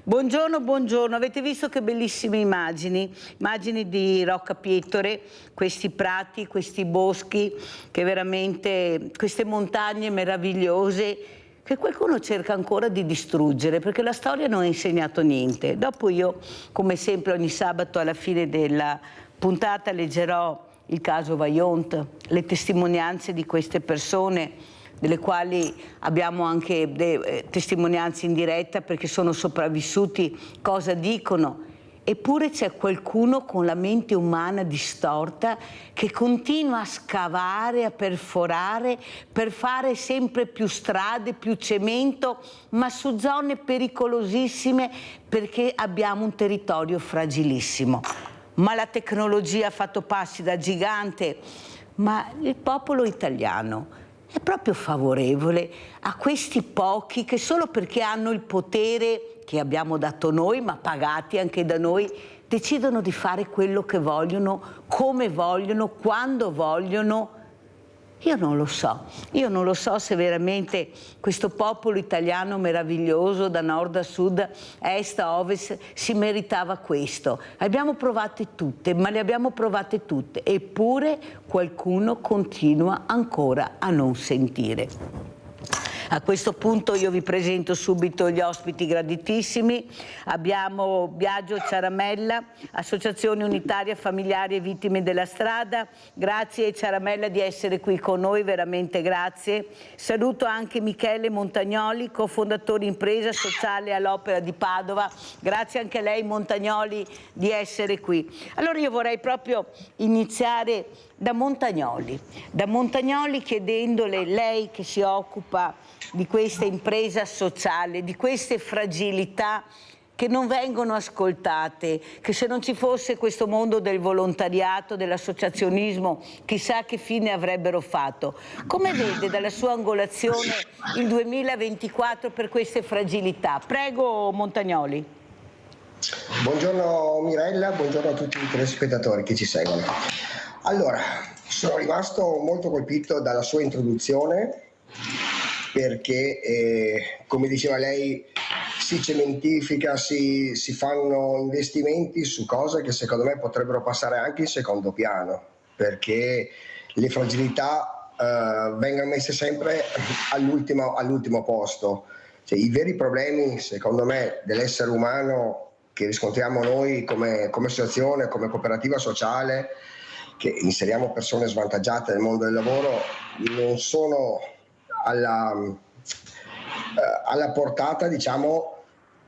Buongiorno, buongiorno. Avete visto che bellissime immagini? Immagini di Rocca Pietore, questi prati, questi boschi, che veramente, queste montagne meravigliose che qualcuno cerca ancora di distruggere, perché la storia non ha insegnato niente. Dopo io, come sempre, ogni sabato alla fine della puntata leggerò il caso Vajont, le testimonianze di queste persone, delle quali abbiamo anche testimonianze in diretta perché sono sopravvissuti, cosa dicono. Eppure c'è qualcuno con la mente umana distorta che continua a scavare, a perforare, per fare sempre più strade, più cemento, ma su zone pericolosissime perché abbiamo un territorio fragilissimo. Ma la tecnologia ha fatto passi da gigante, ma il popolo italiano è proprio favorevole a questi pochi che solo perché hanno il potere che abbiamo dato noi, ma pagati anche da noi, decidono di fare quello che vogliono, come vogliono, quando vogliono. Io non lo so se veramente questo popolo italiano meraviglioso da nord a sud, est a ovest, si meritava questo. Abbiamo provate tutte, ma le abbiamo provate tutte, eppure qualcuno continua ancora a non sentire. A questo punto io vi presento subito gli ospiti graditissimi. Abbiamo Biagio Ciaramella, Associazione Unitaria Familiari e Vittime della Strada. Grazie Ciaramella di essere qui con noi, veramente grazie. Saluto anche Michele Montagnoli, cofondatore impresa sociale all'Opera di Padova. Grazie anche a lei Montagnoli di essere qui. Allora io vorrei proprio iniziare da Montagnoli chiedendole, lei che si occupa di questa impresa sociale, di queste fragilità che non vengono ascoltate, che se non ci fosse questo mondo del volontariato, dell'associazionismo, chissà che fine avrebbero fatto. Come vede dalla sua angolazione il 2024 per queste fragilità? Prego Montagnoli. Buongiorno Mirella, buongiorno a tutti i telespettatori che ci seguono. Allora, sono rimasto molto colpito dalla sua introduzione perché, come diceva lei, si cementifica, si fanno investimenti su cose che secondo me potrebbero passare anche in secondo piano, perché le fragilità vengono messe sempre all'ultimo posto. Cioè, i veri problemi, secondo me, dell'essere umano che riscontriamo noi come associazione, come cooperativa sociale, che inseriamo persone svantaggiate nel mondo del lavoro, non sono alla portata, diciamo,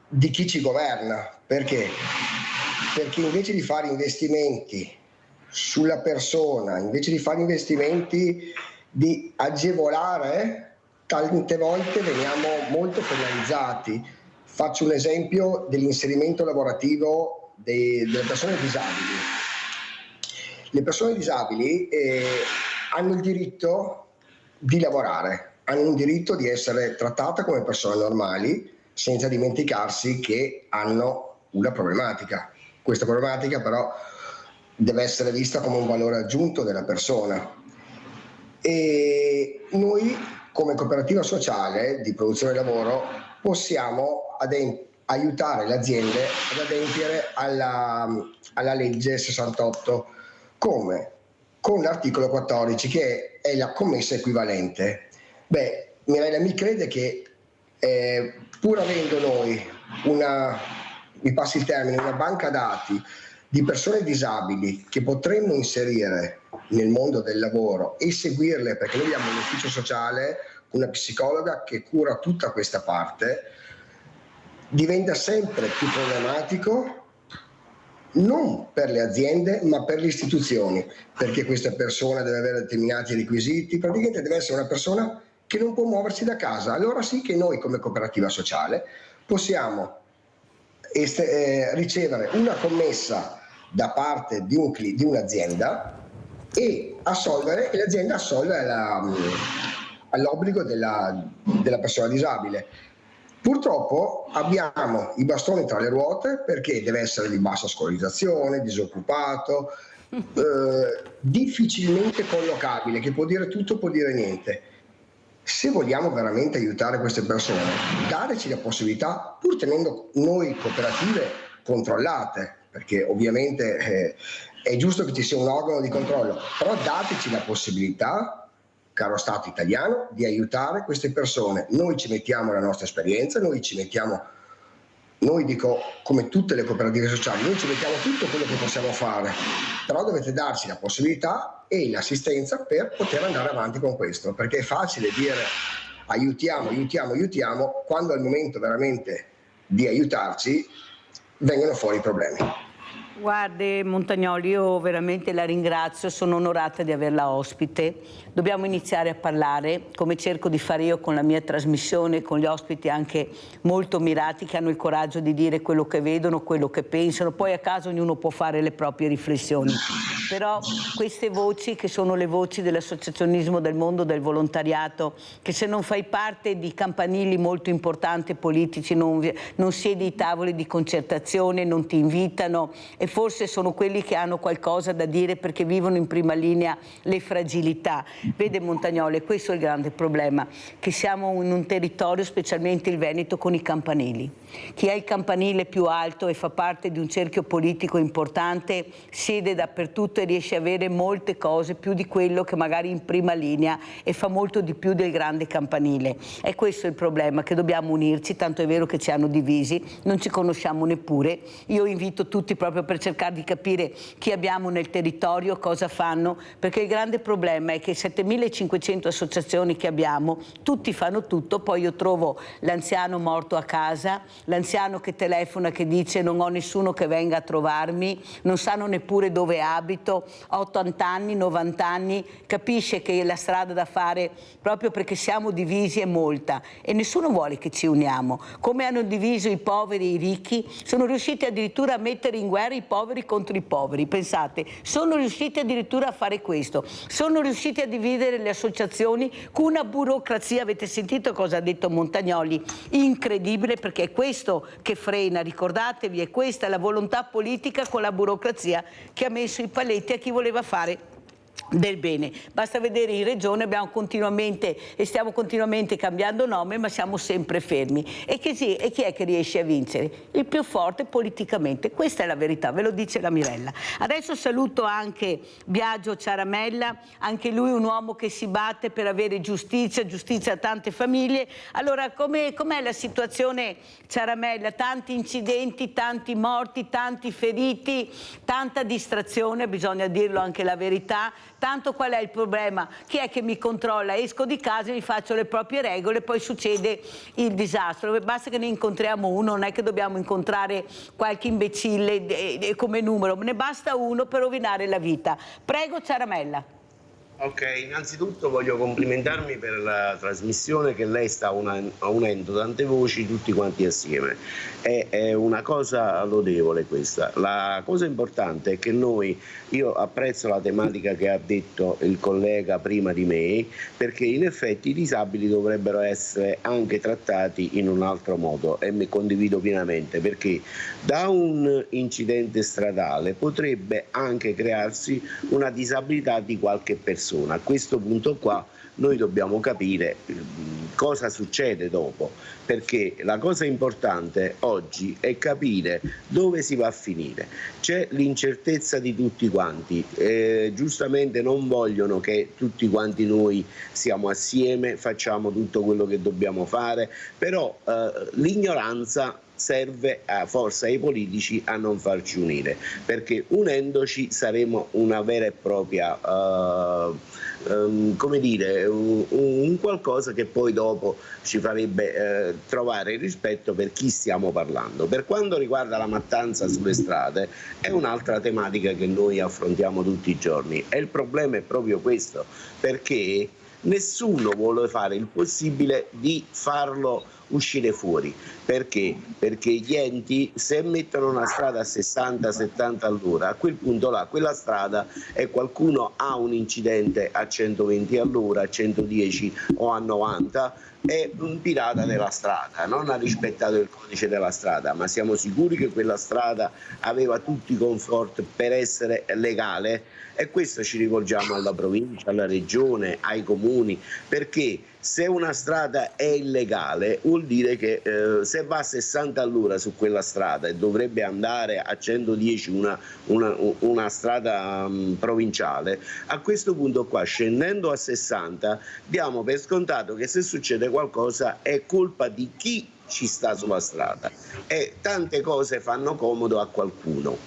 di chi ci governa. Perché? Perché invece di fare investimenti sulla persona, invece di fare investimenti di agevolare, tante volte veniamo molto penalizzati. Faccio un esempio dell'inserimento lavorativo delle persone disabili. Le persone disabili hanno il diritto di lavorare, hanno un diritto di essere trattate come persone normali, senza dimenticarsi che hanno una problematica. Questa problematica però deve essere vista come un valore aggiunto della persona. E noi, come cooperativa sociale di produzione lavoro, possiamo aiutare le aziende ad adempiere alla legge 68. Come? Con l'articolo 14, che è la commessa equivalente. Beh, Mirella, mi crede che pur avendo noi mi passi il termine, una banca dati di persone disabili che potremmo inserire nel mondo del lavoro e seguirle, perché noi abbiamo un ufficio sociale, una psicologa che cura tutta questa parte, diventa sempre più problematico, non per le aziende ma per le istituzioni, perché questa persona deve avere determinati requisiti, praticamente deve essere una persona che non può muoversi da casa. Allora sì che noi come cooperativa sociale possiamo ricevere una commessa da parte di un'azienda e l'azienda assolve all'obbligo della persona disabile. Purtroppo abbiamo i bastoni tra le ruote perché deve essere di bassa scolarizzazione, disoccupato, difficilmente collocabile, che può dire tutto, può dire niente. Se vogliamo veramente aiutare queste persone, dateci la possibilità, pur tenendo noi cooperative controllate, perché ovviamente è giusto che ci sia un organo di controllo, però dateci la possibilità, caro Stato italiano, di aiutare queste persone. Noi ci mettiamo la nostra esperienza, noi dico come tutte le cooperative sociali, noi ci mettiamo tutto quello che possiamo fare, però dovete darci la possibilità e l'assistenza per poter andare avanti con questo, perché è facile dire aiutiamo, quando è il momento veramente di aiutarci vengono fuori i problemi. Guardi Montagnoli, io veramente la ringrazio, sono onorata di averla ospite. Dobbiamo iniziare a parlare, come cerco di fare io con la mia trasmissione, con gli ospiti anche molto mirati che hanno il coraggio di dire quello che vedono, quello che pensano, poi a caso ognuno può fare le proprie riflessioni. Però queste voci, che sono le voci dell'associazionismo, del mondo del volontariato, che se non fai parte di campanili molto importanti politici, non siedi ai tavoli di concertazione, non ti invitano, e forse sono quelli che hanno qualcosa da dire perché vivono in prima linea le fragilità. Vede Montagnoli, questo è il grande problema, che siamo in un territorio, specialmente il Veneto, con i campanili. Chi ha il campanile più alto e fa parte di un cerchio politico importante siede dappertutto e riesce a avere molte cose, più di quello che magari in prima linea, e fa molto di più del grande campanile. E questo è il problema, che dobbiamo unirci, tanto è vero che ci hanno divisi, non ci conosciamo neppure. Io invito tutti proprio per cercare di capire chi abbiamo nel territorio, cosa fanno, perché il grande problema è che 7.500 associazioni che abbiamo, tutti fanno tutto, poi io trovo l'anziano morto a casa, l'anziano che telefona che dice non ho nessuno che venga a trovarmi, non sanno neppure dove abito, ho 80 anni, 90 anni, capisce che la strada da fare, proprio perché siamo divisi, è molta e nessuno vuole che ci uniamo. Come hanno diviso i poveri e i ricchi, sono riusciti addirittura a mettere in guerra i poveri contro i poveri, pensate, sono riusciti addirittura a fare questo, sono riusciti a dividere le associazioni con una burocrazia, avete sentito cosa ha detto Montagnoli, incredibile, perché è questo che frena, ricordatevi, è questa la volontà politica con la burocrazia che ha messo i paletti a chi voleva fare del bene. Basta vedere in regione, abbiamo continuamente e stiamo continuamente cambiando nome, ma siamo sempre fermi. E chi è che riesce a vincere? Il più forte politicamente. Questa è la verità, ve lo dice la Mirella. Adesso saluto anche Biagio Ciaramella, anche lui un uomo che si batte per avere giustizia a tante famiglie. Allora, com'è la situazione, Ciaramella? Tanti incidenti, tanti morti, tanti feriti, tanta distrazione, bisogna dirlo anche la verità. Tanto qual è il problema? Chi è che mi controlla? Esco di casa e mi faccio le proprie regole, poi succede il disastro. Basta che ne incontriamo uno, non è che dobbiamo incontrare qualche imbecille come numero, ne basta uno per rovinare la vita. Prego Ciaramella. Ok, innanzitutto voglio complimentarmi per la trasmissione che lei sta unendo tante voci tutti quanti assieme. È una cosa lodevole questa. La cosa importante è che io apprezzo la tematica che ha detto il collega prima di me, perché in effetti i disabili dovrebbero essere anche trattati in un altro modo e mi condivido pienamente, perché da un incidente stradale potrebbe anche crearsi una disabilità di qualche persona. A questo punto qua noi dobbiamo capire cosa succede dopo, perché la cosa importante oggi è capire dove si va a finire. C'è l'incertezza di tutti quanti, giustamente non vogliono che tutti quanti noi siamo assieme, facciamo tutto quello che dobbiamo fare, però l'ignoranza serve forse ai politici a non farci unire, perché unendoci saremo una vera e propria come dire, un qualcosa che poi dopo ci farebbe trovare il rispetto per chi stiamo parlando. Per quanto riguarda la mattanza sulle strade, è un'altra tematica che noi affrontiamo tutti i giorni e il problema è proprio questo, perché nessuno vuole fare il possibile di farlo uscire fuori. Perché? Perché gli enti, se mettono una strada a 60-70 all'ora, a quel punto là, quella strada, e qualcuno ha un incidente a 120 all'ora, a 110 o a 90, è un pirata della strada, non ha rispettato il codice della strada, ma siamo sicuri che quella strada aveva tutti i comfort per essere legale? E questo ci rivolgiamo alla provincia, alla regione, ai comuni, perché Se una strada è illegale vuol dire che se va a 60 all'ora su quella strada e dovrebbe andare a 110 una strada provinciale, a questo punto qua, scendendo a 60, diamo per scontato che se succede qualcosa è colpa di chi ci sta sulla strada, e tante cose fanno comodo a qualcuno.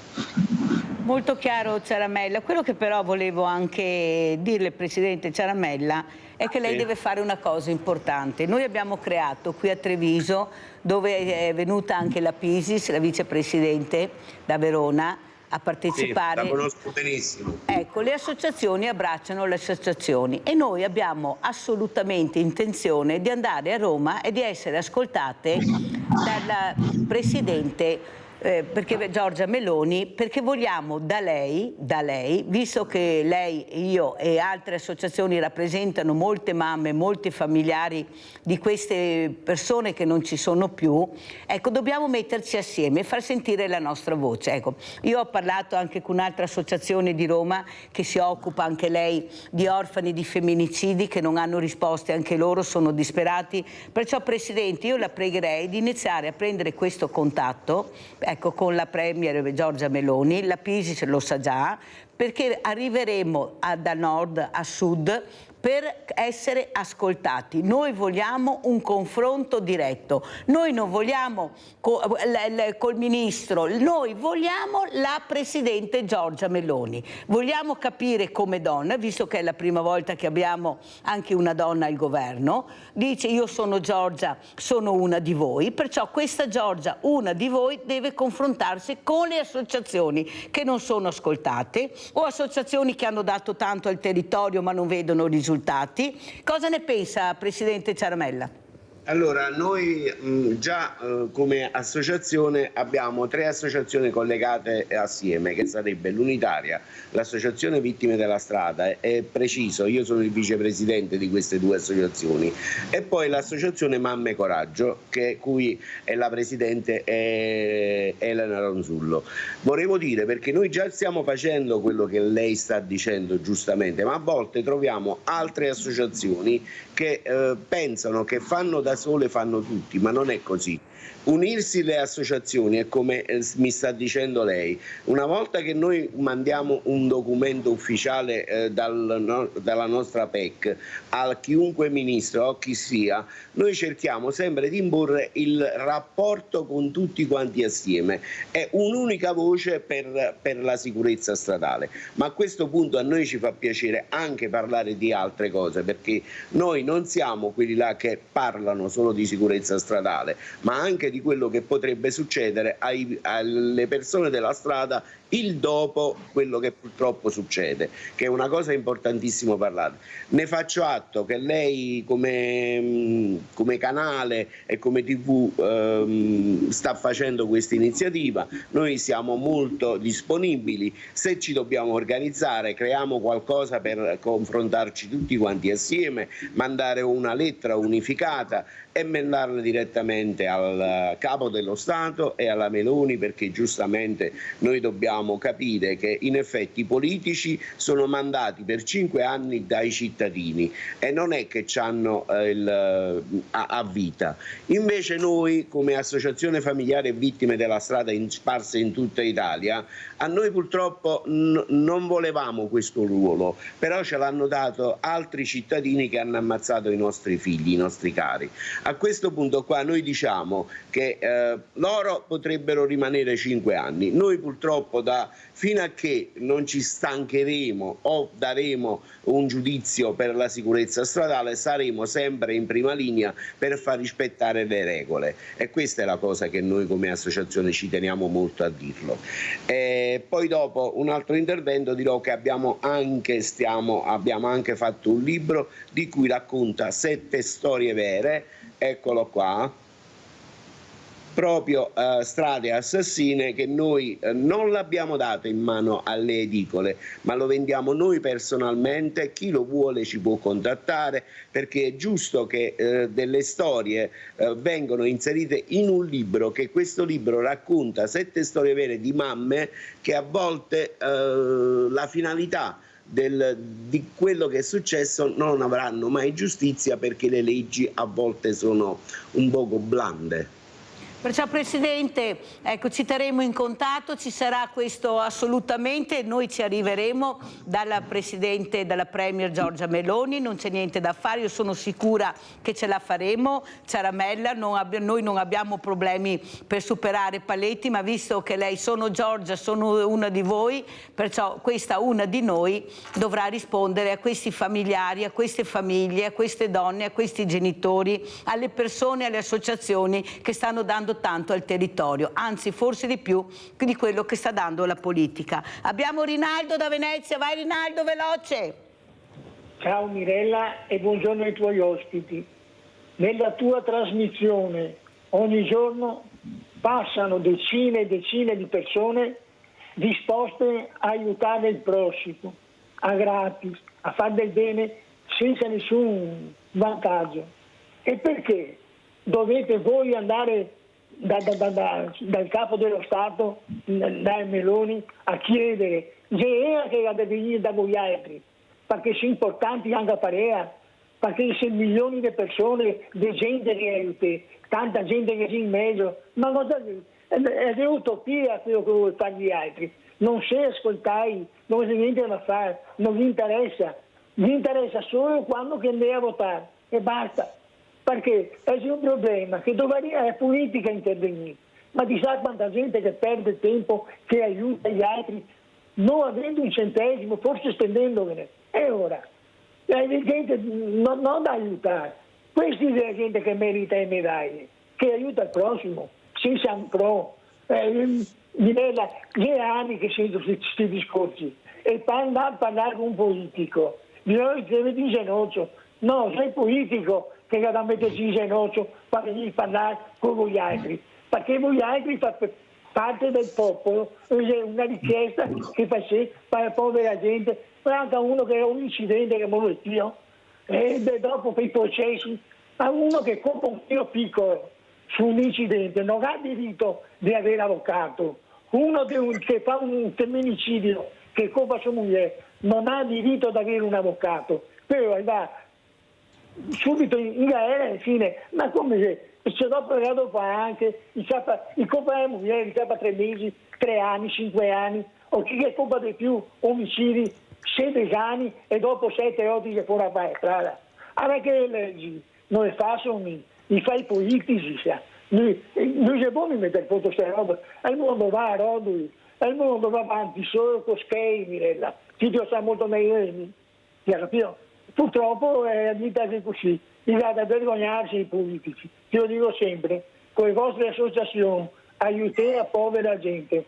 Molto chiaro Ciaramella. Quello che però volevo anche dirle, Presidente Ciaramella, è che lei deve fare una cosa importante. Noi abbiamo creato qui a Treviso, dove è venuta anche la Pisis, la vicepresidente da Verona, a partecipare. Sì, la conosco benissimo. Ecco, le associazioni abbracciano le associazioni e noi abbiamo assolutamente intenzione di andare a Roma e di essere ascoltate dalla Presidente perché Giorgia Meloni, perché vogliamo da lei, visto che lei, io e altre associazioni rappresentano molte mamme, molti familiari di queste persone che non ci sono più, ecco, dobbiamo metterci assieme e far sentire la nostra voce. Ecco, io ho parlato anche con un'altra associazione di Roma che si occupa anche lei di orfani di femminicidi che non hanno risposte, anche loro sono disperati. Perciò, Presidente, io la pregherei di iniziare a prendere questo contatto, ecco, con la Premier Giorgia Meloni. La Pisis lo sa già, perché arriveremo da nord a sud per essere ascoltati. Noi vogliamo un confronto diretto, noi non vogliamo col Ministro, noi vogliamo la Presidente Giorgia Meloni. Vogliamo capire come donna, visto che è la prima volta che abbiamo anche una donna al governo, dice io sono Giorgia, sono una di voi, perciò questa Giorgia, una di voi, deve confrontarsi con le associazioni che non sono ascoltate o associazioni che hanno dato tanto al territorio ma non vedono risultati. Cosa ne pensa, Presidente Ciaramella? Allora, noi già come associazione abbiamo 3 associazioni collegate assieme, che sarebbe l'Unitaria, l'Associazione Vittime della Strada, è preciso, io sono il vicepresidente di queste 2 associazioni, e poi l'Associazione Mamme Coraggio, cui è la presidente è Elena Ronzullo. Volevo dire, perché noi già stiamo facendo quello che lei sta dicendo giustamente, ma a volte troviamo altre associazioni che pensano che fanno da sole fanno tutti, ma non è così. Unirsi le associazioni è come mi sta dicendo lei, una volta che noi mandiamo un documento ufficiale dalla nostra PEC a chiunque ministro o chi sia, noi cerchiamo sempre di imporre il rapporto con tutti quanti assieme, è un'unica voce per la sicurezza stradale, ma a questo punto a noi ci fa piacere anche parlare di altre cose, perché noi non siamo quelli là che parlano solo di sicurezza stradale, ma anche di quello che potrebbe succedere alle persone della strada il dopo quello che purtroppo succede, che è una cosa importantissima parlare. Ne faccio atto che lei come canale e come TV sta facendo questa iniziativa, noi siamo molto disponibili, se ci dobbiamo organizzare creiamo qualcosa per confrontarci tutti quanti assieme, mandare una lettera unificata e mandarla direttamente al Capo dello Stato e alla Meloni, perché giustamente noi dobbiamo capire che in effetti i politici sono mandati per 5 anni dai cittadini e non è che ci hanno a vita. Invece noi come Associazione Familiare Vittime della Strada sparse in tutta Italia, a noi purtroppo non volevamo questo ruolo, però ce l'hanno dato altri cittadini che hanno ammazzato i nostri figli, i nostri cari. A questo punto qua noi diciamo che loro potrebbero rimanere 5 anni, noi purtroppo fino a che non ci stancheremo o daremo un giudizio per la sicurezza stradale saremo sempre in prima linea per far rispettare le regole, e questa è la cosa che noi come associazione ci teniamo molto a dirlo. Poi dopo un altro intervento dirò che abbiamo anche fatto un libro di cui racconta 7 storie vere, eccolo qua, proprio Strade Assassine, che noi non l'abbiamo dato in mano alle edicole, ma lo vendiamo noi personalmente. Chi lo vuole ci può contattare, perché è giusto che delle storie vengano inserite in un libro, che questo libro racconta 7 storie vere di mamme che a volte la finalità di quello che è successo non avranno mai giustizia, perché le leggi a volte sono un poco blande. Perciò Presidente, ecco, ci terremo in contatto, ci sarà questo assolutamente, noi ci arriveremo dalla Presidente, dalla Premier Giorgia Meloni, non c'è niente da fare, io sono sicura che ce la faremo, Ciaramella, noi non abbiamo problemi per superare paletti, ma visto che lei sono Giorgia, sono una di voi, perciò questa una di noi dovrà rispondere a questi familiari, a queste famiglie, a queste donne, a questi genitori, alle persone, alle associazioni che stanno dando tanto al territorio, anzi forse di più di quello che sta dando la politica. Abbiamo Rinaldo da Venezia, vai Rinaldo, veloce! Ciao Mirella e buongiorno ai tuoi ospiti. Nella tua trasmissione ogni giorno passano decine e decine di persone disposte a aiutare il prossimo, a gratis, a fare del bene senza nessun vantaggio. E perché dovete voi andare dal capo dello Stato, dai Meloni, a chiedere che deve venire da voi altri, perché sono importanti anche a Parea, perché se milioni di persone, di gente che aiuti, tanta gente che c'è in mezzo, ma è utopia quello che vuoi fare gli altri, non si ascoltai, non c'è niente da fare, non vi interessa solo quando che andai a votare e basta. Perché è un problema che dovrebbe la politica intervenire, ma di sa quanta gente che perde tempo, che aiuta gli altri, non avendo un centesimo, forse spendendovene. E ora, la gente non da aiutare, questa è la gente che merita le medaglie, che aiuta il prossimo, si siamo pro. Gli anni che sento questi discorsi, e andare a parlare con un politico, bisogna dire in ginocchio, no, sei politico, che da mettersi in ginocchio per venire a parlare con voi altri, perché voi altri fate parte del popolo, è una richiesta che fa per la povera gente, anche a uno che è un incidente che muore, e dopo per i processi, a uno che compra un figlio piccolo su un incidente non ha diritto di avere avvocato, uno che fa un femminicidio, che compra sua moglie, non ha diritto di avere un avvocato, però va subito in galera alla fine, ma come se dopo il reato fa anche il compra la moglie, il capa 3 mesi, 3 anni, 5 anni, o chi che compra di più omicidi 16 anni e dopo 7-8 che fuori a fare strada. Allora che le leggi non le fanno li fa i politici, noi siamo buoni a mettere foto queste robe, il mondo va a rodoli, il mondo va avanti solo con schei, Mirella, chi lo sa molto meglio di me, ti ha capito? Purtroppo è vita così, bisogna vergognarsi i politici. Io dico sempre, con le vostre associazioni aiutate la povera gente.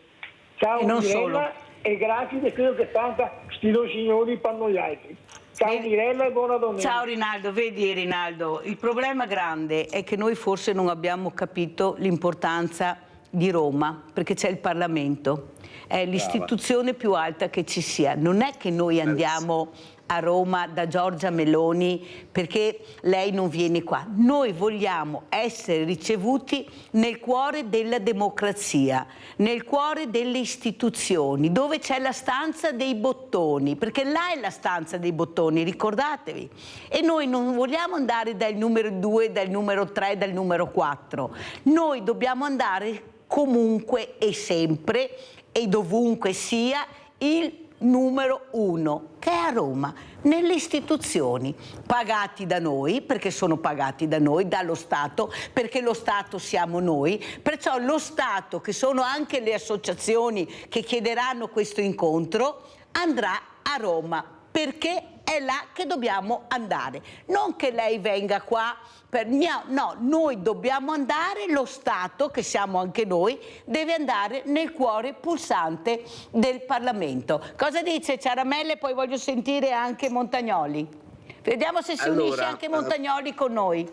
Ciao Mirella e grazie di quello che fanno questi due signori per noi altri. Ciao Mirella e buona domenica. Ciao Rinaldo, vedi Rinaldo, il problema grande è che noi forse non abbiamo capito l'importanza di Roma, perché c'è il Parlamento, è l'istituzione più alta che ci sia. Non è che noi andiamo a Roma da Giorgia Meloni perché lei non viene qua. Noi vogliamo essere ricevuti nel cuore della democrazia, nel cuore delle istituzioni, dove c'è la stanza dei bottoni, perché là è la stanza dei bottoni, ricordatevi. E noi non vogliamo andare dal numero 2, dal numero 3, dal numero 4. Noi dobbiamo andare comunque e sempre e dovunque sia il numero 1, che è a Roma, nelle istituzioni, pagati da noi, perché sono pagati da noi, dallo Stato, perché lo Stato siamo noi, perciò lo Stato, che sono anche le associazioni che chiederanno questo incontro, andrà a Roma, perché è là che dobbiamo andare, non che lei venga qua no, noi dobbiamo andare, lo Stato, che siamo anche noi, deve andare nel cuore pulsante del Parlamento. Cosa dice Ciaramella? E poi voglio sentire anche Montagnoli. Vediamo se si unisce anche Montagnoli con noi.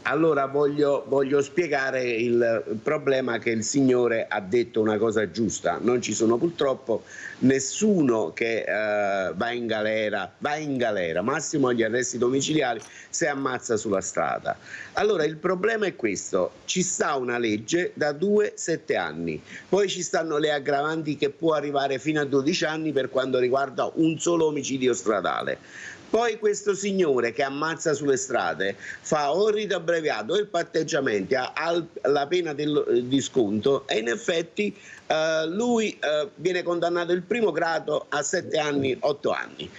Allora voglio spiegare il problema, che il signore ha detto una cosa giusta. Non ci sono purtroppo nessuno che va in galera, massimo agli arresti domiciliari se ammazza sulla strada. Allora il problema è questo: ci sta una legge da 2-7 anni, poi ci stanno le aggravanti che può arrivare fino a 12 anni per quanto riguarda un solo omicidio stradale. Poi questo signore che ammazza sulle strade fa o il rito abbreviato o il patteggiamento, ha la pena di sconto, e in effetti lui viene condannato il primo grado a 7 anni, 8 anni.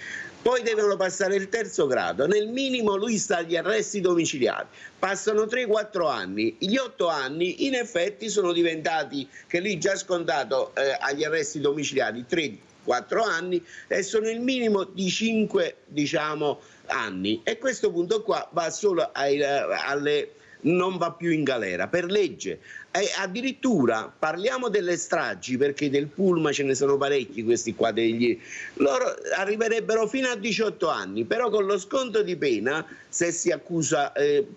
Poi devono passare il terzo grado, nel minimo lui sta agli arresti domiciliari, passano 3-4 anni, gli 8 anni in effetti sono diventati, che lì già scontato agli arresti domiciliari 3-4 anni, e sono il minimo di 5 anni, e questo punto qua va solo non va più in galera per legge. E addirittura parliamo delle stragi, perché del pullman ce ne sono parecchi, questi qua loro arriverebbero fino a 18 anni, però con lo sconto di pena, se si accusa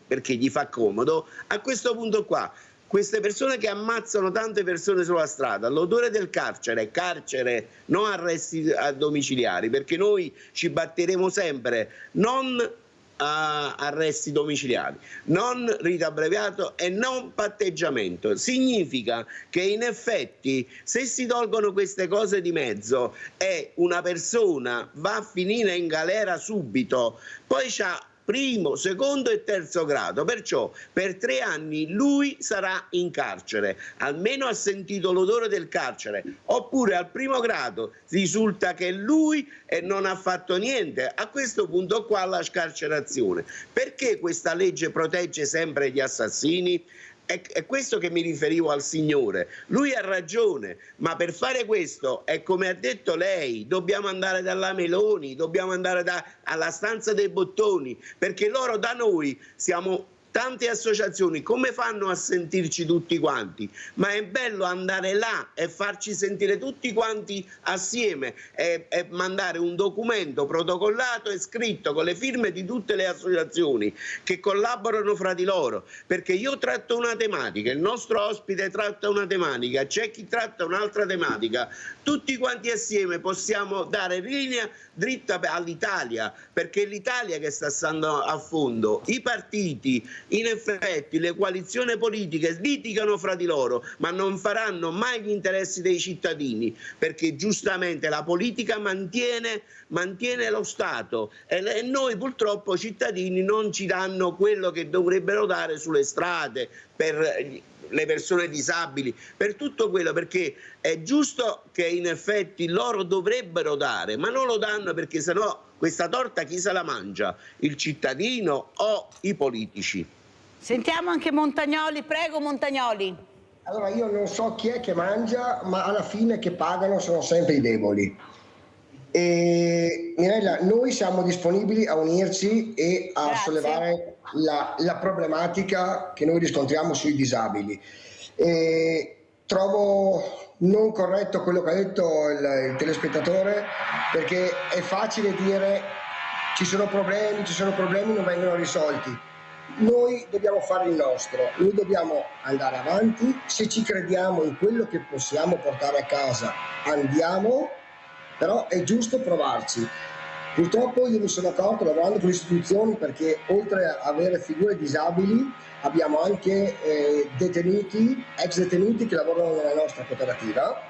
perché gli fa comodo. A questo punto qua queste persone che ammazzano tante persone sulla strada, l'odore del carcere, non arresti domiciliari, perché noi ci batteremo sempre, non arresti domiciliari, non rito abbreviato e non patteggiamento. Significa che in effetti se si tolgono queste cose di mezzo e una persona va a finire in galera subito, poi c'ha primo, secondo e terzo grado, perciò per 3 anni lui sarà in carcere, almeno ha sentito l'odore del carcere, oppure al primo grado risulta che lui non ha fatto niente. A questo punto qua la scarcerazione. Perché questa legge protegge sempre gli assassini? È questo che mi riferivo al signore. Lui ha ragione, ma per fare questo, è come ha detto lei, dobbiamo andare dalla Meloni, dobbiamo andare alla stanza dei bottoni, perché loro da noi siamo tante associazioni, come fanno a sentirci tutti quanti? Ma è bello andare là e farci sentire tutti quanti assieme e mandare un documento protocollato e scritto con le firme di tutte le associazioni che collaborano fra di loro, perché io tratto una tematica, il nostro ospite tratta una tematica, c'è chi tratta un'altra tematica, tutti quanti assieme possiamo dare linea dritta all'Italia, perché è l'Italia che sta stando a fondo. I partiti, in effetti, le coalizioni politiche litigano fra di loro, ma non faranno mai gli interessi dei cittadini, perché giustamente la politica mantiene lo Stato e noi purtroppo cittadini non ci danno quello che dovrebbero dare sulle strade, per le persone disabili, per tutto quello, perché è giusto che in effetti loro dovrebbero dare, ma non lo danno, perché sennò questa torta chi se la mangia? Il cittadino o i politici? Sentiamo anche Montagnoli, prego Montagnoli. Allora, io non so chi è che mangia, ma alla fine che pagano sono sempre i deboli. E Mirella, noi siamo disponibili a unirci e a sollevare la problematica che noi riscontriamo sui disabili. Trovo non corretto quello che ha detto il telespettatore, perché è facile dire ci sono problemi, non vengono risolti. Noi dobbiamo fare il nostro, noi dobbiamo andare avanti, se ci crediamo in quello che possiamo portare a casa andiamo, però è giusto provarci. Purtroppo io mi sono accorto lavorando con le istituzioni, perché oltre a avere figure disabili abbiamo anche ex detenuti che lavorano nella nostra cooperativa,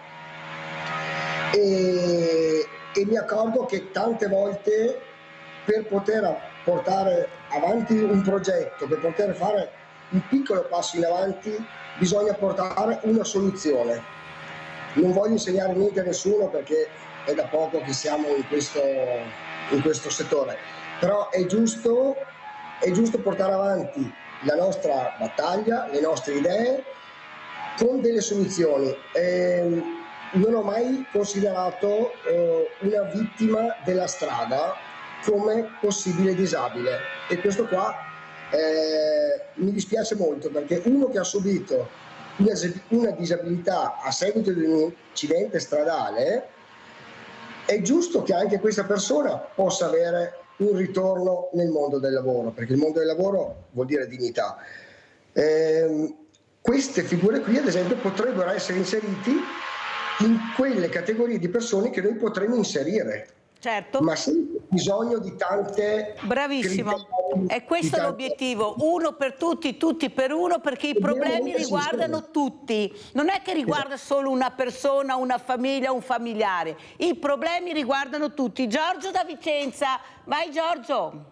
e mi accorgo che tante volte per poter portare avanti un progetto, per poter fare un piccolo passo in avanti, bisogna portare una soluzione. Non voglio insegnare niente a nessuno, perché è da poco che siamo in questo settore, però è giusto portare avanti la nostra battaglia, le nostre idee con delle soluzioni. Non ho mai considerato una vittima della strada come possibile disabile, e questo qua mi dispiace molto, perché uno che ha subito una disabilità a seguito di un incidente stradale, è giusto che anche questa persona possa avere un ritorno nel mondo del lavoro, perché il mondo del lavoro vuol dire dignità. Queste figure qui, ad esempio, potrebbero essere inseriti in quelle categorie di persone che noi potremmo inserire. Certo. Ma senza bisogno di tante... Bravissimo, è questo l'obiettivo, uno per tutti, tutti per uno, perché i problemi riguardano tutti, non è che riguarda solo una persona, una famiglia, un familiare, i problemi riguardano tutti. Giorgio da Vicenza, vai Giorgio.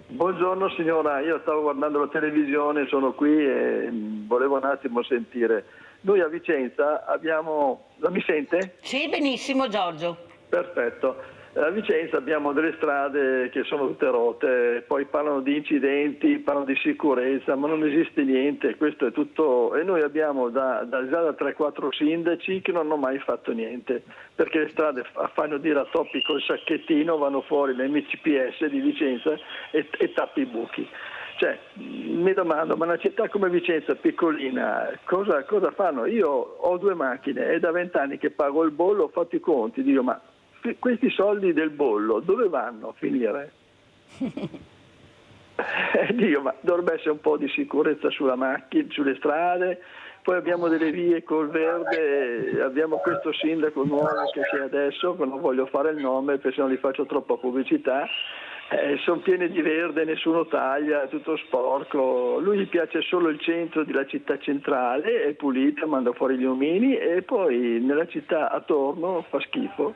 Buongiorno signora, io stavo guardando la televisione, sono qui e volevo un attimo sentire. Noi a Vicenza abbiamo... Mi sente? Sì, benissimo Giorgio. Perfetto. A Vicenza abbiamo delle strade che sono tutte rotte, poi parlano di incidenti, parlano di sicurezza, ma non esiste niente, questo è tutto. E noi abbiamo già da 3-4 sindaci che non hanno mai fatto niente, perché le strade fanno di rattoppi col sacchettino, vanno fuori le MCPS di Vicenza e tappi i buchi. Cioè, mi domando, ma una città come Vicenza, piccolina, cosa fanno? Io ho 2 macchine e da 20 anni che pago il bollo, ho fatto i conti, dico, ma questi soldi del bollo dove vanno a finire? Dico, ma dovrebbe essere un po' di sicurezza sulla macchina, sulle strade, poi abbiamo delle vie col verde, abbiamo questo sindaco nuovo che c'è adesso, che non voglio fare il nome perché se non gli faccio troppa pubblicità, sono piene di verde, nessuno taglia, è tutto sporco, lui gli piace solo il centro della città centrale, è pulita, manda fuori gli omini e poi nella città attorno fa schifo.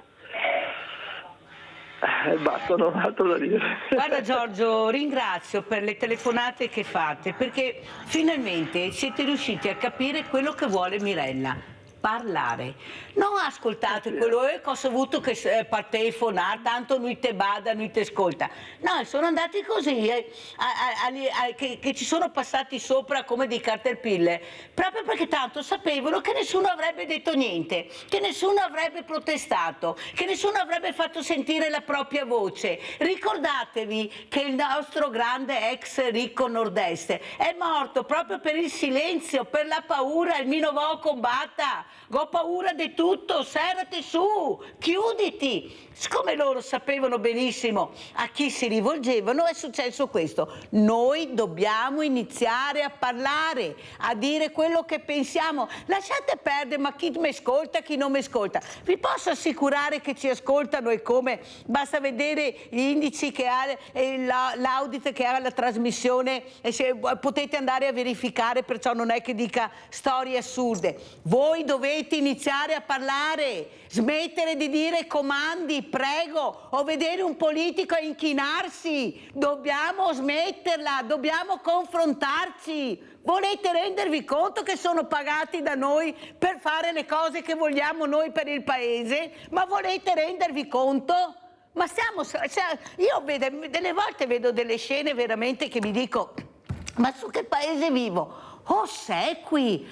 Basta, non ho altro da dire. Guarda Giorgio, ringrazio per le telefonate che fate, perché finalmente siete riusciti a capire quello che vuole Mirella. Parlare, non ascoltate quello che ho saputo che telefonare, tanto lui te bada, lui te ascolta. No, sono andati così, che ci sono passati sopra come dei caterpillar, proprio perché tanto sapevano che nessuno avrebbe detto niente, che nessuno avrebbe protestato, che nessuno avrebbe fatto sentire la propria voce. Ricordatevi che il nostro grande ex ricco nord-est è morto proprio per il silenzio, per la paura, il mio nuovo combatta. Ho paura di tutto, serrati su, chiuditi. Siccome loro sapevano benissimo a chi si rivolgevano, è successo questo. Noi dobbiamo iniziare a parlare, a dire quello che pensiamo. Lasciate perdere, ma chi mi ascolta, chi non mi ascolta. Vi posso assicurare che ci ascoltano e come? Basta vedere gli indici che ha l'audit che ha la trasmissione e se potete andare a verificare, perciò non è che dica storie assurde. Voi dovete iniziare a parlare, smettere di dire comandi, prego, o vedere un politico inchinarsi. Dobbiamo smetterla, dobbiamo confrontarci. Volete rendervi conto che sono pagati da noi per fare le cose che vogliamo noi per il paese? Ma volete rendervi conto? Ma io delle volte vedo delle scene veramente che mi dico, ma su che paese vivo? Oh, Sequi,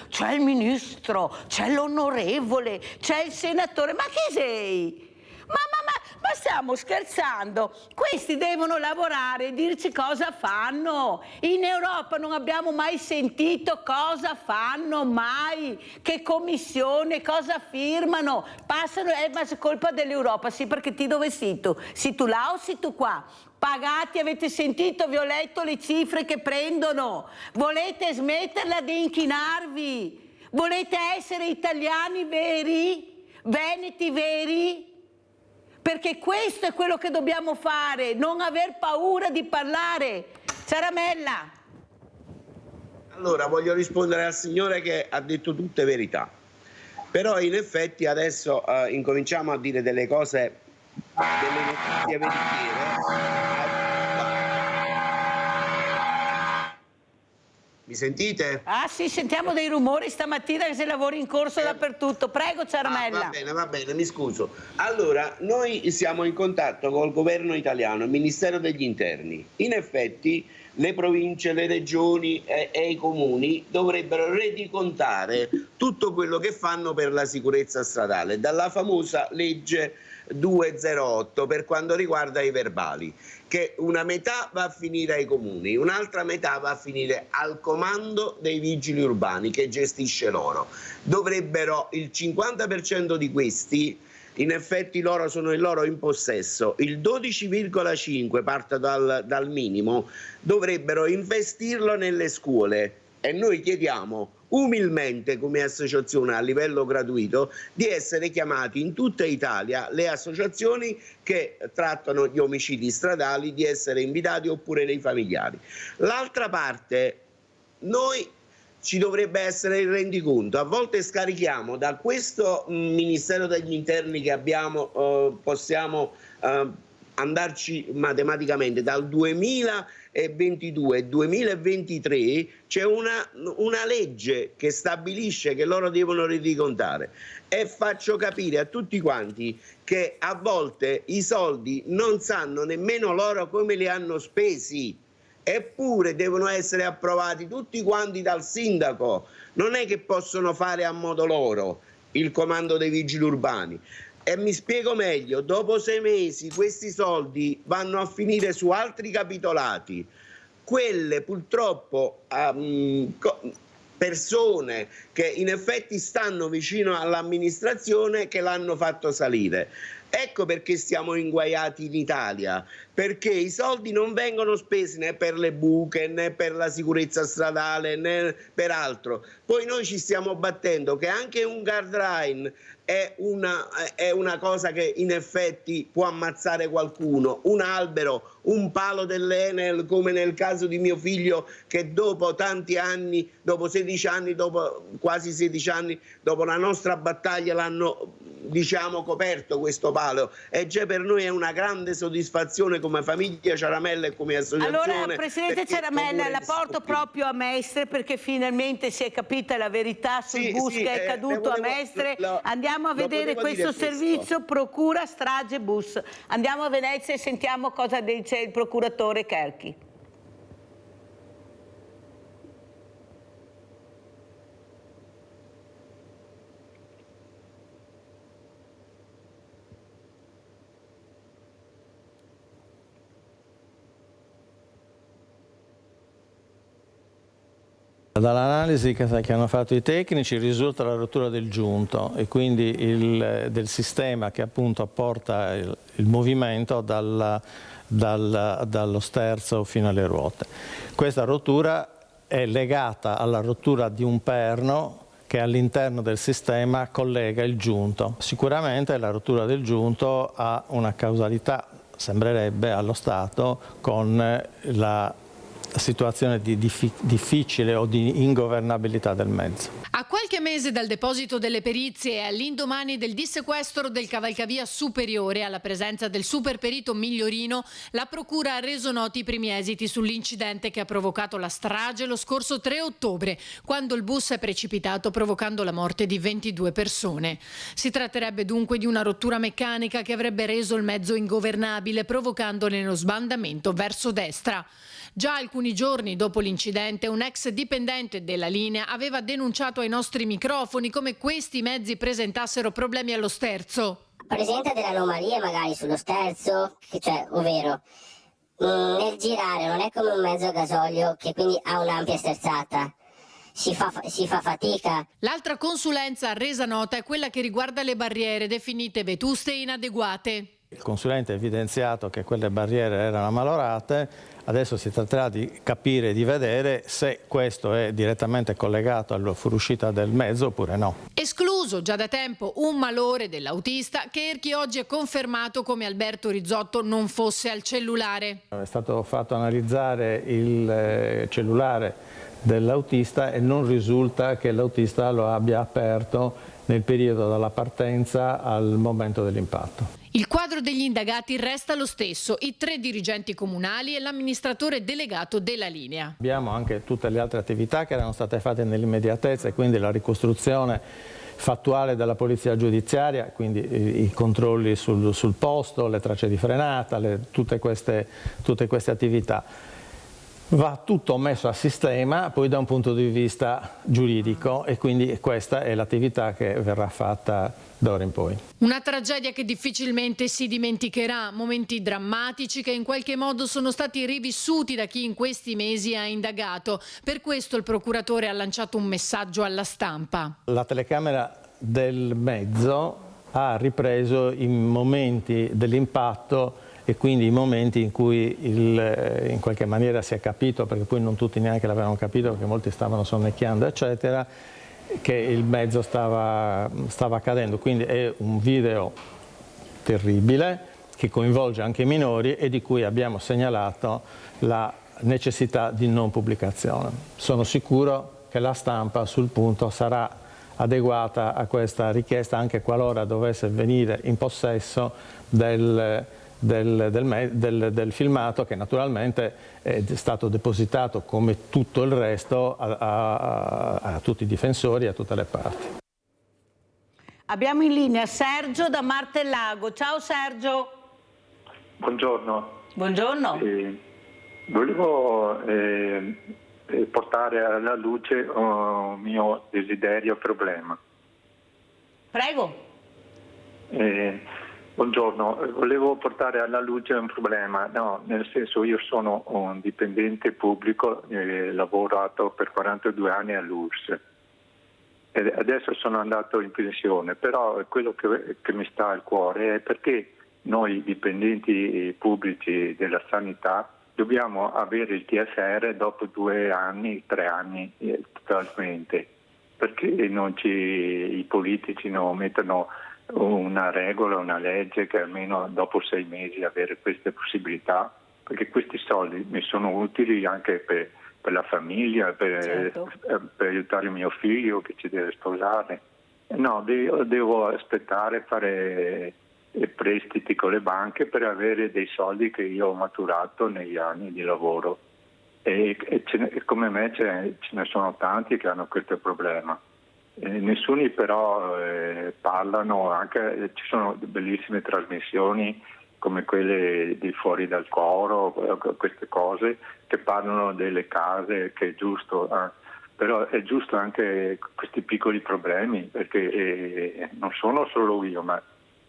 c'è il ministro, c'è l'onorevole, c'è il senatore, ma chi sei? Ma stiamo scherzando? Questi devono lavorare, dirci cosa fanno. In Europa non abbiamo mai sentito cosa fanno, mai. Che commissione, cosa firmano. Passano, ma è colpa dell'Europa, sì, perché dove sei tu? Sei tu là o sei tu qua? Pagati, avete sentito, vi ho letto le cifre che prendono. Volete smetterla di inchinarvi? Volete essere italiani veri? Veneti veri? Perché questo è quello che dobbiamo fare, non aver paura di parlare. Ciaramella. Allora, voglio rispondere al signore che ha detto tutte verità. Però in effetti adesso incominciamo a dire delle cose, delle notizie veritiere. Mi sentite? Ah sì, sentiamo dei rumori stamattina che se lavori in corso dappertutto. Prego Ciaramella. Va bene, mi scuso. Allora, noi siamo in contatto col governo italiano, il Ministero degli Interni. In effetti le province, le regioni e i comuni dovrebbero rendicontare tutto quello che fanno per la sicurezza stradale, dalla famosa legge 208 per quanto riguarda i verbali, che una metà va a finire ai comuni, un'altra metà va a finire al comando dei vigili urbani che gestisce loro. Dovrebbero il 50% di questi in effetti loro sono il loro in possesso, il 12,5 parte dal minimo, dovrebbero investirlo nelle scuole e noi chiediamo umilmente come associazione a livello gratuito di essere chiamati in tutta Italia le associazioni che trattano gli omicidi stradali, di essere invitati, oppure dei familiari. L'altra parte, noi ci dovrebbe essere il rendiconto. A volte scarichiamo da questo Ministero degli Interni che abbiamo, possiamo andarci matematicamente dal 2022 e 2023 c'è una legge che stabilisce che loro devono rendicontare, e faccio capire a tutti quanti che a volte i soldi non sanno nemmeno loro come li hanno spesi, eppure devono essere approvati tutti quanti dal sindaco, non è che possono fare a modo loro il comando dei vigili urbani. E mi spiego meglio, dopo 6 mesi questi soldi vanno a finire su altri capitolati, quelle purtroppo persone che in effetti stanno vicino all'amministrazione che l'hanno fatto salire. Ecco perché stiamo inguaiati in Italia, perché i soldi non vengono spesi né per le buche, né per la sicurezza stradale, né per altro. Poi noi ci stiamo battendo che anche un guardrail è una cosa che in effetti può ammazzare qualcuno, un albero, un palo dell'Enel, come nel caso di mio figlio che dopo tanti anni, dopo 16 anni, dopo quasi 16 anni, dopo la nostra battaglia l'hanno, diciamo, coperto questo palo, e già per noi è una grande soddisfazione come famiglia Ciaramella e come associazione. Allora, Presidente Ciaramella, la porto proprio a Mestre, perché finalmente si è capita la verità sul bus che è caduto a Mestre. Andiamo a vedere questo servizio, procura strage bus. Andiamo a Venezia e sentiamo cosa dice il procuratore Cherchi. Dall'analisi che hanno fatto i tecnici risulta la rottura del giunto e quindi del sistema che appunto apporta il movimento dallo sterzo fino alle ruote. Questa rottura è legata alla rottura di un perno che all'interno del sistema collega il giunto. Sicuramente la rottura del giunto ha una causalità, sembrerebbe allo stato, con la situazione di difficile o di ingovernabilità del mezzo. A qualche mese dal deposito delle perizie e all'indomani del dissequestro del cavalcavia superiore, alla presenza del superperito Migliorino, la procura ha reso noti i primi esiti sull'incidente che ha provocato la strage lo scorso 3 ottobre, quando il bus è precipitato provocando la morte di 22 persone. Si tratterebbe dunque di una rottura meccanica che avrebbe reso il mezzo ingovernabile, provocandone lo sbandamento verso destra. Già alcuni giorni dopo l'incidente, un ex dipendente della linea aveva denunciato ai nostri microfoni come questi mezzi presentassero problemi allo sterzo. Presenta delle anomalie magari sullo sterzo, cioè, ovvero nel girare non è come un mezzo a gasolio che quindi ha un'ampia sterzata. Si fa fatica. L'altra consulenza resa nota è quella che riguarda le barriere definite vetuste e inadeguate. Il consulente ha evidenziato che quelle barriere erano malorate, adesso si tratterà di capire e di vedere se questo è direttamente collegato alla fuoriuscita del mezzo oppure no. Escluso già da tempo un malore dell'autista che Erchi oggi ha confermato come Alberto Rizzotto non fosse al cellulare. È stato fatto analizzare il cellulare dell'autista e non risulta che l'autista lo abbia aperto nel periodo dalla partenza al momento dell'impatto. Il quadro degli indagati resta lo stesso, i 3 dirigenti comunali e l'amministratore delegato della linea. Abbiamo anche tutte le altre attività che erano state fatte nell'immediatezza e quindi la ricostruzione fattuale della polizia giudiziaria, quindi i controlli sul posto, le tracce di frenata, tutte queste attività. Va tutto messo a sistema poi da un punto di vista giuridico e quindi questa è l'attività che verrà fatta d'ora in poi. Una tragedia che difficilmente si dimenticherà, momenti drammatici che in qualche modo sono stati rivissuti da chi in questi mesi ha indagato. Per questo il procuratore ha lanciato un messaggio alla stampa. La telecamera del mezzo ha ripreso i momenti dell'impatto e quindi i momenti in cui in qualche maniera si è capito, perché poi non tutti neanche l'avevano capito, perché molti stavano sonnecchiando eccetera, che il mezzo stava cadendo. Quindi è un video terribile che coinvolge anche i minori e di cui abbiamo segnalato la necessità di non pubblicazione. Sono sicuro che la stampa sul punto sarà adeguata a questa richiesta, anche qualora dovesse venire in possesso del filmato, che naturalmente è stato depositato come tutto il resto a tutti i difensori e a tutte le parti. Abbiamo in linea Sergio da Martellago. Ciao Sergio. Buongiorno. Buongiorno. Volevo portare alla luce un mio desiderio problema. Prego. Buongiorno, volevo portare alla luce un problema, no, nel senso io sono un dipendente pubblico, ho lavorato per 42 anni all'URSS e adesso sono andato in pensione, però quello che mi sta al cuore è perché noi dipendenti pubblici della sanità dobbiamo avere il TFR dopo 2 anni, 3 anni totalmente, perché i politici non mettono una regola, una legge che almeno dopo 6 mesi avere queste possibilità, perché questi soldi mi sono utili anche per la famiglia, per aiutare mio figlio che ci deve sposare. No, devo aspettare, fare prestiti con le banche per avere dei soldi che io ho maturato negli anni di lavoro. E come me ce ne sono tanti che hanno questo problema. Nessuno però parlano, anche ci sono bellissime trasmissioni come quelle di Fuori dal Coro, queste cose che parlano delle case, che è giusto, però è giusto anche questi piccoli problemi, perché non sono solo io, ma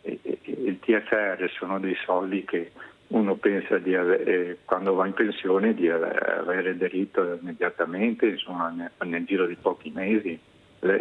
il TFR sono dei soldi che uno pensa di avere, quando va in pensione, di avere diritto immediatamente, insomma nel giro di pochi mesi.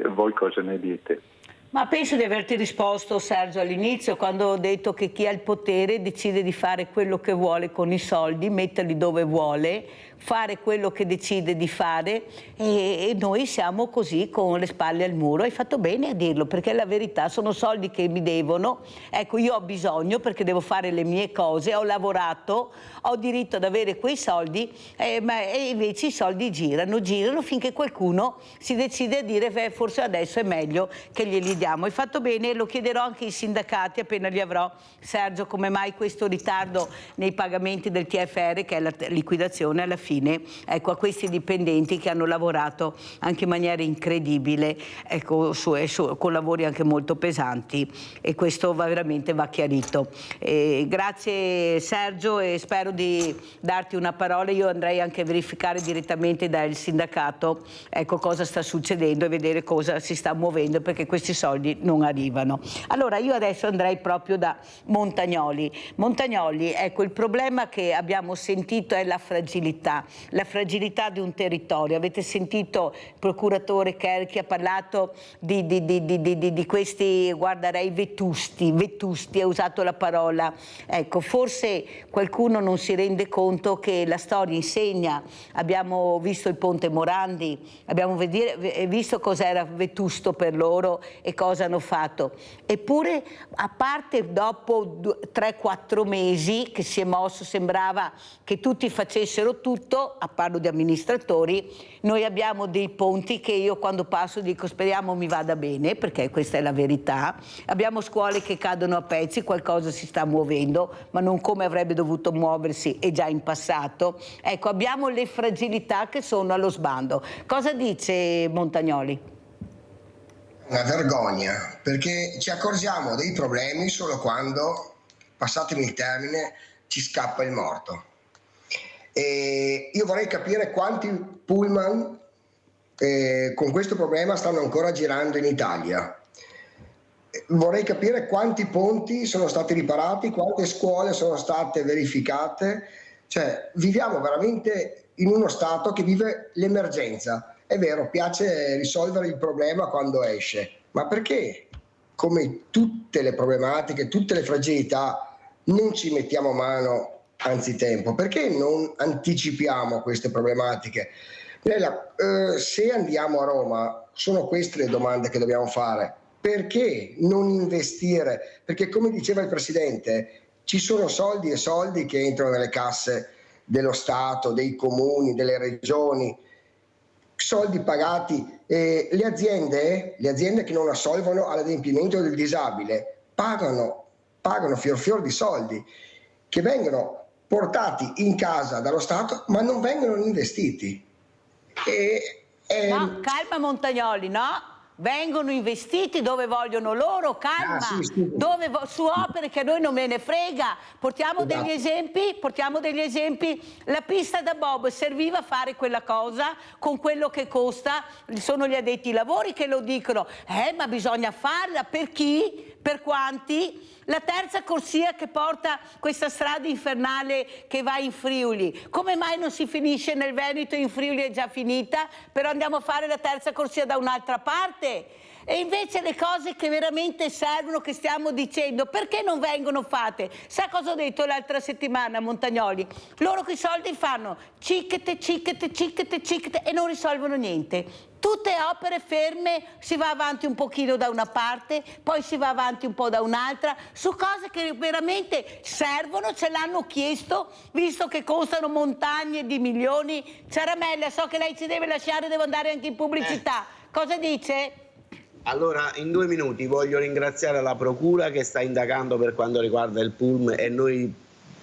Voi cosa ne dite? Ma penso di averti risposto, Sergio, all'inizio, quando ho detto che chi ha il potere decide di fare quello che vuole con i soldi, metterli dove vuole, fare quello che decide di fare, e noi siamo così con le spalle al muro. Hai fatto bene a dirlo, perché la verità sono soldi che mi devono. Ecco, io ho bisogno perché devo fare le mie cose, ho lavorato, ho diritto ad avere quei soldi, e invece i soldi girano finché qualcuno si decide a dire forse adesso è meglio che glieli diamo. Hai fatto bene, lo chiederò anche ai sindacati appena li avrò. Sergio, come mai questo ritardo nei pagamenti del TFR, che è la liquidazione alla fine? Ecco, a questi dipendenti che hanno lavorato anche in maniera incredibile, ecco, con lavori anche molto pesanti, e questo veramente va chiarito. Grazie Sergio, e spero di darti una parola. Io andrei anche a verificare direttamente dal sindacato, ecco, cosa sta succedendo e vedere cosa si sta muovendo, perché questi soldi non arrivano. Allora io adesso andrei proprio da Montagnoli. Montagnoli, ecco, il problema che abbiamo sentito è la fragilità di un territorio. Avete sentito il procuratore Kerchi ha parlato di questi, guarderei, vetusti, ha usato la parola. Ecco, forse qualcuno non si rende conto che la storia insegna. Abbiamo visto il Ponte Morandi, abbiamo visto cos'era vetusto per loro e cosa hanno fatto. Eppure, a parte dopo 3-4 mesi che si è mosso, sembrava che tutti facessero tutto, parlo di amministratori, noi abbiamo dei ponti che io quando passo dico speriamo mi vada bene, perché questa è la verità. Abbiamo scuole che cadono a pezzi, qualcosa si sta muovendo, ma non come avrebbe dovuto muoversi e già in passato. Ecco, abbiamo le fragilità che sono allo sbando. Cosa dice Montagnoli? Una vergogna, perché ci accorgiamo dei problemi solo quando, passatemi il termine, ci scappa il morto. E io vorrei capire quanti pullman con questo problema stanno ancora girando in Italia. Vorrei capire quanti ponti sono stati riparati, quante scuole sono state verificate. Cioè, viviamo veramente in uno stato che vive l'emergenza. È vero, piace risolvere il problema quando esce, ma perché? come tutte le problematiche, tutte le fragilità, non ci mettiamo mano anzitempo? Perché non anticipiamo queste problematiche? Se andiamo a Roma, sono queste le domande che dobbiamo fare. Perché non investire? Perché, come diceva il Presidente, ci sono soldi e soldi che entrano nelle casse dello Stato, dei comuni, delle regioni, soldi pagati. Le aziende che non assolvono all'adempimento del disabile pagano fior di soldi che vengono portati in casa dallo Stato ma non vengono investiti. No, calma Montagnoli, no? Vengono investiti dove vogliono loro, calma, su opere che a noi non me ne frega. Portiamo degli esempi, la pista da bob serviva a fare quella cosa con quello che costa, sono gli addetti ai lavori che lo dicono, ma bisogna farla, per chi? Per quanti? La terza corsia che porta questa strada infernale che va in Friuli, come mai non si finisce nel Veneto e in Friuli è già finita, però andiamo a fare la terza corsia da un'altra parte? E invece le cose che veramente servono, che stiamo dicendo, perché non vengono fatte? Sa cosa ho detto l'altra settimana a Montagnoli? Loro che i soldi fanno cicchete e non risolvono niente. Tutte opere ferme, si va avanti un pochino da una parte, poi si va avanti un po' da un'altra, su cose che veramente servono, ce l'hanno chiesto, visto che costano montagne di milioni. Ciaramella, so che lei ci deve lasciare, devo andare anche in pubblicità. Cosa dice? Allora, in 2 minuti voglio ringraziare la Procura che sta indagando per quanto riguarda il PULM e noi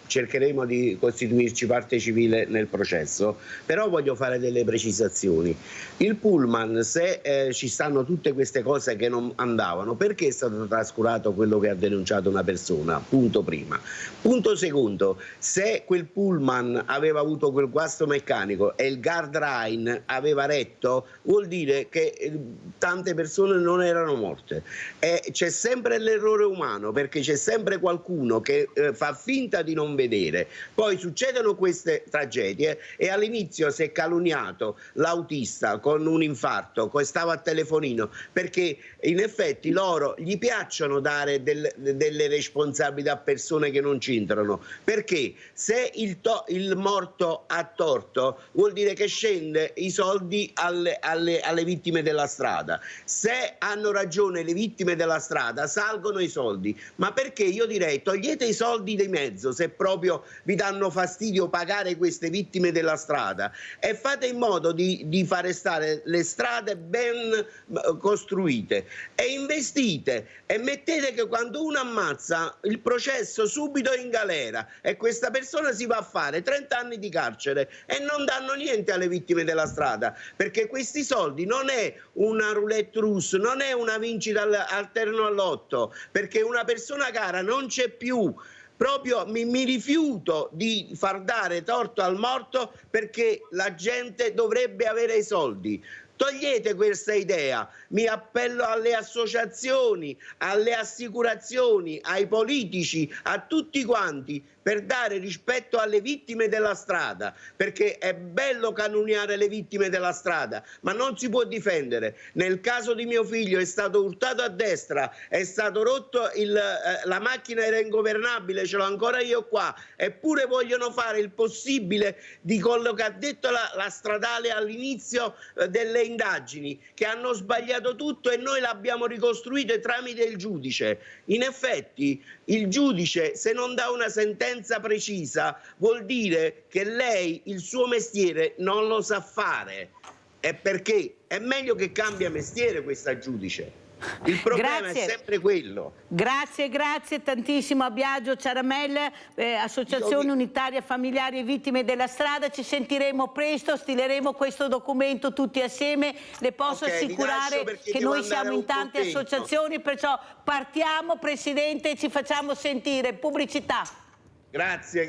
cercheremo di costituirci parte civile nel processo, però voglio fare delle precisazioni. Il pullman, se ci stanno tutte queste cose che non andavano, perché è stato trascurato quello che ha denunciato una persona? Punto prima. Punto secondo, se quel pullman aveva avuto quel guasto meccanico e il guardrail aveva retto, vuol dire che tante persone non erano morte. E c'è sempre l'errore umano, perché c'è sempre qualcuno che fa finta di non vedere. Poi succedono queste tragedie e all'inizio si è calunniato l'autista con un infarto, stava a telefonino, perché in effetti loro gli piacciono dare delle responsabilità a persone che non c'entrano, perché se il morto ha torto vuol dire che scende i soldi alle vittime della strada, se hanno ragione le vittime della strada salgono i soldi. Ma perché? Io direi togliete i soldi di mezzo se proprio vi danno fastidio pagare queste vittime della strada e fate in modo di fare stare le strade ben costruite e investite e mettete che quando uno ammazza il processo subito in galera e questa persona si va a fare 30 anni di carcere e non danno niente alle vittime della strada, perché questi soldi non è una roulette russe, non è una vincita al terno all'otto, perché una persona cara non c'è più. Proprio mi rifiuto di far dare torto al morto, perché la gente dovrebbe avere i soldi. Togliete questa idea, mi appello alle associazioni, alle assicurazioni, ai politici, a tutti quanti, per dare rispetto alle vittime della strada, perché è bello calunniare le vittime della strada, ma non si può difendere. Nel caso di mio figlio è stato urtato a destra, è stato rotto, la macchina era ingovernabile, ce l'ho ancora io qua, eppure vogliono fare il possibile di quello che ha detto la stradale all'inizio delle indagini, che hanno sbagliato tutto e noi l'abbiamo ricostruito tramite il giudice. In effetti il giudice, se non dà una sentenza precisa, vuol dire che lei il suo mestiere non lo sa fare, e perché è meglio che cambia mestiere questa giudice. Il problema è sempre quello. Grazie tantissimo a Biagio Ciaramella, Associazione Unitaria Familiari e Vittime della Strada. Ci sentiremo presto, stileremo questo documento tutti assieme. Le posso assicurare che noi siamo in tante associazioni, perciò partiamo, Presidente, e ci facciamo sentire. Pubblicità. Grazie.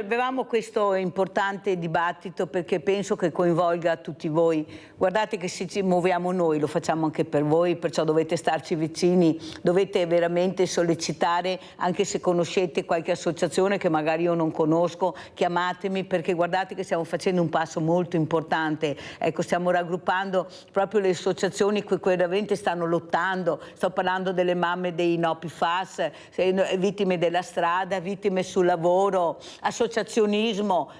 avevamo questo importante dibattito perché penso che coinvolga tutti voi. Guardate che se ci muoviamo noi lo facciamo anche per voi, perciò dovete starci vicini, dovete veramente sollecitare, anche se conoscete qualche associazione che magari io non conosco, chiamatemi, perché guardate che stiamo facendo un passo molto importante. Ecco, stiamo raggruppando proprio le associazioni che veramente stanno lottando. Sto parlando delle mamme dei no PFAS, vittime della strada, vittime sul lavoro, associazionismo,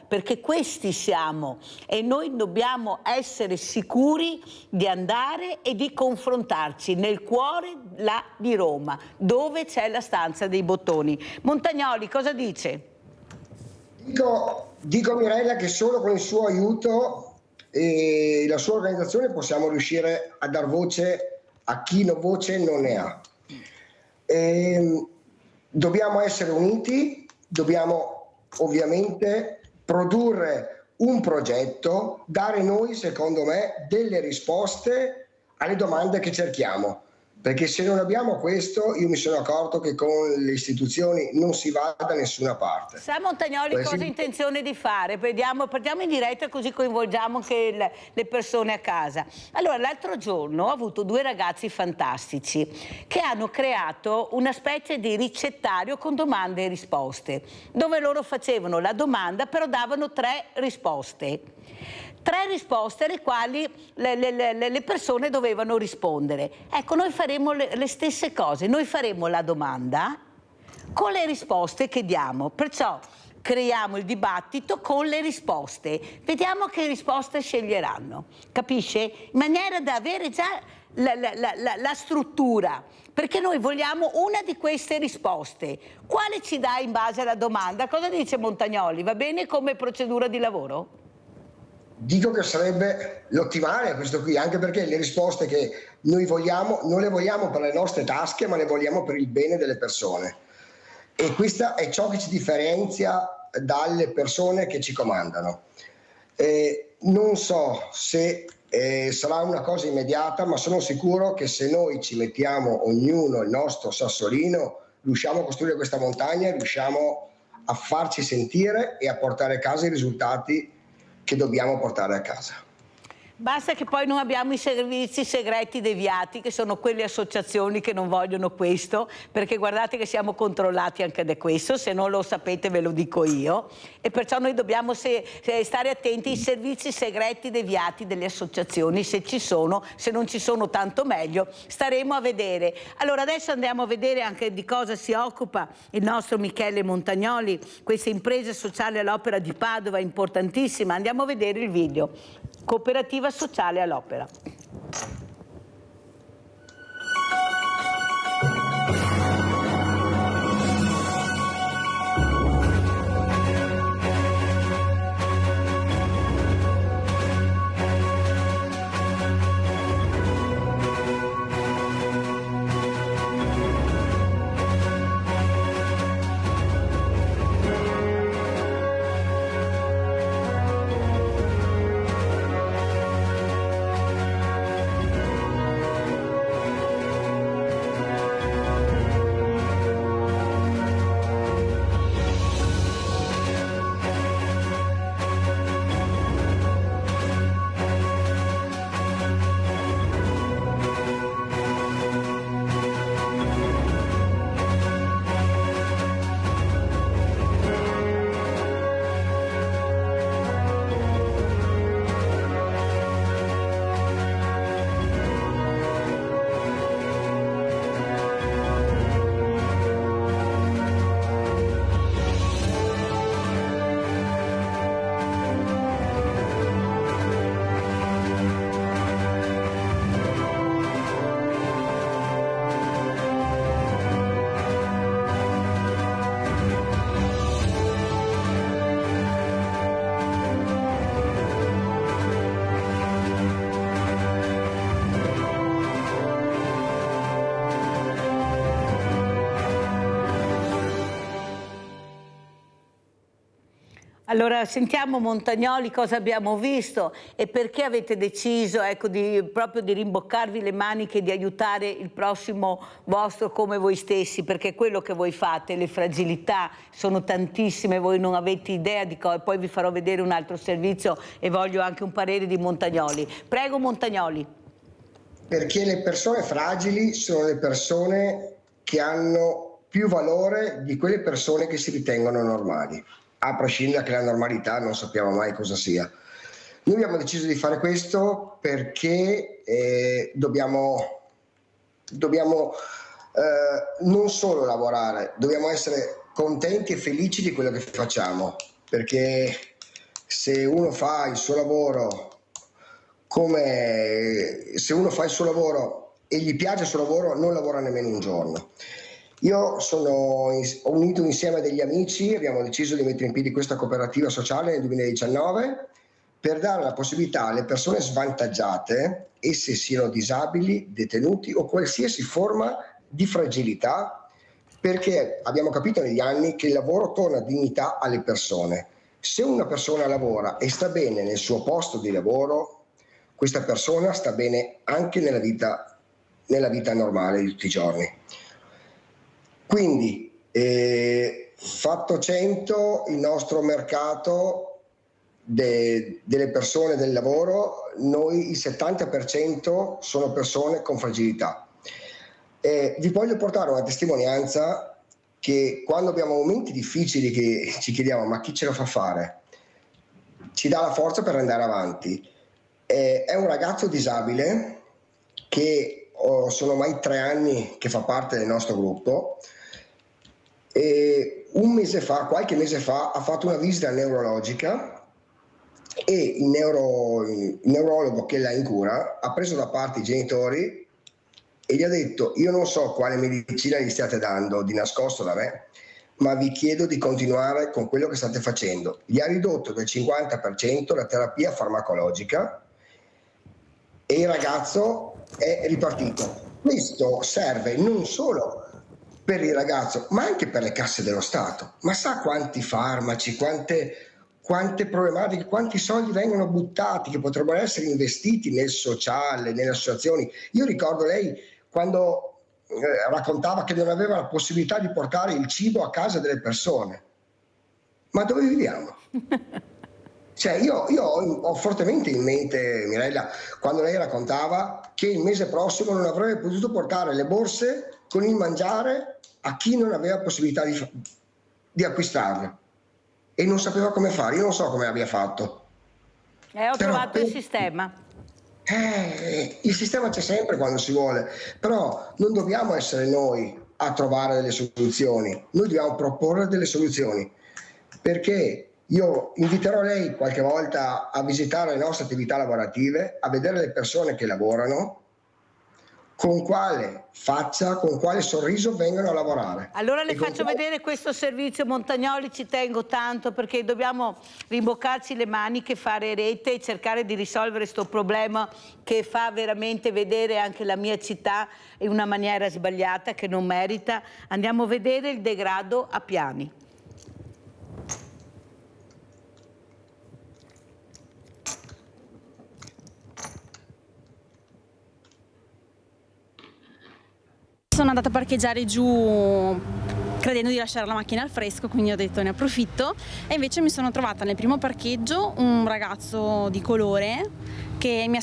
perché questi siamo e noi dobbiamo essere sicuri di andare e di confrontarci nel cuore là di Roma, dove c'è la stanza dei bottoni. Montagnoli, cosa dice? Dico Mirella che solo con il suo aiuto e la sua organizzazione possiamo riuscire a dar voce a chi voce non ne ha. Dobbiamo essere uniti, dobbiamo ovviamente produrre un progetto, dare noi, secondo me, delle risposte alle domande che cerchiamo. Perché se non abbiamo questo, io mi sono accorto che con le istituzioni non si va da nessuna parte. Sa Montagnoli cosa ha intenzione di fare? Partiamo in diretta così coinvolgiamo anche le persone a casa. Allora, l'altro giorno ho avuto 2 ragazzi fantastici che hanno creato una specie di ricettario con domande e risposte, dove loro facevano la domanda però davano 3 risposte. 3 risposte alle quali le persone dovevano rispondere. Ecco, noi faremo le stesse cose, noi faremo la domanda con le risposte che diamo, perciò creiamo il dibattito con le risposte, vediamo che risposte sceglieranno, capisce? In maniera da avere già la struttura, perché noi vogliamo una di queste risposte. Quale ci dà in base alla domanda? Cosa dice Montagnoli? Va bene come procedura di lavoro? Dico che sarebbe l'ottimale questo qui, anche perché le risposte che noi vogliamo non le vogliamo per le nostre tasche, ma le vogliamo per il bene delle persone. E questo è ciò che ci differenzia dalle persone che ci comandano. Non so se sarà una cosa immediata, ma sono sicuro che se noi ci mettiamo ognuno il nostro sassolino, riusciamo a costruire questa montagna, riusciamo a farci sentire e a portare a casa i risultati che dobbiamo portare a casa. Basta che poi non abbiamo i servizi segreti deviati, che sono quelle associazioni che non vogliono questo, perché guardate che siamo controllati anche da questo, se non lo sapete ve lo dico io, e perciò noi dobbiamo stare attenti ai servizi segreti deviati delle associazioni, se ci sono, se non ci sono tanto meglio, staremo a vedere. Allora adesso andiamo a vedere anche di cosa si occupa il nostro Michele Montagnoli, questa impresa sociale all'Opera di Padova, importantissima, andiamo a vedere il video. Cooperativa sociale all'Opera. Allora sentiamo Montagnoli cosa abbiamo visto e perché avete deciso, ecco, proprio di rimboccarvi le maniche e di aiutare il prossimo vostro come voi stessi, perché quello che voi fate, le fragilità sono tantissime, voi non avete idea di cosa, poi vi farò vedere un altro servizio e voglio anche un parere di Montagnoli. Prego Montagnoli. Perché le persone fragili sono le persone che hanno più valore di quelle persone che si ritengono normali. A prescindere che la normalità non sappiamo mai cosa sia. Noi abbiamo deciso di fare questo perché dobbiamo non solo lavorare, dobbiamo essere contenti e felici di quello che facciamo, perché se uno fa il suo lavoro e gli piace il suo lavoro, non lavora nemmeno un giorno. Io ho unito insieme a degli amici, abbiamo deciso di mettere in piedi questa cooperativa sociale nel 2019 per dare la possibilità alle persone svantaggiate, esse siano disabili, detenuti o qualsiasi forma di fragilità, perché abbiamo capito negli anni che il lavoro torna dignità alle persone. Se una persona lavora e sta bene nel suo posto di lavoro, questa persona sta bene anche nella vita normale di tutti i giorni. Quindi, fatto 100, il nostro mercato delle persone del lavoro, noi il 70% sono persone con fragilità. Vi voglio portare una testimonianza che quando abbiamo momenti difficili che ci chiediamo ma chi ce lo fa fare, ci dà la forza per andare avanti. È un ragazzo disabile che sono ormai 3 anni che fa parte del nostro gruppo. E qualche mese fa, ha fatto una visita neurologica e il neurologo che l'ha in cura ha preso da parte i genitori e gli ha detto: io non so quale medicina gli stiate dando di nascosto da me, ma vi chiedo di continuare con quello che state facendo. Gli ha ridotto del 50% la terapia farmacologica e il ragazzo è ripartito. Questo serve non solo per il ragazzo, ma anche per le casse dello Stato. Ma sa quanti farmaci, quante problematiche, quanti soldi vengono buttati che potrebbero essere investiti nel sociale, nelle associazioni. Io ricordo lei quando raccontava che non aveva la possibilità di portare il cibo a casa delle persone. Ma dove viviamo? Cioè io ho fortemente in mente, Mirella, quando lei raccontava che il mese prossimo non avrebbe potuto portare le borse con il mangiare a chi non aveva possibilità di acquistarlo e non sapeva come fare. Io non so come abbia fatto. Ho trovato il sistema. Il sistema c'è sempre quando si vuole, però non dobbiamo essere noi a trovare delle soluzioni, noi dobbiamo proporre delle soluzioni, perché io inviterò lei qualche volta a visitare le nostre attività lavorative, a vedere le persone che lavorano, con quale faccia, con quale sorriso vengono a lavorare. Allora le faccio vedere questo servizio, Montagnoli, ci tengo tanto perché dobbiamo rimboccarci le maniche, fare rete e cercare di risolvere questo problema che fa veramente vedere anche la mia città in una maniera sbagliata che non merita. Andiamo a vedere il degrado a Piani. Sono andata a parcheggiare giù credendo di lasciare la macchina al fresco, quindi ho detto ne approfitto, e invece mi sono trovata nel primo parcheggio un ragazzo di colore che mi ha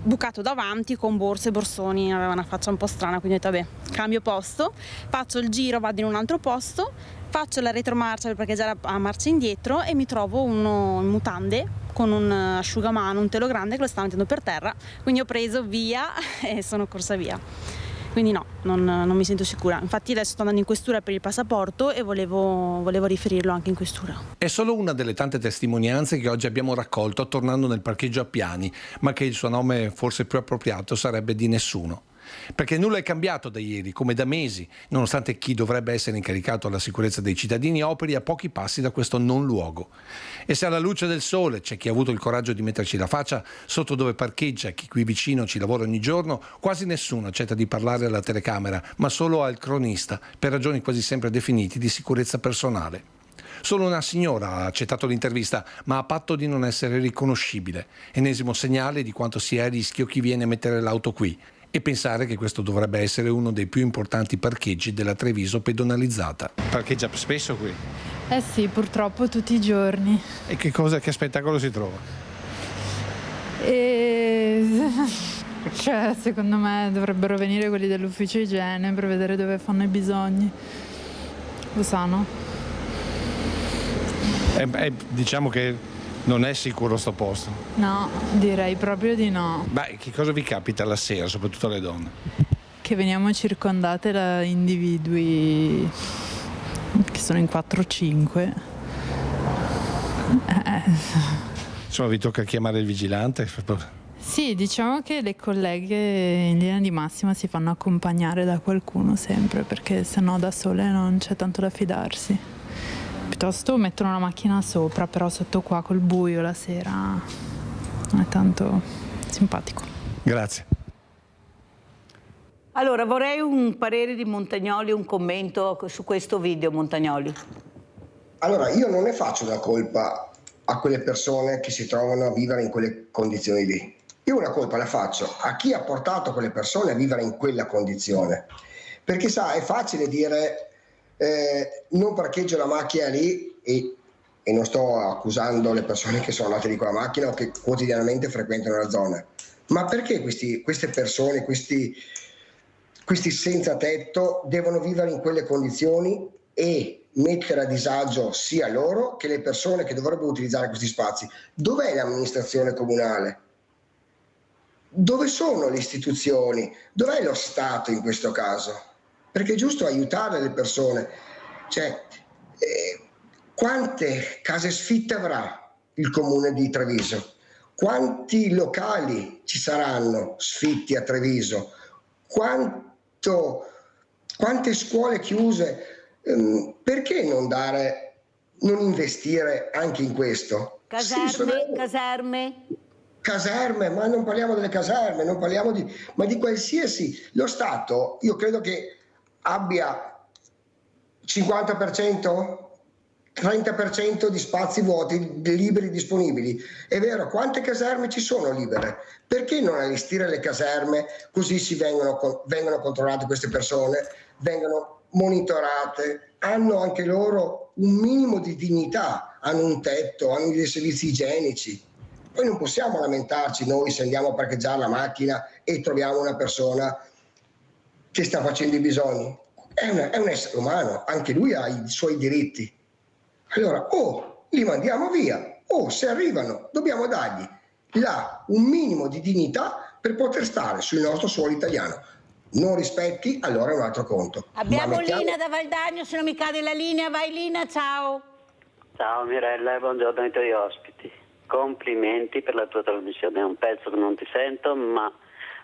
bucato davanti con borse e borsoni, aveva una faccia un po' strana, quindi ho detto vabbè, cambio posto, faccio il giro, vado in un altro posto, faccio la retromarcia per parcheggiare a marcia indietro e mi trovo uno in mutande con un asciugamano, un telo grande che lo stava mettendo per terra, quindi ho preso via e sono corsa via. Quindi no, non mi sento sicura. Infatti adesso sto andando in questura per il passaporto e volevo riferirlo anche in questura. È solo una delle tante testimonianze che oggi abbiamo raccolto tornando nel parcheggio a Piani, ma che il suo nome forse più appropriato sarebbe di nessuno. Perché nulla è cambiato da ieri, come da mesi, nonostante chi dovrebbe essere incaricato alla sicurezza dei cittadini operi a pochi passi da questo non luogo. E se alla luce del sole c'è chi ha avuto il coraggio di metterci la faccia sotto dove parcheggia, chi qui vicino ci lavora ogni giorno, quasi nessuno accetta di parlare alla telecamera, ma solo al cronista, per ragioni quasi sempre definite di sicurezza personale. Solo una signora ha accettato l'intervista, ma a patto di non essere riconoscibile. Ennesimo segnale di quanto sia a rischio chi viene a mettere l'auto qui. E pensare che questo dovrebbe essere uno dei più importanti parcheggi della Treviso pedonalizzata. Parcheggia spesso qui? Eh sì, purtroppo tutti i giorni. E che spettacolo si trova? Cioè, secondo me dovrebbero venire quelli dell'ufficio igiene per vedere dove fanno i bisogni. Lo sanno. Diciamo che non è sicuro sto posto. No, direi proprio di no. Beh, che cosa vi capita la sera, soprattutto alle donne? Che veniamo circondate da individui che sono in 4-5. Insomma, vi tocca chiamare il vigilante? Sì, diciamo che le colleghe in linea di massima si fanno accompagnare da qualcuno sempre, perché sennò da sole non c'è tanto da fidarsi. Piuttosto mettono la macchina sopra, però sotto qua col buio la sera non è tanto simpatico. Grazie. Allora, vorrei un parere di Montagnoli, un commento su questo video, Montagnoli. Allora, io non ne faccio una colpa a quelle persone che si trovano a vivere in quelle condizioni lì. Io una colpa la faccio a chi ha portato quelle persone a vivere in quella condizione. Perché sa, è facile dire non parcheggio la macchina lì e non sto accusando le persone che sono andate lì con la macchina o che quotidianamente frequentano la zona. Ma perché queste persone, questi senza tetto devono vivere in quelle condizioni e mettere a disagio sia loro che le persone che dovrebbero utilizzare questi spazi? Dov'è l'amministrazione comunale? Dove sono le istituzioni? Dov'è lo Stato in questo caso? Perché è giusto aiutare le persone. Cioè, quante case sfitte avrà il comune di Treviso? Quanti locali ci saranno sfitti a Treviso? Quante scuole chiuse? Perché non investire anche in questo? Caserme, ma non parliamo delle caserme, non parliamo ma di qualsiasi. Lo Stato, io credo che abbia 50%, 30% di spazi vuoti liberi disponibili. È vero, quante caserme ci sono libere? Perché non allestire le caserme così vengono controllate queste persone, vengono monitorate, hanno anche loro un minimo di dignità, hanno un tetto, hanno dei servizi igienici. Poi non possiamo lamentarci noi se andiamo a parcheggiare la macchina e troviamo una persona che sta facendo i bisogni. È un essere umano, anche lui ha i suoi diritti. Allora, li mandiamo via, se arrivano dobbiamo dargli là un minimo di dignità per poter stare sul nostro suolo italiano. Non rispetti, allora è un altro conto. Abbiamo Lina da Valdagno, se non mi cade la linea. Vai Lina, ciao. Ciao Mirella e buongiorno ai tuoi ospiti. Complimenti per la tua trasmissione, è un pezzo che non ti sento, ma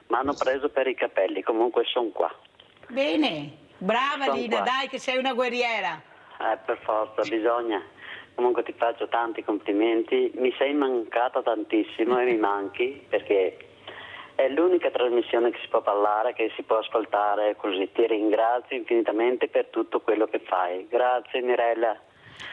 mi hanno preso per i capelli, comunque sono qua. Bene, brava Lina, dai che sei una guerriera. Per forza, bisogna. Comunque ti faccio tanti complimenti, mi sei mancata tantissimo e mi manchi perché è l'unica trasmissione che si può parlare, che si può ascoltare così. Ti ringrazio infinitamente per tutto quello che fai. Grazie Mirella.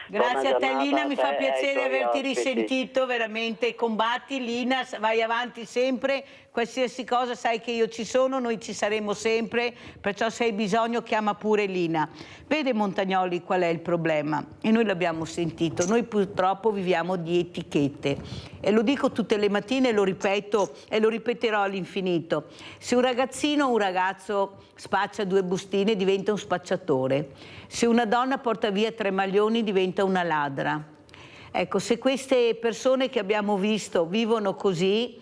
Grazie a te Lina, mi fa piacere averti risentito, veramente combatti Lina, vai avanti sempre, qualsiasi cosa sai che io ci sono, noi ci saremo sempre, perciò se hai bisogno chiama pure Lina. Vede Montagnoli qual è il problema? E noi l'abbiamo sentito, noi purtroppo viviamo di etichette e lo dico tutte le mattine e lo ripeto e lo ripeterò all'infinito. Se un ragazzino o un ragazzo spaccia 2 bustine diventa un spacciatore. Se una donna porta via 3 maglioni diventa una ladra. Ecco, se queste persone che abbiamo visto vivono così,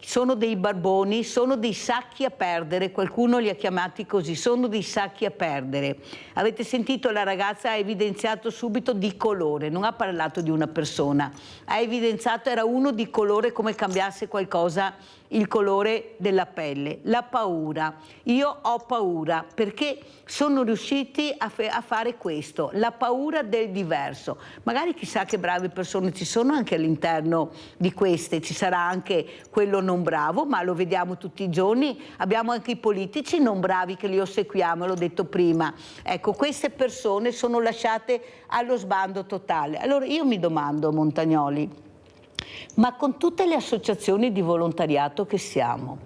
sono dei barboni, sono dei sacchi a perdere, qualcuno li ha chiamati così, sono dei sacchi a perdere. Avete sentito, la ragazza ha evidenziato subito di colore, non ha parlato di una persona, ha evidenziato era uno di colore, come cambiasse qualcosa il colore della pelle, la paura. Io ho paura perché sono riusciti a fare questo, la paura del diverso. Magari chissà che brave persone ci sono anche all'interno di queste, ci sarà anche quello non bravo, ma lo vediamo tutti i giorni. Abbiamo anche i politici non bravi che li ossequiamo, l'ho detto prima. Ecco, queste persone sono lasciate allo sbando totale. Allora io mi domando, Montagnoli, ma con tutte le associazioni di volontariato che siamo,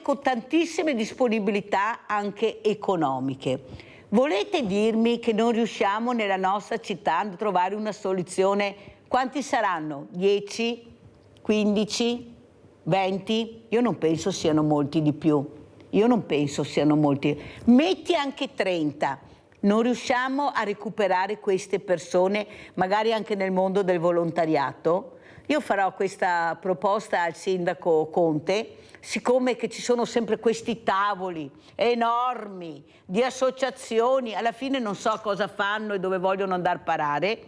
con tantissime disponibilità anche economiche, volete dirmi che non riusciamo nella nostra città a trovare una soluzione? Quanti saranno? 10? 15? 20? Io non penso siano molti di più. Io non penso siano molti. Metti anche 30. Non riusciamo a recuperare queste persone, magari anche nel mondo del volontariato? Io farò questa proposta al sindaco Conte, siccome che ci sono sempre questi tavoli enormi di associazioni, alla fine non so cosa fanno e dove vogliono andare a parare.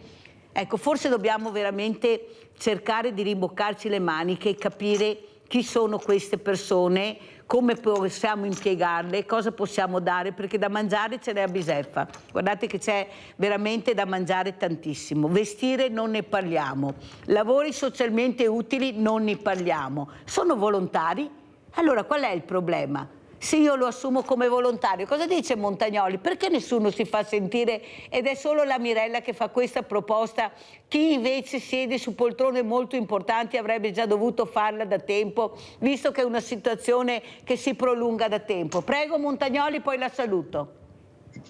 Ecco, forse dobbiamo veramente cercare di rimboccarci le maniche e capire chi sono queste persone, come possiamo impiegarle, cosa possiamo dare, perché da mangiare ce n'è a biseffa. Guardate che c'è veramente da mangiare tantissimo. Vestire non ne parliamo, lavori socialmente utili non ne parliamo. Sono volontari? Allora qual è il problema? Se io lo assumo come volontario, cosa dice Montagnoli? Perché nessuno si fa sentire ed è solo la Mirella che fa questa proposta? Chi invece siede su poltrone molto importanti avrebbe già dovuto farla da tempo, visto che è una situazione che si prolunga da tempo. Prego Montagnoli, poi la saluto.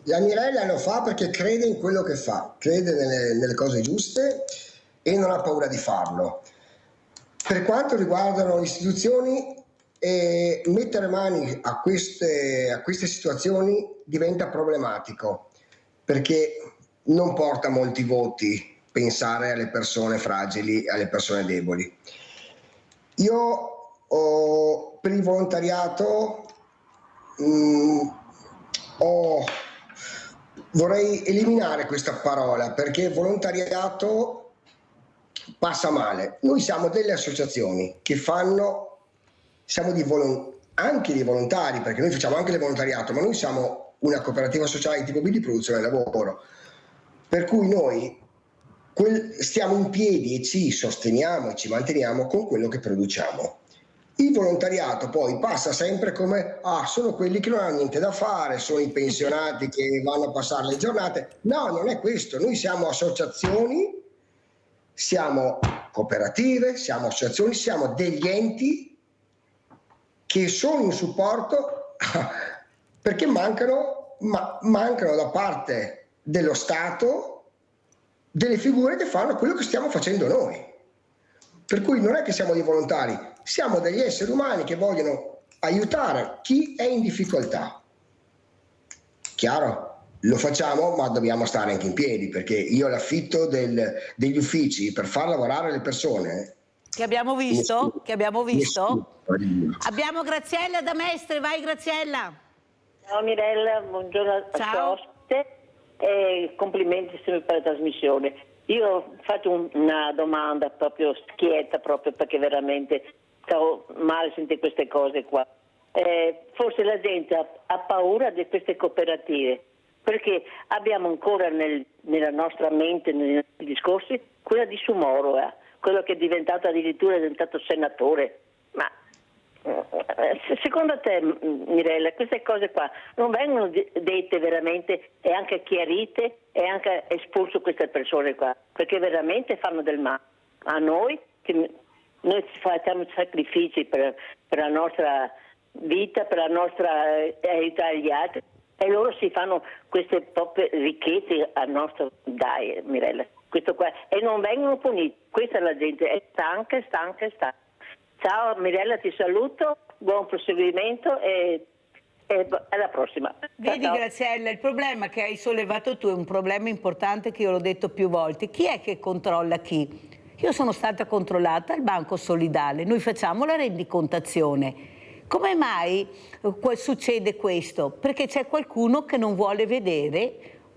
La Mirella lo fa perché crede in quello che fa, crede nelle cose giuste e non ha paura di farlo. Per quanto riguardano le istituzioni, mettere mani a queste situazioni diventa problematico, perché non porta molti voti pensare alle persone fragili, alle persone deboli. Io per il volontariato vorrei eliminare questa parola, perché volontariato passa male. Noi siamo delle associazioni che siamo anche dei volontari, perché noi facciamo anche il volontariato, ma noi siamo una cooperativa sociale di tipo B di produzione del lavoro, per cui noi stiamo in piedi e ci sosteniamo e ci manteniamo con quello che produciamo. Il volontariato poi passa sempre come sono quelli che non hanno niente da fare, sono i pensionati che vanno a passare le giornate. No, non è questo. Noi siamo associazioni, siamo cooperative, siamo associazioni, siamo degli enti che sono in supporto perché mancano da parte dello Stato delle figure che fanno quello che stiamo facendo noi. Per cui non è che siamo dei volontari, siamo degli esseri umani che vogliono aiutare chi è in difficoltà. Chiaro? Lo facciamo, ma dobbiamo stare anche in piedi, perché io l'affitto degli uffici per far lavorare le persone... Che abbiamo visto? Abbiamo Graziella da Mestre, vai Graziella. Ciao Mirella, buongiorno. Ciao. E complimenti sempre per la trasmissione. Io faccio una domanda proprio schietta, proprio perché veramente stavo male a sentire queste cose qua. Forse la gente ha paura di queste cooperative, perché abbiamo ancora nella nostra mente, nei nostri discorsi, quella di Sumoro, quello che è diventato senatore. Ma secondo te, Mirella, queste cose qua non vengono dette veramente e anche chiarite e anche espulso queste persone qua, perché veramente fanno del male a noi, noi facciamo sacrifici per la nostra vita, per la nostra aiutare gli altri, e loro si fanno queste proprie ricchezze a nostro dai, Mirella. Questo qua, e non vengono puniti. Questa è la gente, è stanca. Ciao Mirella, ti saluto, buon proseguimento e alla prossima. Vedi ciao. Graziella, il problema che hai sollevato tu è un problema importante che io l'ho detto più volte. Chi è che controlla chi? Io sono stata controllata al Banco Solidale, noi facciamo la rendicontazione. Come mai succede questo? Perché c'è qualcuno che non vuole vedere,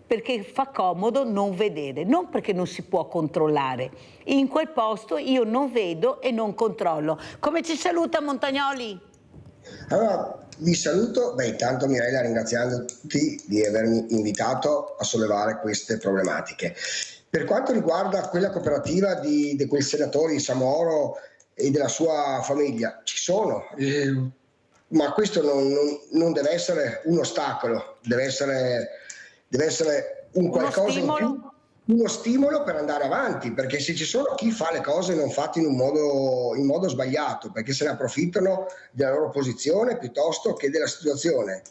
perché fa comodo non vedere, non perché non si può controllare. In quel posto io non vedo e non controllo. Come ci saluta Montagnoli? Allora, vi saluto, intanto Mirella, ringraziandoti di avermi invitato a sollevare queste problematiche. Per quanto riguarda quella cooperativa di quel senatore di Samoro e della sua famiglia ci sono, ma questo non deve essere un ostacolo, deve essere un qualcosa in più, uno stimolo per andare avanti, perché se ci sono chi fa le cose non fatte in modo sbagliato, perché se ne approfittano della loro posizione piuttosto che della situazione,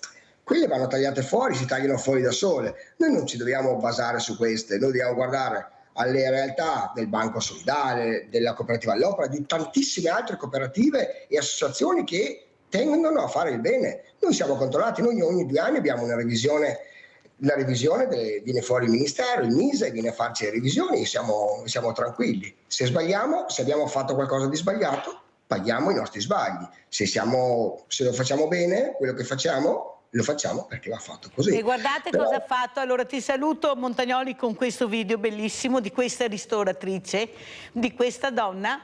quelle vanno tagliate fuori, si tagliano fuori da sole. Noi non ci dobbiamo basare su queste, noi dobbiamo guardare alle realtà del Banco Solidale, della Cooperativa all'Opera, di tantissime altre cooperative e associazioni che tendono a fare il bene. Noi siamo controllati, noi ogni 2 anni abbiamo una revisione, viene fuori il Ministero, il Mise, viene a farci le revisioni e siamo tranquilli. Se sbagliamo, se abbiamo fatto qualcosa di sbagliato, paghiamo i nostri sbagli. Se lo facciamo bene, quello che facciamo, lo facciamo perché va fatto così. E guardate cosa ha fatto. Allora ti saluto, Montagnoli, con questo video bellissimo di questa ristoratrice, di questa donna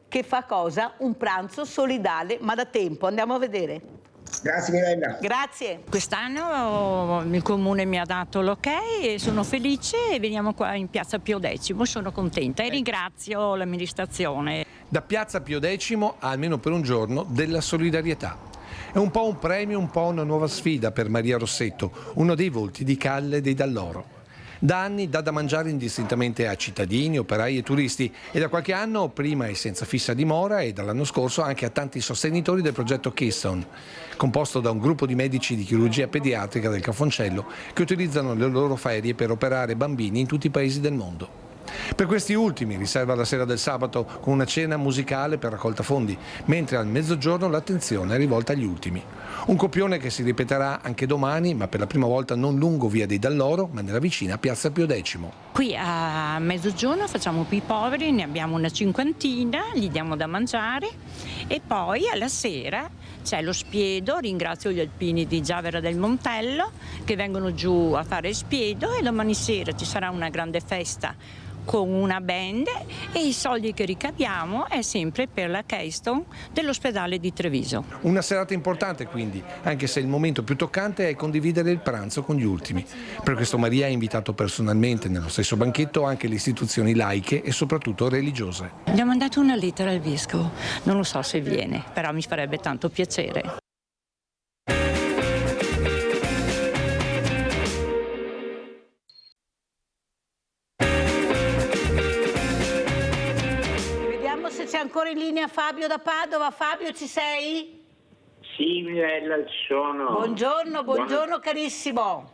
che fa cosa? Un pranzo solidale, ma da tempo. Andiamo a vedere. Grazie Mirella. Grazie. Quest'anno il Comune mi ha dato l'ok e sono felice e veniamo qua in Piazza Pio X, sono contenta e ringrazio l'amministrazione. Da Piazza Pio X a almeno per un giorno della solidarietà. È un po' un premio, un po' una nuova sfida per Maria Rossetto, uno dei volti di Calle dei Dall'Oro. Da anni dà da mangiare indistintamente a cittadini, operai e turisti e da qualche anno, prima e senza fissa dimora, e dall'anno scorso anche a tanti sostenitori del progetto Keystone, composto da un gruppo di medici di chirurgia pediatrica del Cafoncello che utilizzano le loro ferie per operare bambini in tutti i paesi del mondo. Per questi ultimi riserva la sera del sabato con una cena musicale per raccolta fondi, mentre al mezzogiorno l'attenzione è rivolta agli ultimi. Un copione che si ripeterà anche domani, ma per la prima volta non lungo via dei Dall'Oro, ma nella vicina Piazza Pio X. Qui a mezzogiorno facciamo per i poveri, ne abbiamo una 50, gli diamo da mangiare e poi alla sera c'è lo spiedo, ringrazio gli alpini di Giavera del Montello che vengono giù a fare il spiedo e domani sera ci sarà una grande festa con una band e i soldi che ricaviamo è sempre per la Keystone dell'ospedale di Treviso. Una serata importante quindi, anche se il momento più toccante è condividere il pranzo con gli ultimi. Per questo Maria ha invitato personalmente nello stesso banchetto anche le istituzioni laiche e soprattutto religiose. Gli ho mandato una lettera al vescovo, non lo so se viene, però mi farebbe tanto piacere. Se c'è ancora in linea Fabio da Padova. Fabio, ci sei? Sì, Mirella, ci sono. Buongiorno carissimo.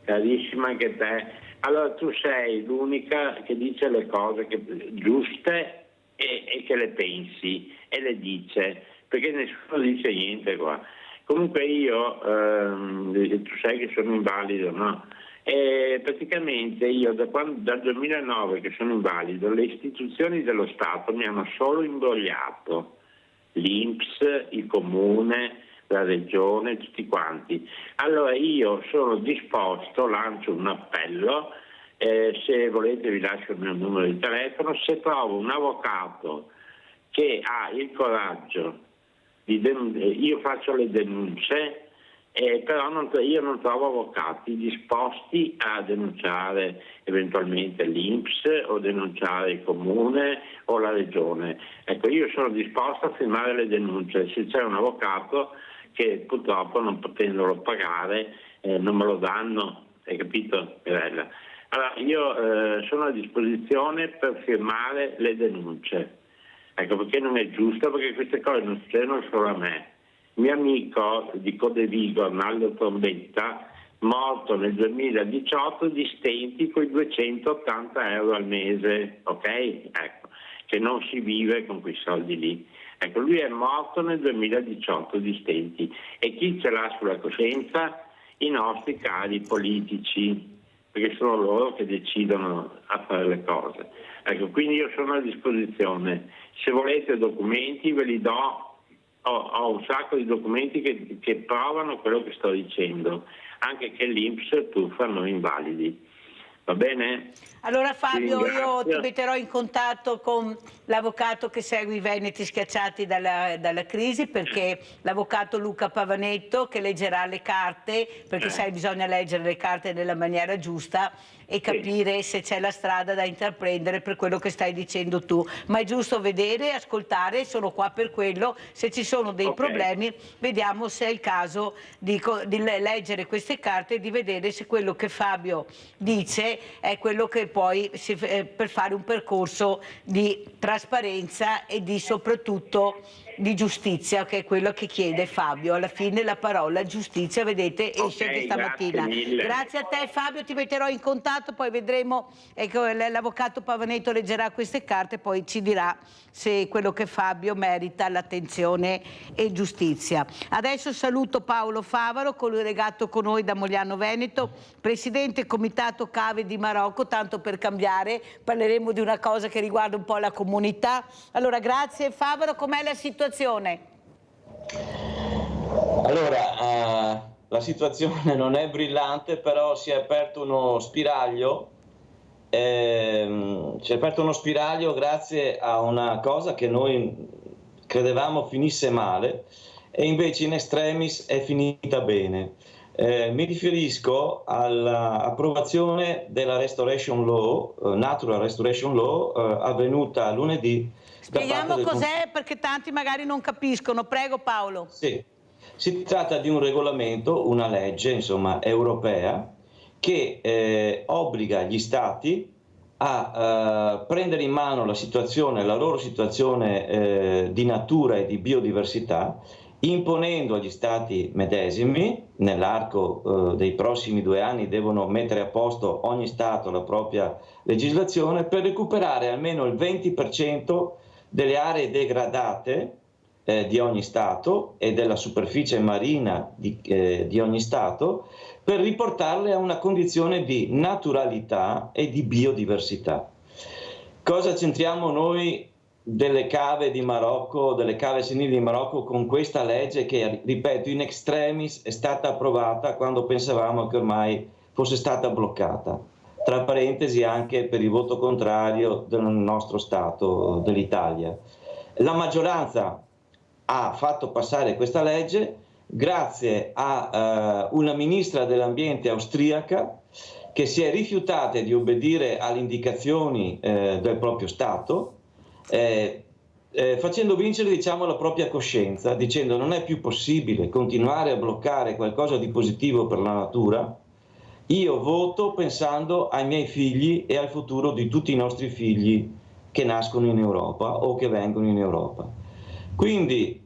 Carissima anche te. Allora, tu sei l'unica che dice le cose giuste e che le pensi e le dice, perché nessuno dice niente qua. Comunque io, tu sai che sono invalido, no? E praticamente io dal 2009 che sono invalido, le istituzioni dello Stato mi hanno solo imbrogliato, l'INPS, il Comune, la Regione, tutti quanti. Allora io sono disposto, lancio un appello, se volete vi lascio il mio numero di telefono, se trovo un avvocato che ha il coraggio io faccio le denunce. Però io non trovo avvocati disposti a denunciare eventualmente l'INPS o denunciare il Comune o la Regione. Ecco, io sono disposto a firmare le denunce se c'è un avvocato che purtroppo non potendolo pagare non me lo danno, hai capito Mirella? Allora io sono a disposizione per firmare le denunce, ecco perché non è giusto, perché queste cose non succedono solo a me. Mio amico di Codevigo, Arnaldo Trombetta, morto nel 2018 di stenti con i 280 euro al mese, ok? Ecco, che non si vive con quei soldi lì. Ecco, lui è morto nel 2018 di stenti e chi ce l'ha sulla coscienza? I nostri cari politici, perché sono loro che decidono a fare le cose. Ecco, quindi io sono a disposizione. Se volete documenti ve li do. Ho un sacco di documenti che provano quello che sto dicendo, anche che l'INPS truffa noi invalidi. Va bene? Allora Fabio, Sì, io ti grazie. metterò in contatto con l'avvocato che segue i veneti schiacciati dalla crisi, perché l'avvocato Luca Pavanetto che leggerà le carte, perché sai, bisogna leggere le carte nella maniera giusta e capire se c'è la strada da intraprendere per quello che stai dicendo tu. Ma è giusto vedere, ascoltare, sono qua per quello. Se ci sono dei problemi, vediamo se è il caso di leggere queste carte e di vedere se quello che Fabio dice è quello che poi per fare un percorso di trasparenza e di soprattutto di giustizia, che è quello che chiede Fabio. Alla fine la parola giustizia, vedete, esce anche stamattina. Grazie a te Fabio, ti metterò in contatto, poi vedremo, ecco, l'avvocato Pavanetto leggerà queste carte, poi ci dirà se quello che Fabio merita l'attenzione e giustizia. Adesso saluto Paolo Favaro, collegato con noi da Mogliano Veneto, presidente Comitato Cave di Marocco, tanto per cambiare, parleremo di una cosa che riguarda un po' la comunità. Allora, grazie Favaro, com'è la situazione? Allora, la situazione non è brillante, però si è aperto uno spiraglio. Si è aperto uno spiraglio grazie a una cosa che noi credevamo finisse male e invece in extremis è finita bene. Mi riferisco all'approvazione della Restoration Law, Natural Restoration Law, avvenuta lunedì. Spieghiamo cos'è, perché tanti magari non capiscono. Prego Paolo. Sì, si tratta di un regolamento, una legge insomma europea che obbliga gli stati a prendere in mano la loro situazione di natura e di biodiversità, imponendo agli stati medesimi, nell'arco dei prossimi 2 anni devono mettere a posto ogni stato la propria legislazione per recuperare almeno il 20% delle aree degradate di ogni Stato e della superficie marina di ogni Stato, per riportarle a una condizione di naturalità e di biodiversità. Cosa c'entriamo noi delle cave di Marocco, delle cave senili di Marocco, con questa legge che, ripeto, in extremis è stata approvata quando pensavamo che ormai fosse stata bloccata? Tra parentesi anche per il voto contrario del nostro Stato, dell'Italia. La maggioranza ha fatto passare questa legge grazie a una ministra dell'ambiente austriaca che si è rifiutata di obbedire alle indicazioni del proprio Stato, facendo vincere, diciamo, la propria coscienza, dicendo non è più possibile continuare a bloccare qualcosa di positivo per la natura. Io voto pensando ai miei figli e al futuro di tutti i nostri figli che nascono in Europa o che vengono in Europa. Quindi,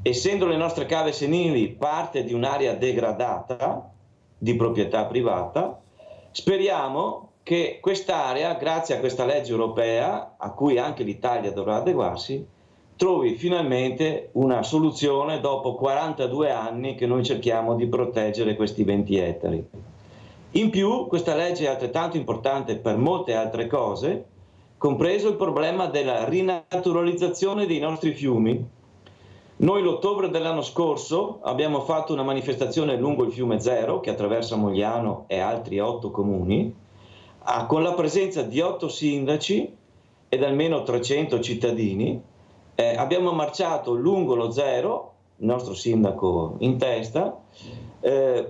essendo le nostre cave senili parte di un'area degradata di proprietà privata, speriamo che quest'area, grazie a questa legge europea, a cui anche l'Italia dovrà adeguarsi, trovi finalmente una soluzione dopo 42 anni che noi cerchiamo di proteggere questi 20 ettari. In più, questa legge è altrettanto importante per molte altre cose, compreso il problema della rinaturalizzazione dei nostri fiumi. Noi l'ottobre dell'anno scorso abbiamo fatto una manifestazione lungo il fiume Zero, che attraversa Mogliano e altri 8 comuni, con la presenza di 8 sindaci ed almeno 300 cittadini. Abbiamo marciato lungo lo Zero, il nostro sindaco in testa,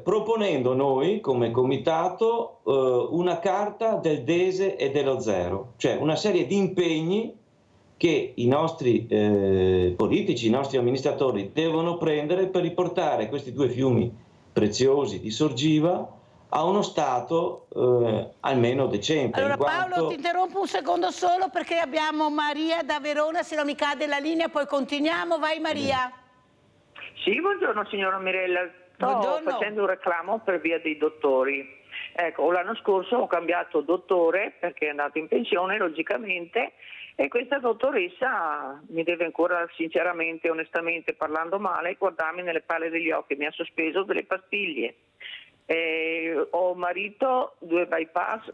proponendo noi come comitato una carta del DESE e dello Zero, cioè una serie di impegni che i nostri politici, i nostri amministratori devono prendere per riportare questi 2 fiumi preziosi di sorgiva a uno stato almeno decente. Allora Paolo, ti interrompo un secondo solo perché abbiamo Maria da Verona, se non mi cade la linea poi continuiamo. Vai Maria. Sì, buongiorno signora Mirella. Sto facendo un reclamo per via dei dottori. Ecco, l'anno scorso ho cambiato dottore perché è andato in pensione, logicamente, e questa dottoressa mi deve ancora, sinceramente, onestamente, parlando male, guardarmi nelle palle degli occhi. Mi ha sospeso delle pastiglie. Ho marito 2 bypass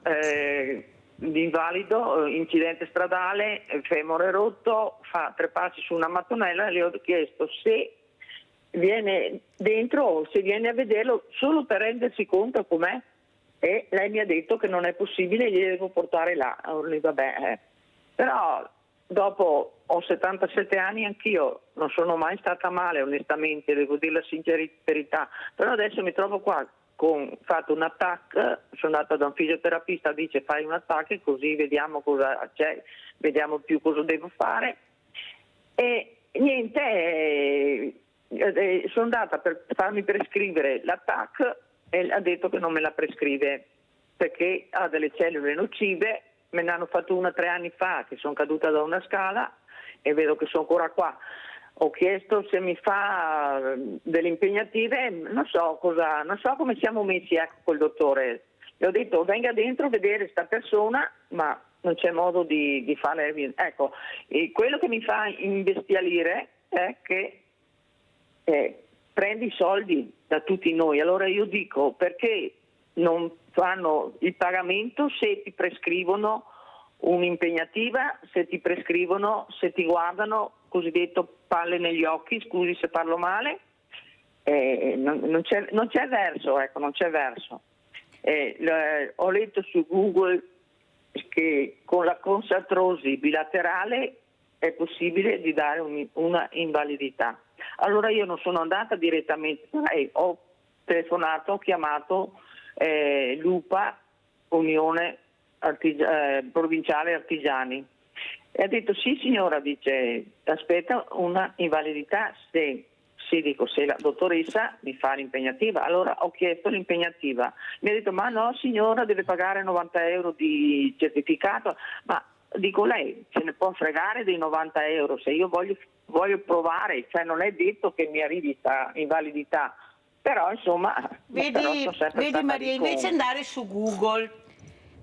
di invalido, incidente stradale, femore rotto, fa 3 passi su una mattonella e le ho chiesto se viene dentro o se viene a vederlo solo per rendersi conto com'è. e lei mi ha detto che non è possibile, li devo portare là. Allora, vabbè, però dopo ho 77 anni, anch'io non sono mai stata male, onestamente, devo dire la sincerità, però adesso mi trovo qua fatto un attacco, sono andata da un fisioterapista, dice fai un attacco e così vediamo cosa c'è, vediamo più cosa devo fare, e niente, sono andata per farmi prescrivere l'attacco e ha detto che non me la prescrive perché ha delle cellule nocive. Me ne hanno fatto una 3 anni fa che sono caduta da una scala e vedo che sono ancora qua. Ho chiesto se mi fa delle impegnative, non so come siamo messi, ecco, col dottore. Le ho detto venga dentro a vedere sta persona, ma non c'è modo di fare. Ecco, e quello che mi fa imbestialire è che prende i soldi da tutti noi. Allora io dico, perché non fanno il pagamento se ti prescrivono un'impegnativa, se ti guardano, cosiddetto palle negli occhi, scusi se parlo male, non c'è verso, ecco, non c'è verso. Ho letto su Google che con la consartrosi bilaterale è possibile di dare una invalidità. Allora io non sono andata direttamente, ho telefonato, ho chiamato l'UPA, Unione Provinciale Artigiani, e ha detto sì signora, dice aspetta una invalidità se la dottoressa mi fa l'impegnativa. Allora ho chiesto l'impegnativa, mi ha detto ma no signora, deve pagare 90 euro di certificato. Ma dico, lei se ne può fregare dei 90 euro, se io voglio provare, cioè non è detto che mi arrivi sta invalidità, però insomma vedi Maria, invece andare su Google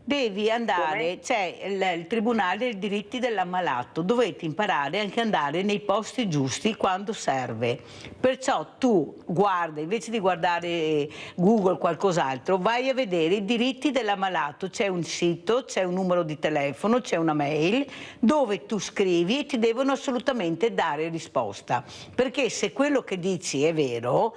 devi andare, c'è il Tribunale dei diritti dell'ammalato, dovete imparare anche ad andare nei posti giusti quando serve. Perciò tu guarda, invece di guardare Google o qualcos'altro, vai a vedere i diritti dell'ammalato, c'è un sito, c'è un numero di telefono, c'è una mail dove tu scrivi e ti devono assolutamente dare risposta. Perché se quello che dici è vero,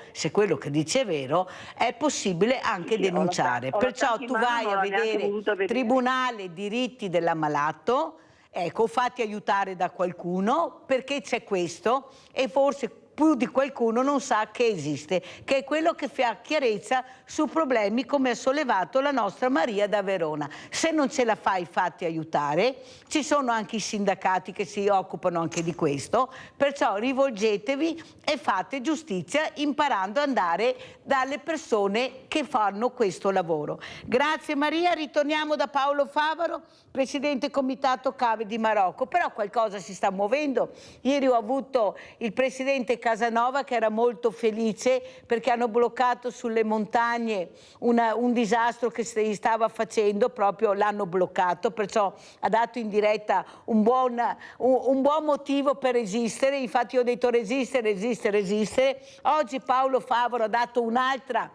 è possibile anche denunciare. Perciò tu vai a vedere Tribunale diritti dell'ammalato, ecco, fatti aiutare da qualcuno perché c'è questo e forse più di qualcuno non sa che esiste, che è quello che fa chiarezza su problemi come ha sollevato la nostra Maria da Verona. Se non ce la fai, fatti aiutare, ci sono anche i sindacati che si occupano anche di questo, perciò rivolgetevi e fate giustizia imparando ad andare dalle persone che fanno questo lavoro. Grazie Maria, ritorniamo da Paolo Favaro, Presidente Comitato Cave di Marocco, però qualcosa si sta muovendo. Ieri ho avuto il Presidente Casanova che era molto felice perché hanno bloccato sulle montagne un disastro che si stava facendo, proprio l'hanno bloccato, perciò ha dato in diretta un buon motivo per resistere. Infatti io ho detto resistere. Oggi Paolo Favaro ha dato un'altra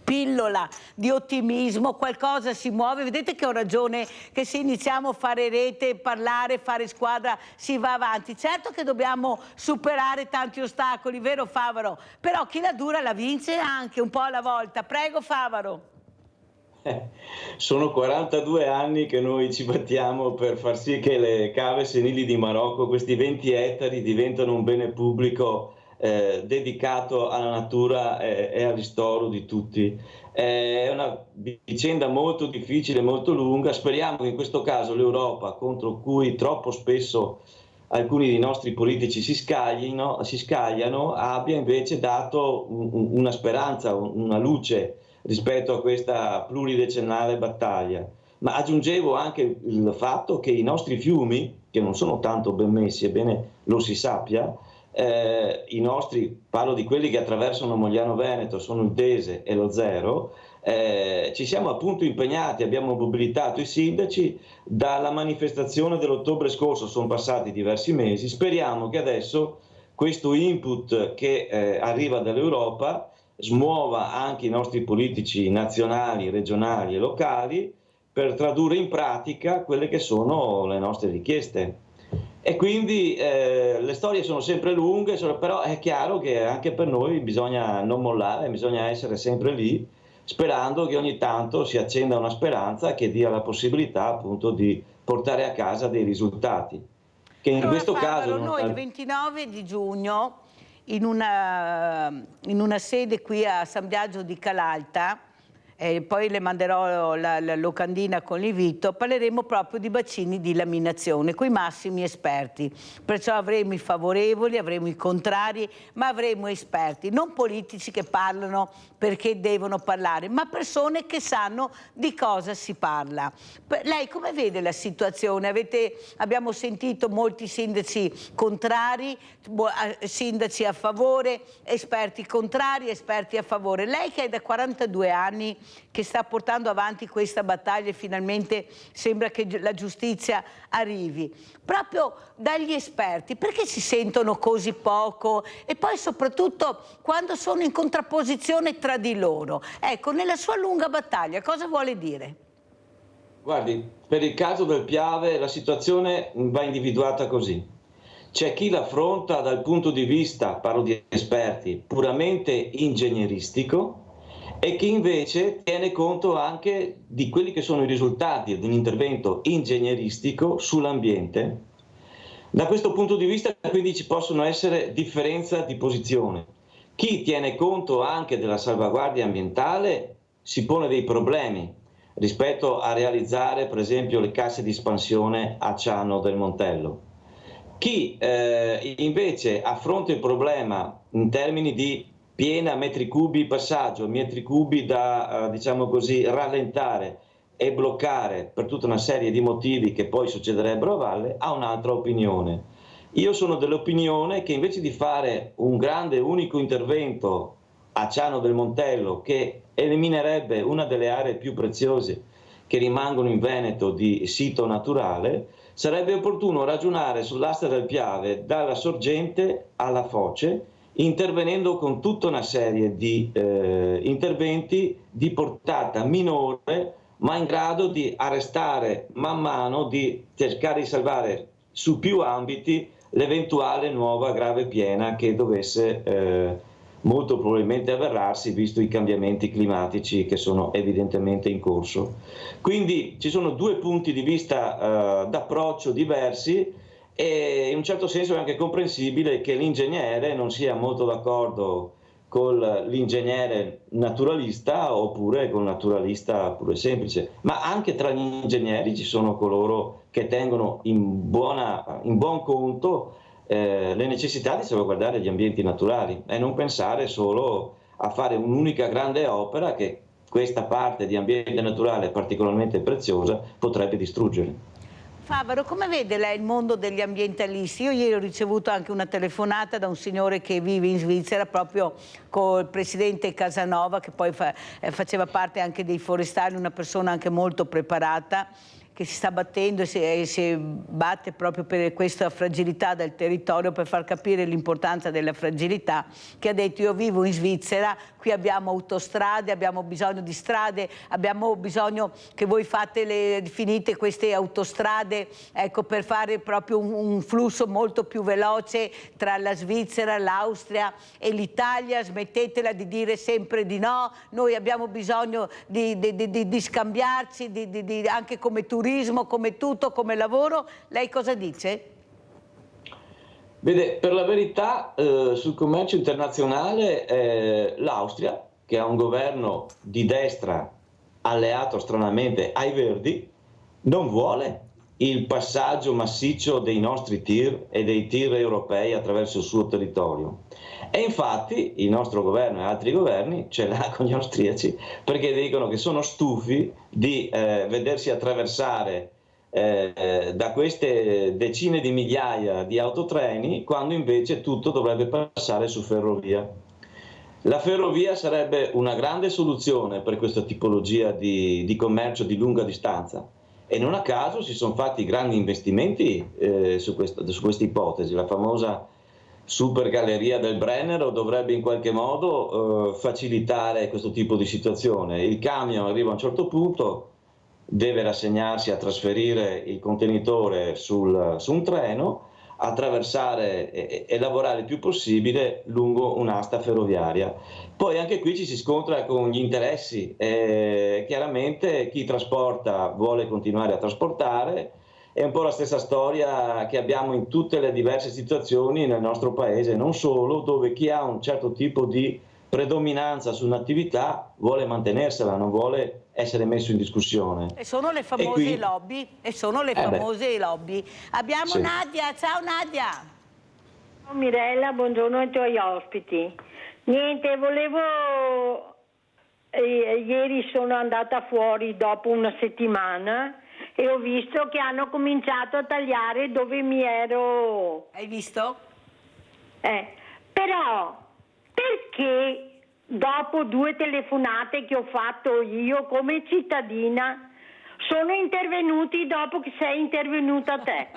pillola di ottimismo, qualcosa si muove. Vedete che ho ragione, che se iniziamo a fare rete, parlare, fare squadra, si va avanti. Certo che dobbiamo superare tanti ostacoli, vero Favaro? Però chi la dura la vince anche un po' alla volta. Prego Favaro. Sono 42 anni che noi ci battiamo per far sì che le cave senili di Marocco, questi 20 ettari, diventano un bene pubblico dedicato alla natura e al ristoro di tutti. È una vicenda molto difficile, molto lunga. Speriamo che in questo caso l'Europa, contro cui troppo spesso alcuni dei nostri politici si scagliano, abbia invece dato una speranza, una luce rispetto a questa pluridecennale battaglia. Ma aggiungevo anche il fatto che i nostri fiumi, che non sono tanto ben messi, ebbene lo si sappia, i nostri, parlo di quelli che attraversano Mogliano Veneto, sono il Tese e lo Zero, ci siamo appunto impegnati, abbiamo mobilitato i sindaci. Dalla manifestazione dell'ottobre scorso sono passati diversi mesi, speriamo che adesso questo input che arriva dall'Europa smuova anche i nostri politici nazionali, regionali e locali per tradurre in pratica quelle che sono le nostre richieste. E quindi le storie sono sempre lunghe, però è chiaro che anche per noi bisogna non mollare, bisogna essere sempre lì, sperando che ogni tanto si accenda una speranza che dia la possibilità appunto di portare a casa dei risultati. Che in questo caso noi il 29 di giugno in una sede qui a San Biagio di Calalta, poi le manderò la locandina con l'invito, parleremo proprio di bacini di laminazione con i massimi esperti. Perciò avremo i favorevoli, avremo i contrari, ma avremo esperti, non politici che parlano perché devono parlare, ma persone che sanno di cosa si parla. Lei come vede la situazione? Abbiamo sentito molti sindaci contrari, sindaci a favore, esperti contrari, esperti a favore. Lei che è da 42 anni che sta portando avanti questa battaglia e finalmente sembra che la giustizia arrivi, proprio dagli esperti, perché si sentono così poco e poi soprattutto quando sono in contrapposizione tra di loro? Ecco, nella sua lunga battaglia cosa vuole dire? Guardi, per il caso del Piave la situazione va individuata così. C'è chi l'affronta dal punto di vista, parlo di esperti, puramente ingegneristico, e chi invece tiene conto anche di quelli che sono i risultati di un intervento ingegneristico sull'ambiente. Da questo punto di vista quindi ci possono essere differenze di posizione. Chi tiene conto anche della salvaguardia ambientale si pone dei problemi rispetto a realizzare per esempio le casse di espansione a Ciano del Montello. Chi invece affronta il problema in termini di piena metri cubi passaggio, metri cubi da diciamo così rallentare e bloccare per tutta una serie di motivi che poi succederebbero a valle, ha un'altra opinione. Io sono dell'opinione che invece di fare un grande unico intervento a Ciano del Montello che eliminerebbe una delle aree più preziose che rimangono in Veneto di sito naturale, sarebbe opportuno ragionare sull'asta del Piave dalla sorgente alla foce, intervenendo con tutta una serie di interventi di portata minore, ma in grado di arrestare man mano, di cercare di salvare su più ambiti l'eventuale nuova grave piena che dovesse molto probabilmente avverarsi, visto i cambiamenti climatici che sono evidentemente in corso. Quindi ci sono due punti di vista d'approccio diversi, e in un certo senso è anche comprensibile che l'ingegnere non sia molto d'accordo con l'ingegnere naturalista oppure con il naturalista puro e semplice, ma anche tra gli ingegneri ci sono coloro che tengono in buon conto le necessità di salvaguardare gli ambienti naturali e non pensare solo a fare un'unica grande opera che questa parte di ambiente naturale particolarmente preziosa potrebbe distruggere. Favaro, come vede lei il mondo degli ambientalisti? Io ieri ho ricevuto anche una telefonata da un signore che vive in Svizzera proprio col presidente Casanova, che poi faceva parte anche dei forestali, una persona anche molto preparata, che si sta battendo e si batte proprio per questa fragilità del territorio, per far capire l'importanza della fragilità, che ha detto: io vivo in Svizzera, qui abbiamo autostrade, abbiamo bisogno di strade, abbiamo bisogno che voi finite queste autostrade, ecco, per fare proprio un flusso molto più veloce tra la Svizzera, l'Austria e l'Italia. Smettetela di dire sempre di no, noi abbiamo bisogno di scambiarci, anche come turismo, come tutto, come lavoro. Lei cosa dice? Vede, per la verità sul commercio internazionale l'Austria, che ha un governo di destra alleato stranamente ai Verdi, non vuole il passaggio massiccio dei nostri tir e dei tir europei attraverso il suo territorio. E infatti il nostro governo e altri governi ce l'ha con gli austriaci, perché dicono che sono stufi di vedersi attraversare da queste decine di migliaia di autotreni, quando invece tutto dovrebbe passare su ferrovia. La ferrovia sarebbe una grande soluzione per questa tipologia di commercio di lunga distanza, e non a caso si sono fatti grandi investimenti su questa ipotesi. La famosa super galleria del Brennero dovrebbe in qualche modo facilitare questo tipo di situazione. Il camion arriva a un certo punto, deve rassegnarsi a trasferire il contenitore su un treno, attraversare e lavorare il più possibile lungo un'asta ferroviaria. Poi anche qui ci si scontra con gli interessi, chiaramente chi trasporta vuole continuare a trasportare, è un po' la stessa storia che abbiamo in tutte le diverse situazioni nel nostro paese, non solo, dove chi ha un certo tipo di predominanza su un'attività vuole mantenersela, non vuole essere messo in discussione. E sono le famose lobby, lobby. Abbiamo Sì. Nadia, ciao Nadia. Ciao Mirella, buongiorno ai tuoi ospiti. Niente, ieri sono andata fuori dopo una settimana e ho visto che hanno cominciato a tagliare dove mi ero... Hai visto? Però, perché dopo 2 telefonate che ho fatto io come cittadina, sono intervenuti dopo che sei intervenuta te?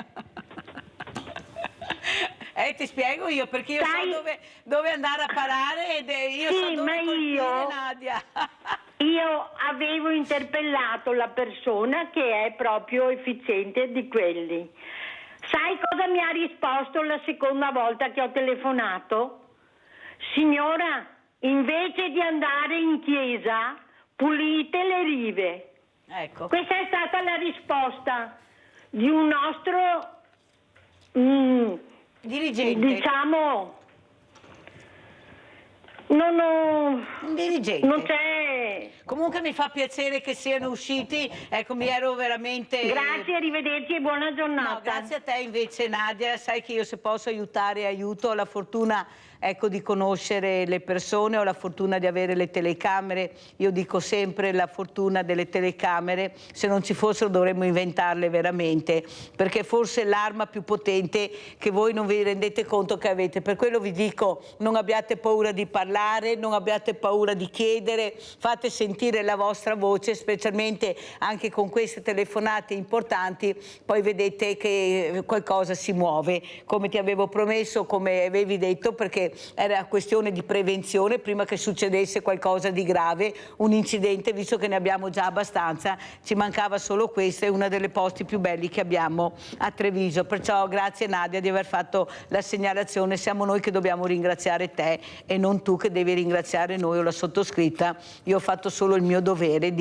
Ti spiego io, perché io so dove andare a parare ed io so dove colpire Nadia. Io avevo interpellato la persona che è proprio efficiente di quelli. Sai cosa mi ha risposto la seconda volta che ho telefonato? Signora, invece di andare in chiesa, pulite le rive. Ecco. Questa è stata la risposta di un nostro dirigente. Diciamo, un dirigente. Non c'è. Comunque mi fa piacere che siano usciti, ecco, mi ero veramente... Grazie, arrivederci e buona giornata. No, grazie a te invece Nadia, sai che io se posso aiutare aiuto, ho la fortuna di conoscere le persone, ho la fortuna di avere le telecamere, io dico sempre la fortuna delle telecamere, se non ci fossero dovremmo inventarle veramente, perché forse è l'arma più potente che voi non vi rendete conto che avete, per quello vi dico non abbiate paura di parlare, non abbiate paura di chiedere, fate sentire la vostra voce, specialmente anche con queste telefonate importanti, poi vedete che qualcosa si muove, come ti avevo promesso, come avevi detto, perché era questione di prevenzione prima che succedesse qualcosa di grave, un incidente, visto che ne abbiamo già abbastanza, ci mancava solo questo, è uno dei posti più belli che abbiamo a Treviso, perciò grazie Nadia di aver fatto la segnalazione, siamo noi che dobbiamo ringraziare te e non tu che devi ringraziare noi o la sottoscritta, io ho fatto solo il mio dovere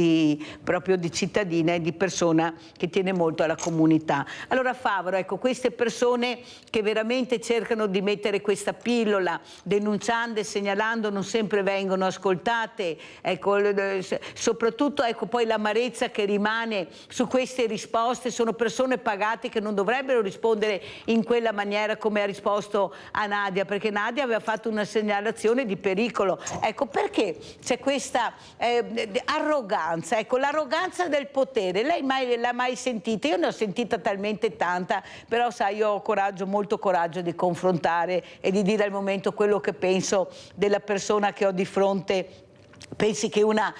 proprio di cittadina e di persona che tiene molto alla comunità. Allora Favaro, ecco, queste persone che veramente cercano di mettere questa pillola denunciando e segnalando non sempre vengono ascoltate, ecco, soprattutto ecco, poi l'amarezza che rimane su queste risposte, sono persone pagate che non dovrebbero rispondere in quella maniera come ha risposto a Nadia, perché Nadia aveva fatto una segnalazione di pericolo. Ecco, perché c'è questa arroganza, ecco, l'arroganza del potere, lei l'ha mai sentita? Io ne ho sentita talmente tanta, però sai, io ho coraggio, molto coraggio di confrontare e di dire al momento quello che penso della persona che ho di fronte. Pensi che una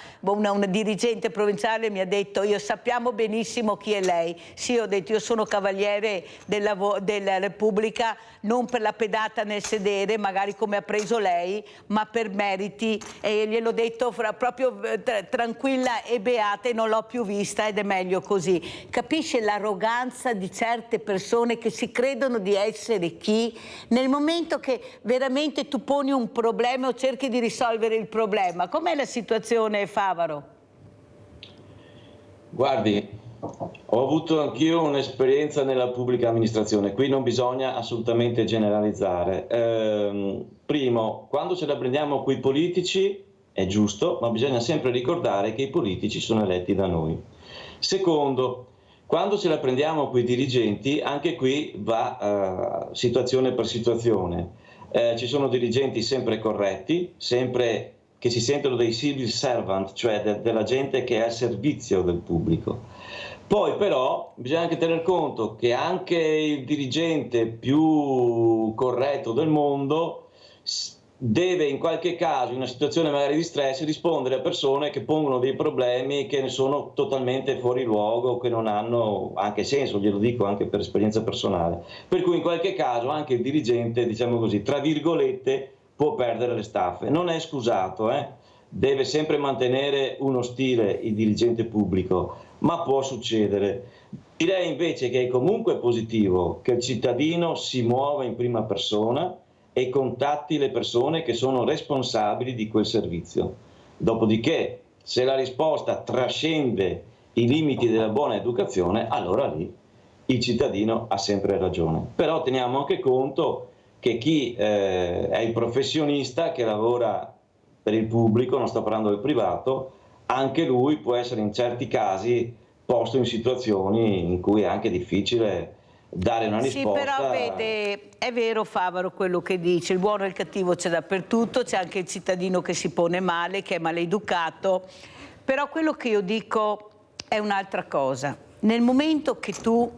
dirigente provinciale mi ha detto io sappiamo benissimo chi è lei, sì, ho detto io sono cavaliere della Repubblica non per la pedata nel sedere magari come ha preso lei, ma per meriti, e gliel'ho detto proprio tranquilla e beata e non l'ho più vista ed è meglio così. Capisce l'arroganza di certe persone che si credono di essere chi nel momento che veramente tu poni un problema o cerchi di risolvere il problema. Com'è la situazione, Favaro? Guardi, ho avuto anch'io un'esperienza nella pubblica amministrazione, qui non bisogna assolutamente generalizzare. Primo, quando ce la prendiamo coi politici è giusto, ma bisogna sempre ricordare che i politici sono eletti da noi. Secondo, quando ce la prendiamo coi dirigenti, anche qui va situazione per situazione. Ci sono dirigenti sempre corretti, sempre che si sentono dei civil servant, cioè della gente che è al servizio del pubblico. Poi però bisogna anche tener conto che anche il dirigente più corretto del mondo deve in qualche caso, in una situazione magari di stress, rispondere a persone che pongono dei problemi che ne sono totalmente fuori luogo, che non hanno anche senso, glielo dico anche per esperienza personale. Per cui in qualche caso anche il dirigente, diciamo così, tra virgolette, può perdere le staffe. Non è scusato, deve sempre mantenere uno stile il dirigente pubblico, ma può succedere. Direi invece che è comunque positivo che il cittadino si muova in prima persona e contatti le persone che sono responsabili di quel servizio. Dopodiché, se la risposta trascende i limiti della buona educazione, allora lì il cittadino ha sempre ragione. Però teniamo anche conto che chi è il professionista che lavora per il pubblico, non sto parlando del privato, anche lui può essere in certi casi posto in situazioni in cui è anche difficile dare una risposta. Sì, però vede, è vero Favaro quello che dice, il buono e il cattivo c'è dappertutto, c'è anche il cittadino che si pone male, che è maleducato, però quello che io dico è un'altra cosa. Nel momento che tu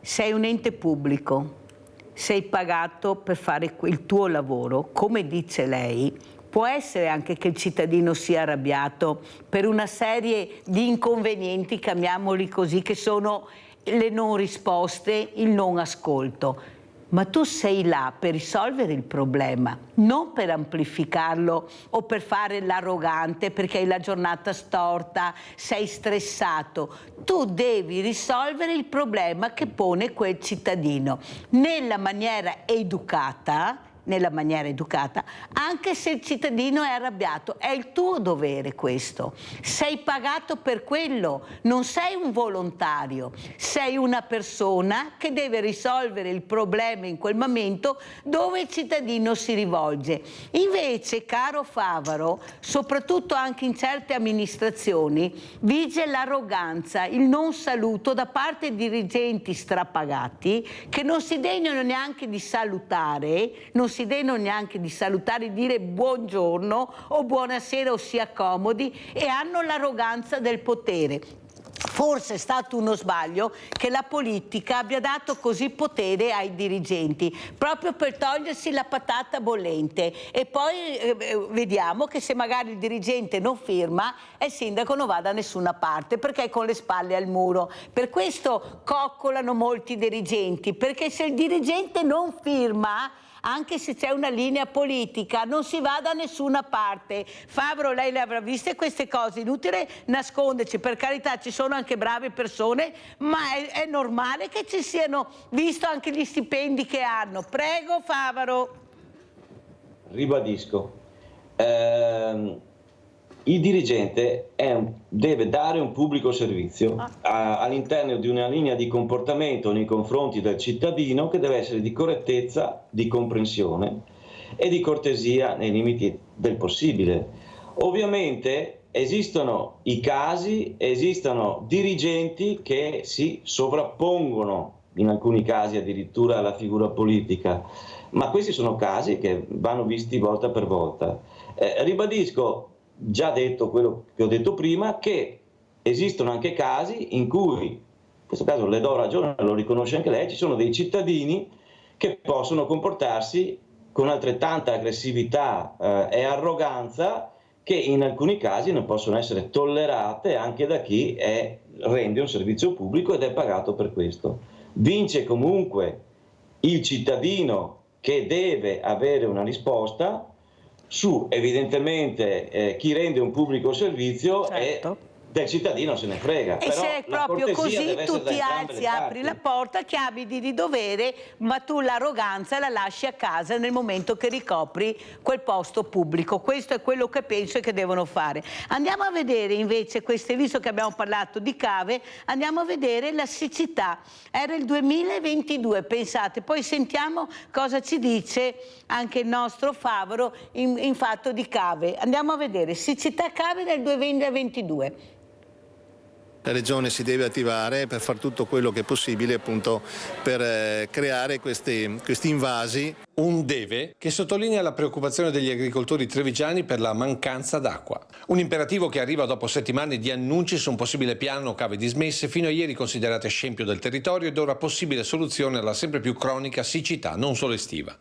sei un ente pubblico, sei pagato per fare il tuo lavoro, come dice lei, può essere anche che il cittadino sia arrabbiato per una serie di inconvenienti, chiamiamoli così, che sono le non risposte, il non ascolto. Ma tu sei là per risolvere il problema, non per amplificarlo o per fare l'arrogante perché hai la giornata storta, sei stressato. Tu devi risolvere il problema che pone quel cittadino nella maniera educata, anche se il cittadino è arrabbiato. È il tuo dovere questo. Sei pagato per quello, non sei un volontario, sei una persona che deve risolvere il problema in quel momento dove il cittadino si rivolge. Invece, caro Favaro, soprattutto anche in certe amministrazioni, vige l'arroganza, il non saluto da parte di dirigenti strapagati che non si degnano neanche di salutare, e dire buongiorno o buonasera o si accomodi, e hanno l'arroganza del potere. Forse è stato uno sbaglio che la politica abbia dato così potere ai dirigenti, proprio per togliersi la patata bollente, e poi vediamo che se magari il dirigente non firma, il sindaco non va da nessuna parte perché è con le spalle al muro. Per questo coccolano molti dirigenti, perché se il dirigente non firma, anche se c'è una linea politica, non si va da nessuna parte. Favaro, lei le avrà viste queste cose, inutile nasconderci, per carità ci sono anche brave persone, ma è normale che ci siano, visto anche gli stipendi che hanno. Prego Favaro. Ribadisco, il dirigente deve dare un pubblico servizio all'interno di una linea di comportamento nei confronti del cittadino che deve essere di correttezza, di comprensione e di cortesia nei limiti del possibile. Ovviamente esistono i casi, esistono dirigenti che si sovrappongono, in alcuni casi addirittura alla figura politica, ma questi sono casi che vanno visti volta per volta. Ribadisco, già detto quello che ho detto prima, che esistono anche casi in cui, in questo caso le do ragione, lo riconosce anche lei, ci sono dei cittadini che possono comportarsi con altrettanta aggressività e arroganza che in alcuni casi non possono essere tollerate anche da chi rende un servizio pubblico ed è pagato per questo. Vince comunque il cittadino che deve avere una risposta su evidentemente chi rende un pubblico servizio, certo, e del cittadino se ne frega. E però se è proprio così, tu ti alzi, apri la porta, chiami di dovere, ma tu l'arroganza la lasci a casa nel momento che ricopri quel posto pubblico. Questo è quello che penso che devono fare. Andiamo a vedere invece visto che abbiamo parlato di cave, andiamo a vedere la siccità. Era il 2022, pensate, poi sentiamo cosa ci dice anche il nostro Favaro in fatto di cave. Andiamo a vedere siccità cave del 2022. La Regione si deve attivare per fare tutto quello che è possibile appunto per creare questi invasi. Un deve che sottolinea la preoccupazione degli agricoltori trevigiani per la mancanza d'acqua. Un imperativo che arriva dopo settimane di annunci su un possibile piano cave dismesse, fino a ieri considerate scempio del territorio, ed ora possibile soluzione alla sempre più cronica siccità, non solo estiva.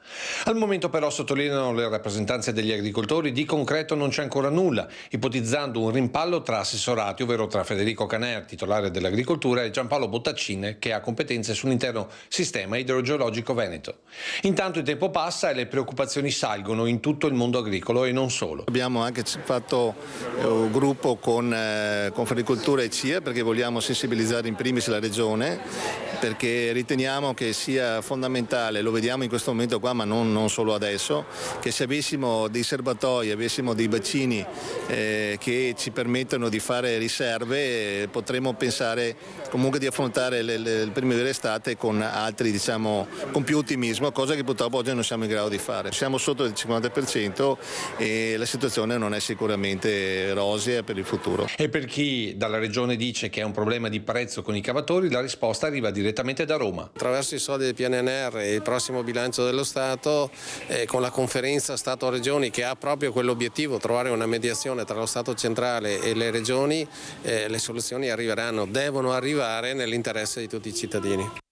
Al momento però, sottolineano le rappresentanze degli agricoltori, di concreto non c'è ancora nulla, ipotizzando un rimpallo tra assessorati, ovvero tra Federico Caner, titolare dell'agricoltura, e Giampaolo Bottaccine, che ha competenze sull'intero sistema idrogeologico veneto. Intanto in tempo tempo passa e le preoccupazioni salgono in tutto il mondo agricolo e non solo. Abbiamo anche fatto un gruppo con Confagricoltura e CIA perché vogliamo sensibilizzare in primis la Regione, perché riteniamo che sia fondamentale, lo vediamo in questo momento qua ma non solo adesso, che se avessimo dei serbatoi, avessimo dei bacini che ci permettono di fare riserve, potremmo pensare comunque di affrontare le primavera estate con altri, diciamo, con più ottimismo, cosa che purtroppo oggi non siamo in grado di fare. Siamo sotto il 50% e la situazione non è sicuramente rosea per il futuro. E per chi dalla Regione dice che è un problema di prezzo con i cavatori, la risposta arriva direttamente da Roma. Attraverso i soldi del PNRR e il prossimo bilancio dello Stato, con la conferenza Stato-Regioni che ha proprio quell'obiettivo, trovare una mediazione tra lo Stato centrale e le regioni, le soluzioni arriveranno, devono arrivare nell'interesse di tutti i cittadini.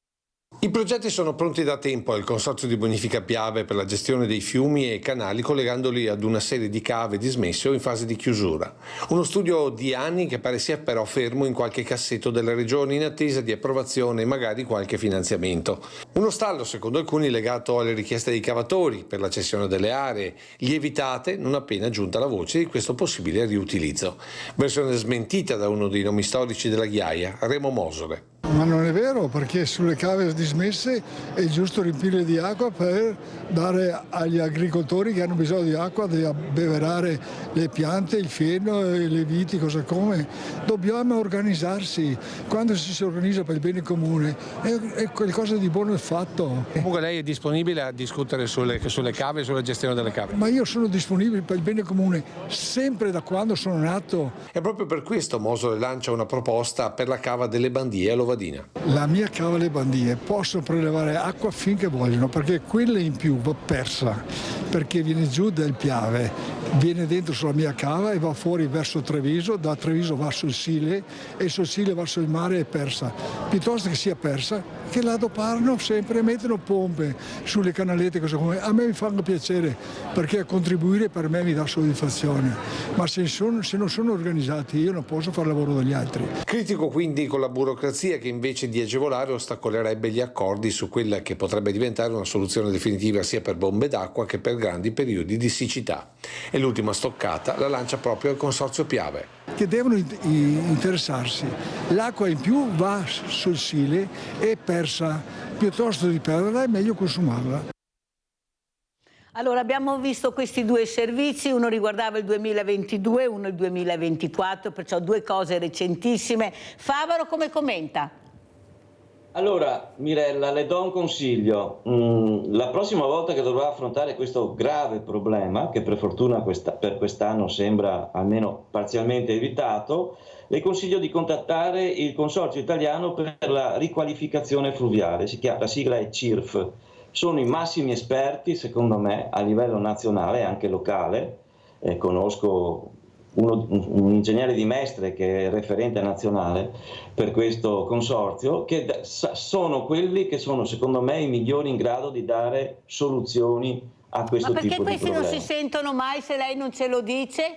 I progetti sono pronti da tempo al Consorzio di Bonifica Piave per la gestione dei fiumi e canali, collegandoli ad una serie di cave dismesse o in fase di chiusura. Uno studio di anni che pare sia però fermo in qualche cassetto della Regione in attesa di approvazione e magari qualche finanziamento. Uno stallo, secondo alcuni, legato alle richieste dei cavatori per la cessione delle aree, lievitate non appena giunta la voce di questo possibile riutilizzo. Versione smentita da uno dei nomi storici della ghiaia, Remo Mosole. Ma non è vero, perché sulle cave dismesse è giusto riempirle di acqua per dare agli agricoltori che hanno bisogno di acqua di abbeverare le piante, il fieno, le viti, cose come. Dobbiamo organizzarsi. Quando si organizza per il bene comune è qualcosa di buono fatto. Comunque lei è disponibile a discutere sulle cave e sulla gestione delle cave? Ma io sono disponibile per il bene comune sempre da quando sono nato. E proprio per questo Mosole lancia una proposta per la cava delle Bandie a Lovadina. La mia cava Le Bandie possono prelevare acqua finché vogliono, perché quella in più va persa, perché viene giù dal Piave, viene dentro sulla mia cava e va fuori verso Treviso, da Treviso va sul Sile e sul Sile verso il mare è persa. Piuttosto che sia persa, che la adoperano sempre, mettono pompe sulle canalette, cose come. A me mi fanno piacere, perché a contribuire per me mi dà soddisfazione, ma se non sono organizzati io non posso fare il lavoro degli altri. Critico quindi con la burocrazia che invece di agevolare ostacolerebbe gli accordi su quella che potrebbe diventare una soluzione definitiva sia per bombe d'acqua che per grandi periodi di siccità. E l'ultima stoccata la lancia proprio al Consorzio Piave. Che devono interessarsi. L'acqua in più va sul Sile e persa, piuttosto di perderla è meglio consumarla. Allora, abbiamo visto questi due servizi, uno riguardava il 2022, uno il 2024, perciò due cose recentissime. Favaro come commenta? Allora, Mirella, le do un consiglio. La prossima volta che dovrà affrontare questo grave problema, che per fortuna per quest'anno sembra almeno parzialmente evitato, le consiglio di contattare il Consorzio Italiano per la riqualificazione fluviale, la sigla è CIRF. Sono i massimi esperti, secondo me, a livello nazionale e anche locale. Conosco un ingegnere di Mestre che è referente nazionale per questo consorzio, che sono quelli che sono, secondo me, i migliori in grado di dare soluzioni a questo tipo di problema. Ma perché questi non si sentono mai se lei non ce lo dice?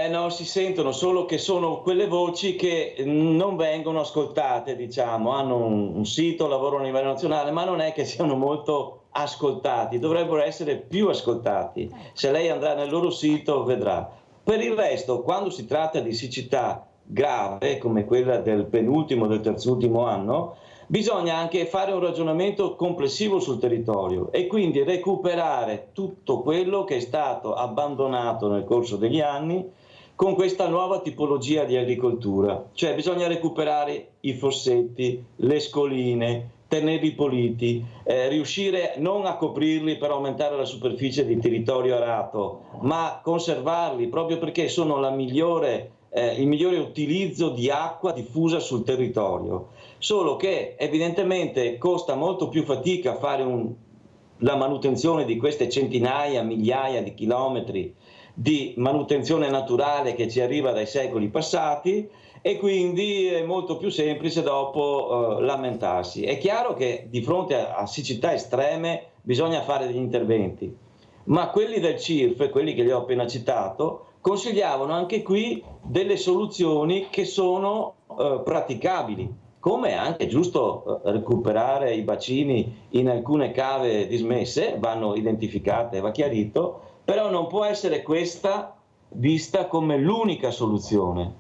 No, si sentono, solo che sono quelle voci che non vengono ascoltate, diciamo, hanno un sito, lavorano a livello nazionale, ma non è che siano molto ascoltati, dovrebbero essere più ascoltati. Se lei andrà nel loro sito vedrà. Per il resto, quando si tratta di siccità grave, come quella del penultimo, del terzultimo anno, bisogna anche fare un ragionamento complessivo sul territorio e quindi recuperare tutto quello che è stato abbandonato nel corso degli anni con questa nuova tipologia di agricoltura. Cioè bisogna recuperare i fossetti, le scoline, tenerli puliti, riuscire non a coprirli per aumentare la superficie di territorio arato, ma conservarli proprio perché sono il migliore utilizzo di acqua diffusa sul territorio. Solo che evidentemente costa molto più fatica fare la manutenzione di queste centinaia, migliaia di chilometri di manutenzione naturale che ci arriva dai secoli passati, e quindi è molto più semplice dopo lamentarsi. È chiaro che di fronte a siccità estreme bisogna fare degli interventi, ma quelli del CIRF, quelli che gli ho appena citato, consigliavano anche qui delle soluzioni che sono praticabili. come è anche giusto recuperare i bacini in alcune cave dismesse, vanno identificate, va chiarito, però non può essere questa vista come l'unica soluzione.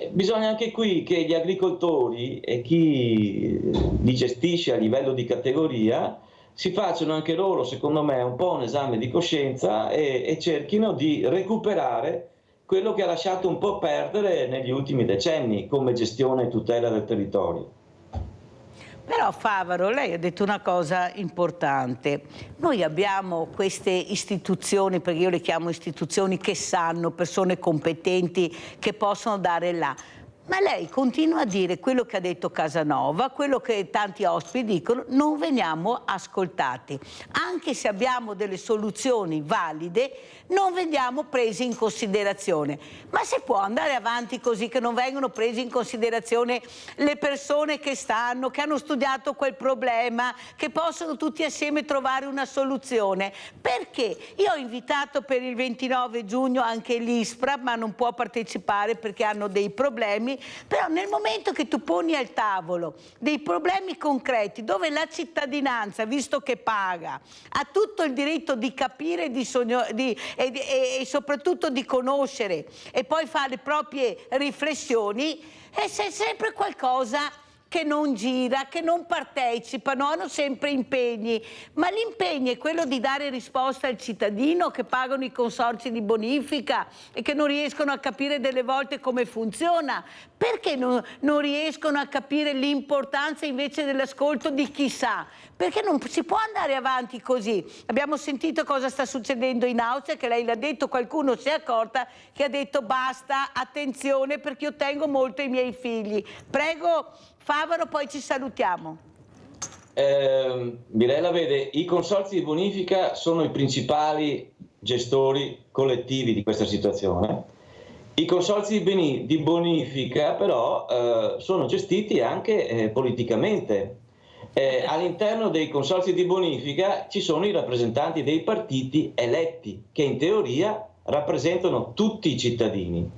Bisogna anche qui che gli agricoltori e chi li gestisce a livello di categoria si facciano anche loro, secondo me, un po' un esame di coscienza e cerchino di recuperare quello che ha lasciato un po' perdere negli ultimi decenni come gestione e tutela del territorio. Però Favaro, lei ha detto una cosa importante. Noi abbiamo queste istituzioni, perché io le chiamo istituzioni che sanno, persone competenti che possono dare là. Ma lei continua a dire quello che ha detto Casanova, quello che tanti ospiti dicono, non veniamo ascoltati. Anche se abbiamo delle soluzioni valide, non veniamo presi in considerazione. Ma si può andare avanti così che non vengono presi in considerazione le persone che hanno studiato quel problema, che possono tutti assieme trovare una soluzione? Perché io ho invitato per il 29 giugno anche l'ISPRA, ma non può partecipare perché hanno dei problemi. Però nel momento che tu poni al tavolo dei problemi concreti dove la cittadinanza, visto che paga, ha tutto il diritto di capire e soprattutto di conoscere e poi fare le proprie riflessioni, e c'è sempre qualcosa che non gira, che non partecipano, hanno sempre impegni, ma l'impegno è quello di dare risposta al cittadino che pagano i consorzi di bonifica e che non riescono a capire delle volte come funziona. Perché non riescono a capire l'importanza invece dell'ascolto di chi sa? Perché non si può andare avanti così. Abbiamo sentito cosa sta succedendo in Austria, che lei l'ha detto, qualcuno si è accorta, che ha detto basta, attenzione, perché io tengo molto i miei figli. Prego Favaro, poi ci salutiamo. Mirella, vede, i consorzi di bonifica sono i principali gestori collettivi di questa situazione. I consorzi di bonifica però sono gestiti anche politicamente. All'interno dei consorzi di bonifica ci sono i rappresentanti dei partiti eletti che in teoria rappresentano tutti i cittadini.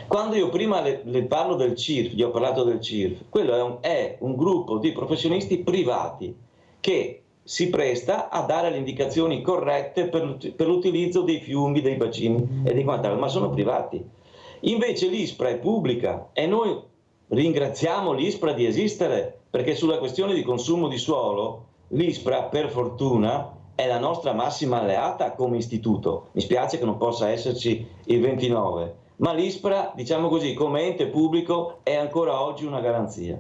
Quando io prima le parlo del CIRF, gli ho parlato del CIRF, quello è un gruppo di professionisti privati che si presta a dare le indicazioni corrette per l'utilizzo dei fiumi, dei bacini e di quant'altro, ma sono privati. Invece l'ISPRA è pubblica e noi ringraziamo l'ISPRA di esistere, perché sulla questione di consumo di suolo l'ISPRA, per fortuna, è la nostra massima alleata come istituto. Mi spiace che non possa esserci il 29, ma l'ISPRA, diciamo così, come ente pubblico è ancora oggi una garanzia.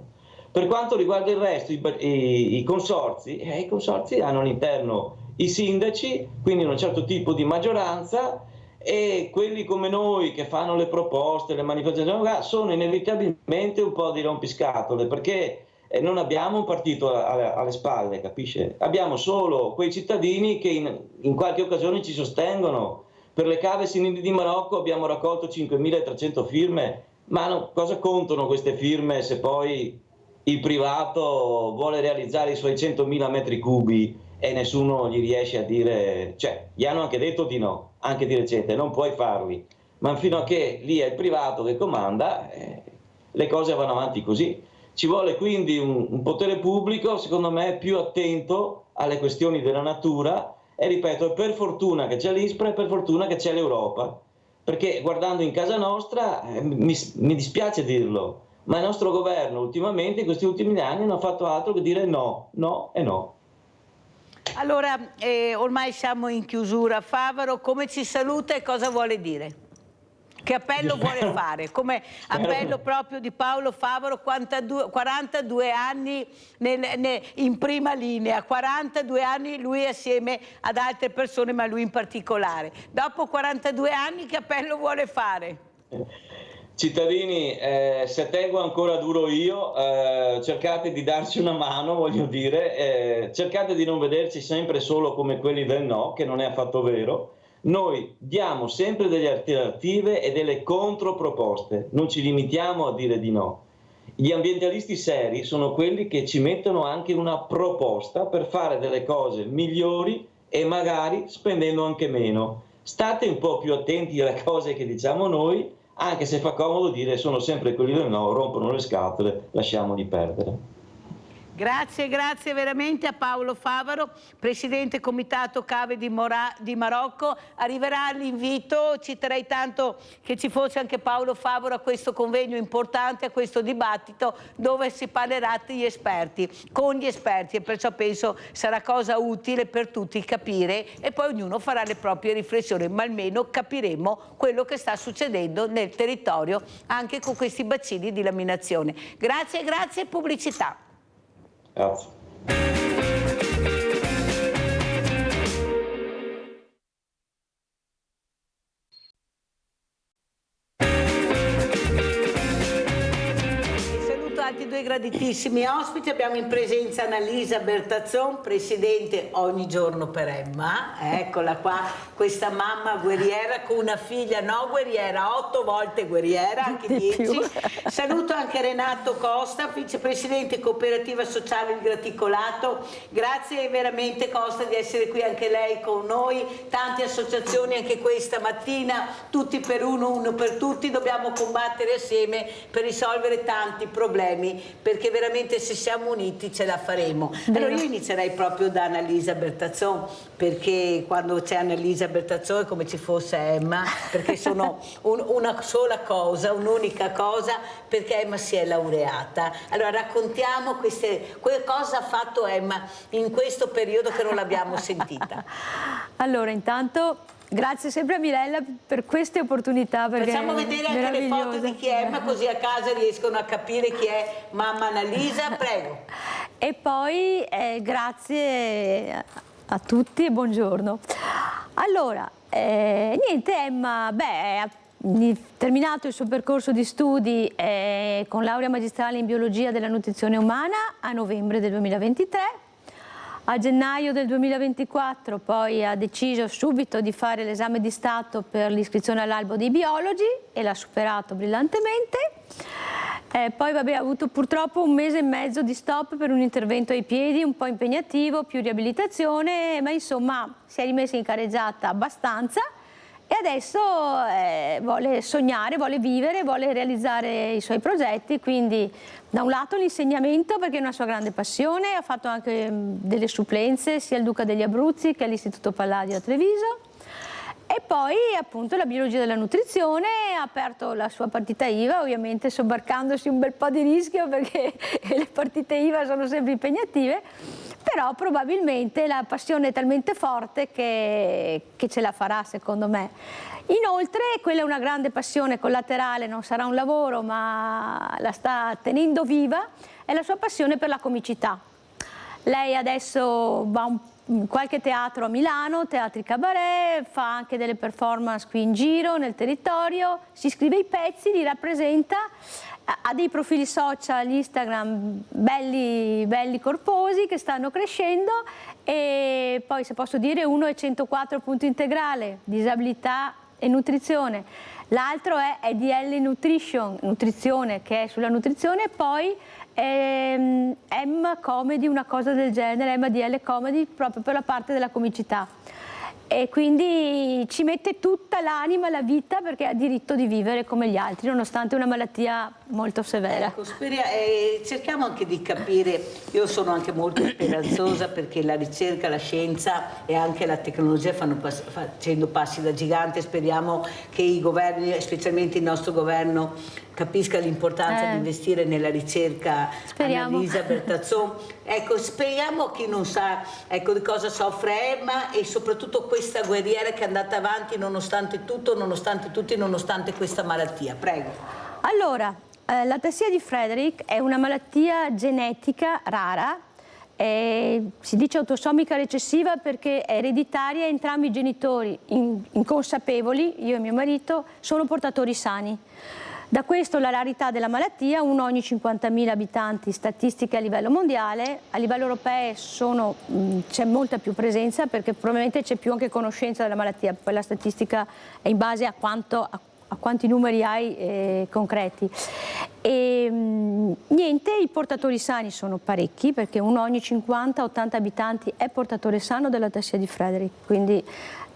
Per quanto riguarda il resto, i consorzi hanno all'interno i sindaci, quindi un certo tipo di maggioranza, e quelli come noi che fanno le proposte, le manifestazioni, sono inevitabilmente un po' di rompiscatole, perché non abbiamo un partito alle spalle, capisce? Abbiamo solo quei cittadini che in qualche occasione ci sostengono. Per le cave senili di Marocco abbiamo raccolto 5.300 firme, ma cosa contano queste firme se poi il privato vuole realizzare i suoi 100.000 metri cubi e nessuno gli riesce a dire, cioè gli hanno anche detto di no, anche di recente, non puoi farli, ma fino a che lì è il privato che comanda, le cose vanno avanti così. Ci vuole quindi un potere pubblico, secondo me, più attento alle questioni della natura, e ripeto, è per fortuna che c'è l'ISPRA e per fortuna che c'è l'Europa, perché guardando in casa nostra, mi dispiace dirlo, ma il nostro governo ultimamente, in questi ultimi anni, non ha fatto altro che dire no, no e no. Allora, ormai siamo in chiusura. Favaro, come ci saluta e cosa vuole dire? Che appello vuole fare? Come appello proprio di Paolo Favaro, 42 anni in prima linea, 42 anni lui assieme ad altre persone, ma lui in particolare. Dopo 42 anni che appello vuole fare? Cittadini, se tengo ancora duro io, cercate di darci una mano, voglio dire, cercate di non vederci sempre solo come quelli del no, che non è affatto vero. Noi diamo sempre delle alternative e delle controproposte, non ci limitiamo a dire di no. Gli ambientalisti seri sono quelli che ci mettono anche una proposta per fare delle cose migliori e magari spendendo anche meno. State un po' più attenti alle cose che diciamo noi, anche se fa comodo dire sono sempre quelli del no, rompono le scatole, lasciamoli perdere. Grazie veramente a Paolo Favaro, Presidente Comitato Cave di Marocco. Arriverà l'invito, ci terrei tanto che ci fosse anche Paolo Favaro a questo convegno importante, a questo dibattito dove si parlerà con gli esperti, e perciò penso sarà cosa utile per tutti capire, e poi ognuno farà le proprie riflessioni, ma almeno capiremo quello che sta succedendo nel territorio anche con questi bacini di laminazione. Grazie, pubblicità. Grazie. Altri due graditissimi ospiti. Abbiamo in presenza Annalisa Bertazzon, presidente Ogni Giorno per Emma, eccola qua, questa mamma guerriera con una figlia guerriera, 8 volte guerriera, anche 10. Saluto anche Renato Costa, vicepresidente Cooperativa Sociale Il Graticolato. Grazie veramente Costa di essere qui anche lei con noi, tante associazioni anche questa mattina, tutti per uno per tutti, dobbiamo combattere assieme per risolvere tanti problemi, perché veramente se siamo uniti ce la faremo. Allora io inizierei proprio da Annalisa Bertazzon, perché quando c'è Annalisa Bertazzon è come ci fosse Emma, perché sono una sola cosa, un'unica cosa, perché Emma si è laureata. Allora raccontiamo cosa ha fatto Emma in questo periodo che non l'abbiamo sentita. Allora intanto grazie sempre a Mirella per queste opportunità. Facciamo vedere anche le foto di chi è Emma, così a casa riescono a capire chi è mamma Annalisa, prego. E poi grazie a tutti e buongiorno. Allora, niente, Emma, ha terminato il suo percorso di studi con laurea magistrale in biologia della nutrizione umana a novembre del 2023. A gennaio del 2024 poi ha deciso subito di fare l'esame di Stato per l'iscrizione all'albo dei biologi e l'ha superato brillantemente. Poi ha avuto purtroppo 1 mese e mezzo di stop per un intervento ai piedi un po' impegnativo, più riabilitazione, ma insomma si è rimessa in carreggiata abbastanza e adesso vuole sognare, vuole vivere, vuole realizzare i suoi progetti, quindi da un lato l'insegnamento perché è una sua grande passione, ha fatto anche delle supplenze sia al Duca degli Abruzzi che all'Istituto Palladio a Treviso, e poi appunto la biologia della nutrizione, ha aperto la sua partita IVA, ovviamente sobbarcandosi un bel po' di rischio perché le partite IVA sono sempre impegnative, però probabilmente la passione è talmente forte che ce la farà secondo me. Inoltre quella è una grande passione collaterale, non sarà un lavoro ma la sta tenendo viva, è la sua passione per la comicità. Lei adesso va in qualche teatro a Milano, teatri cabaret, fa anche delle performance qui in giro nel territorio, si scrive i pezzi, li rappresenta, ha dei profili social, Instagram belli corposi che stanno crescendo, e poi se posso dire uno è 104 punto integrale, disabilità e nutrizione, l'altro è EDL Nutrition, nutrizione, che è sulla nutrizione, e poi Emma Comedy, una cosa del genere, Emma DL Comedy, proprio per la parte della comicità. E quindi ci mette tutta l'anima, la vita, perché ha diritto di vivere come gli altri, nonostante una malattia molto severa. Ecco, cerchiamo anche di capire, io sono anche molto speranzosa perché la ricerca, la scienza e anche la tecnologia stanno facendo passi da gigante, speriamo che i governi, specialmente il nostro governo, capisca l'importanza di investire nella ricerca. Speriamo. Annalisa Bertazzon, ecco, spieghiamo a chi non sa di cosa soffre Emma e soprattutto questa guerriera che è andata avanti nonostante tutto, nonostante tutti, nonostante questa malattia. Prego. Allora, l'atassia di Friedreich è una malattia genetica rara, si dice autosomica recessiva perché è ereditaria, entrambi i genitori inconsapevoli, io e mio marito, sono portatori sani. Da questo la rarità della malattia, uno ogni 50.000 abitanti, statistiche a livello mondiale, a livello europeo c'è molta più presenza perché probabilmente c'è più anche conoscenza della malattia, poi la statistica è in base a quanti numeri hai concreti. Niente, i portatori sani sono parecchi perché uno ogni 50-80 abitanti è portatore sano dell'atassia di Friedreich, quindi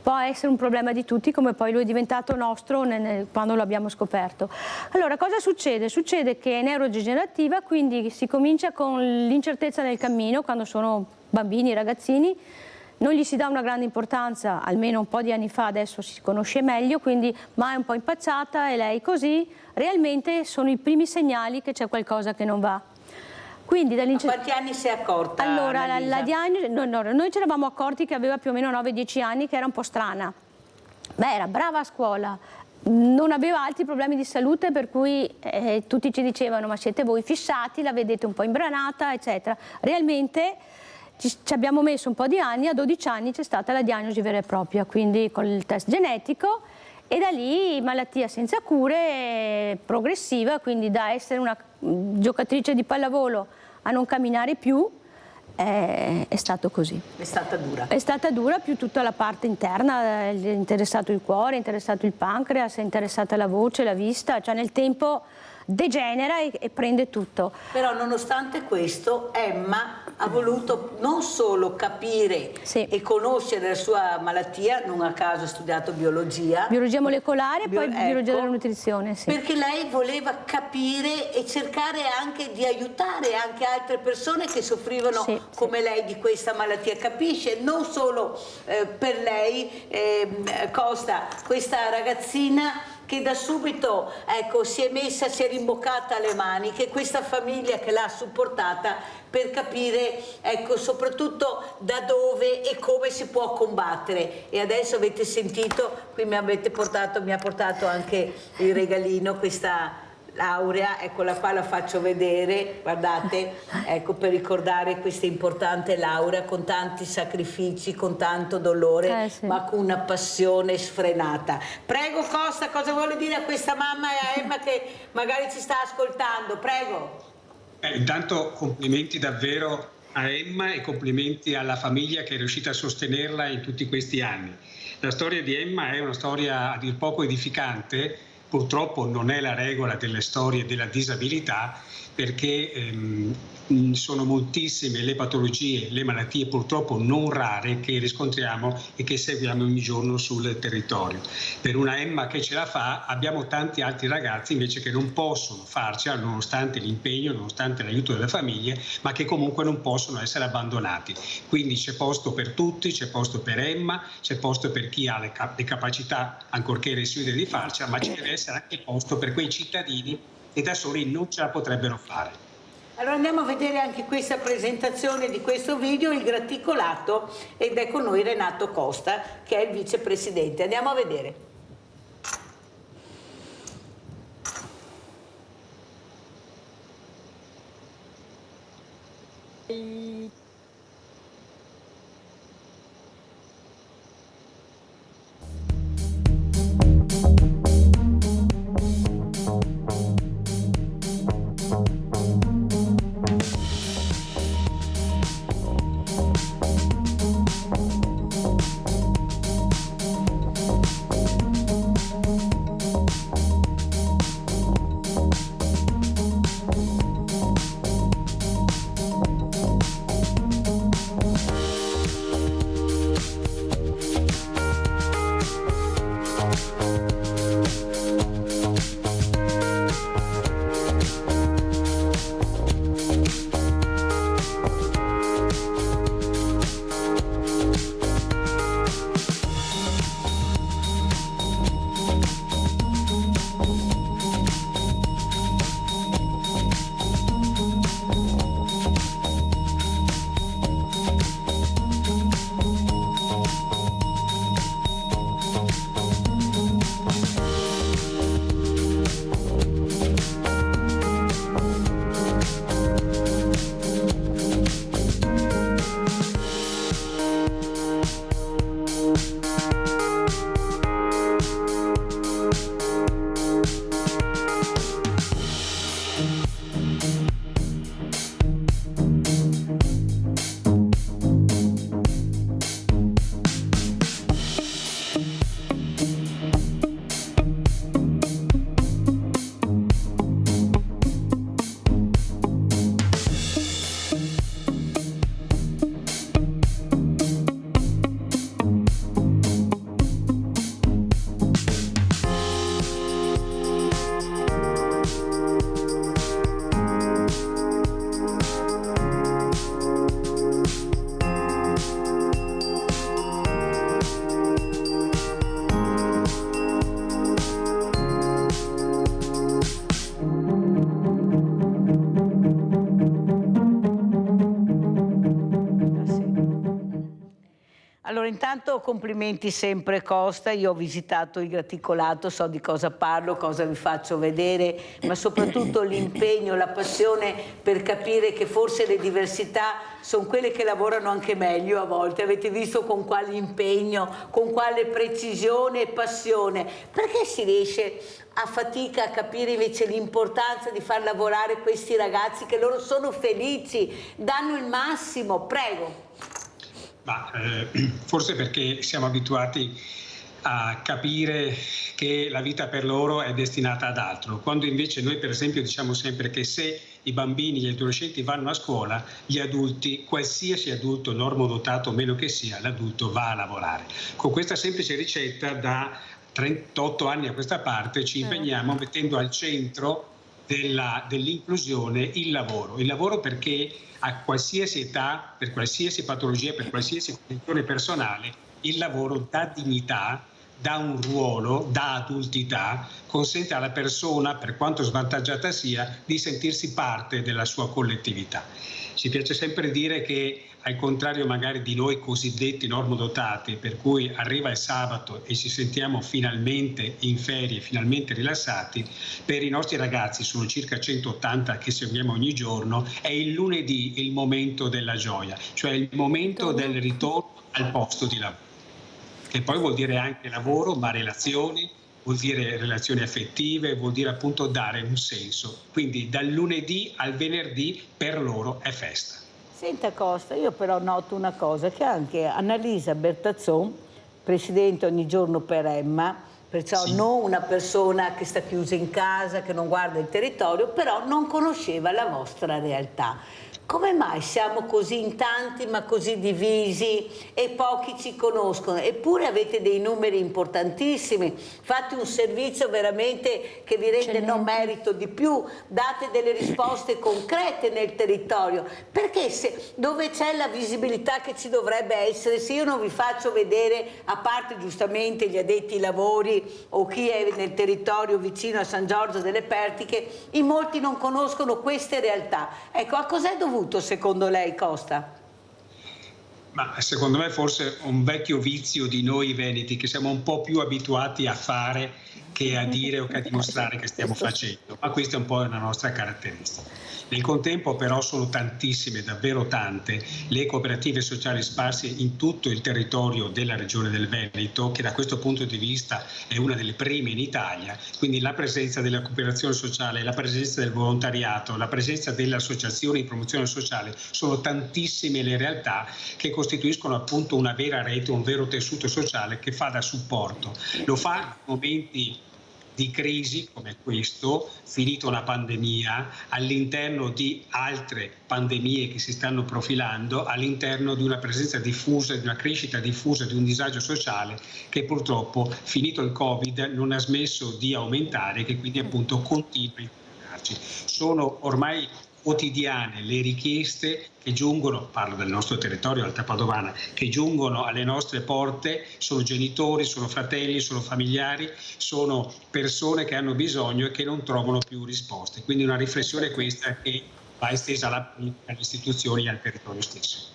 può essere un problema di tutti, come poi lo è diventato nostro quando lo abbiamo scoperto. Allora, cosa succede? Succede che è neurodegenerativa, quindi si comincia con l'incertezza nel cammino quando sono bambini, ragazzini, non gli si dà una grande importanza, almeno un po' di anni fa, adesso si conosce meglio, quindi ma è un po' impacciata e lei così, realmente sono i primi segnali che c'è qualcosa che non va. Quindi a quanti anni si è accorta? Allora, la diagnosi, noi ci eravamo accorti che aveva più o meno 9-10 anni, che era un po' strana. Beh, era brava a scuola, non aveva altri problemi di salute, per cui tutti ci dicevano: ma siete voi fissati, la vedete un po' imbranata, eccetera. Realmente ci abbiamo messo un po' di anni, a 12 anni c'è stata la diagnosi vera e propria, quindi con il test genetico, e da lì malattia senza cure, progressiva, quindi da essere una giocatrice di pallavolo a non camminare più, è stato così. È stata dura. È stata dura, più tutta la parte interna, è interessato il cuore, è interessato il pancreas, è interessata la voce, la vista, cioè nel tempo degenera e prende tutto. Però nonostante questo Emma ha voluto non solo capire e conoscere la sua malattia, non a caso ha studiato biologia molecolare e poi biologia della nutrizione, sì. Perché lei voleva capire e cercare anche di aiutare anche altre persone che soffrivano come lei di questa malattia. Capisce? Non solo per lei, Costa, questa ragazzina che da subito si è rimboccata le maniche, questa famiglia che l'ha supportata per capire soprattutto da dove e come si può combattere. E adesso avete sentito, qui mi ha portato anche il regalino, questa laurea, eccola qua, la faccio vedere, guardate, ecco, per ricordare questa importante laurea con tanti sacrifici, con tanto dolore, ma con una passione sfrenata. Prego Costa, cosa vuole dire a questa mamma e a Emma che magari ci sta ascoltando? Prego. Intanto complimenti davvero a Emma e complimenti alla famiglia che è riuscita a sostenerla in tutti questi anni. La storia di Emma è una storia a dir poco edificante. Purtroppo non è la regola delle storie della disabilità, perché sono moltissime le patologie, le malattie purtroppo non rare che riscontriamo e che seguiamo ogni giorno sul territorio. Per una Emma che ce la fa, abbiamo tanti altri ragazzi invece che non possono farcela nonostante l'impegno, nonostante l'aiuto delle famiglie, ma che comunque non possono essere abbandonati. Quindi c'è posto per tutti, c'è posto per Emma, c'è posto per chi ha le capacità, ancorché residue, di farcela, ma ci deve essere anche posto per quei cittadini che da soli non ce la potrebbero fare. Allora andiamo a vedere anche questa presentazione di questo video, il graticolato, ed è con noi Renato Costa, che è il vicepresidente. Andiamo a vedere. intanto complimenti sempre Costa, io ho visitato il Graticolato, so di cosa parlo, cosa vi faccio vedere, ma soprattutto l'impegno, la passione per capire che forse le diversità sono quelle che lavorano anche meglio a volte. Avete visto con quale impegno, con quale precisione e passione, perché si riesce a fatica a capire invece l'importanza di far lavorare questi ragazzi, che loro sono felici, danno il massimo. Prego. Forse perché siamo abituati a capire che la vita per loro è destinata ad altro, quando invece noi per esempio diciamo sempre che se i bambini, gli adolescenti vanno a scuola, gli adulti, qualsiasi adulto normodotato o meno che sia, l'adulto va a lavorare. Con questa semplice ricetta da 38 anni a questa parte ci impegniamo mettendo al centro dell'inclusione il lavoro perché a qualsiasi età, per qualsiasi patologia, per qualsiasi condizione personale, il lavoro dà dignità, dà un ruolo, dà adultità, consente alla persona, per quanto svantaggiata sia, di sentirsi parte della sua collettività. Ci piace sempre dire che, al contrario magari di noi cosiddetti normodotati, per cui arriva il sabato e ci sentiamo finalmente in ferie, finalmente rilassati, per i nostri ragazzi, sono circa 180 che seguiamo ogni giorno, è il lunedì il momento della gioia, cioè il momento del ritorno al posto di lavoro. Che poi vuol dire anche lavoro, ma relazioni, vuol dire relazioni affettive, vuol dire appunto dare un senso. Quindi dal lunedì al venerdì per loro è festa. Senta Costa, io però noto una cosa, che anche Annalisa Bertazzon, presidente ogni giorno per Emma, perciò non una persona che sta chiusa in casa, che non guarda il territorio, però non conosceva la vostra realtà. Come mai siamo così in tanti ma così divisi e pochi ci conoscono? Eppure avete dei numeri importantissimi, fate un servizio veramente che vi rende non merito di più, date delle risposte concrete nel territorio. Perché dove c'è la visibilità che ci dovrebbe essere, se io non vi faccio vedere, a parte giustamente gli addetti ai lavori o chi è nel territorio vicino a San Giorgio delle Pertiche, in molti non conoscono queste realtà. Ecco, a cos'è dovuto secondo lei, Costa? Ma secondo me forse un vecchio vizio di noi veneti, che siamo un po' più abituati a fare che a dire o che a dimostrare che stiamo facendo, ma questa è un po' una nostra caratteristica. Nel contempo però sono tantissime, davvero tante, le cooperative sociali sparse in tutto il territorio della regione del Veneto, che da questo punto di vista è una delle prime in Italia, quindi la presenza della cooperazione sociale, la presenza del volontariato, la presenza delle associazioni di promozione sociale, sono tantissime le realtà che costituiscono appunto una vera rete, un vero tessuto sociale che fa da supporto. Lo fa in momenti di crisi come questo, finita una pandemia, all'interno di altre pandemie che si stanno profilando, all'interno di una presenza diffusa, di una crescita diffusa, di un disagio sociale che purtroppo, finito il Covid, non ha smesso di aumentare e che quindi appunto continua a impegnarci. Sono ormai quotidiane le richieste che giungono, parlo del nostro territorio, Alta Padovana, che giungono alle nostre porte, sono genitori, sono fratelli, sono familiari, sono persone che hanno bisogno e che non trovano più risposte. Quindi una riflessione questa che va estesa alle istituzioni e al territorio stesso.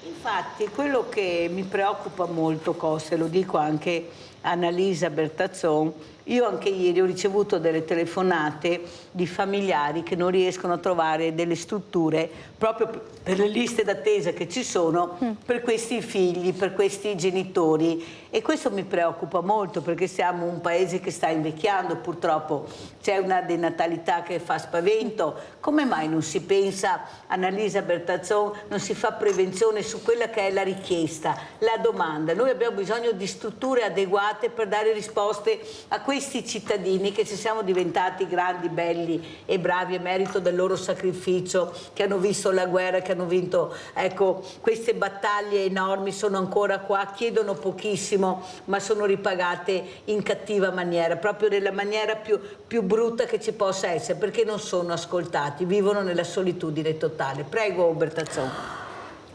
Infatti quello che mi preoccupa molto, Costa, e lo dico anche a Annalisa Bertazzon, io anche ieri ho ricevuto delle telefonate di familiari che non riescono a trovare delle strutture proprio per le liste d'attesa che ci sono per questi figli, per questi genitori, e questo mi preoccupa molto perché siamo un paese che sta invecchiando, purtroppo c'è una denatalità che fa spavento. Come mai non si pensa, Annalisa Bertazzon, non si fa prevenzione su quella che è la richiesta, la domanda? Noi abbiamo bisogno di strutture adeguate per dare risposte a questi cittadini che ci siamo diventati grandi, belli e bravi a merito del loro sacrificio, che hanno visto la guerra, che hanno vinto, ecco, queste battaglie enormi, sono ancora qua, chiedono pochissimo ma sono ripagate in cattiva maniera, proprio nella maniera più brutta che ci possa essere, perché non sono ascoltati, vivono nella solitudine totale. Prego Bertazzon.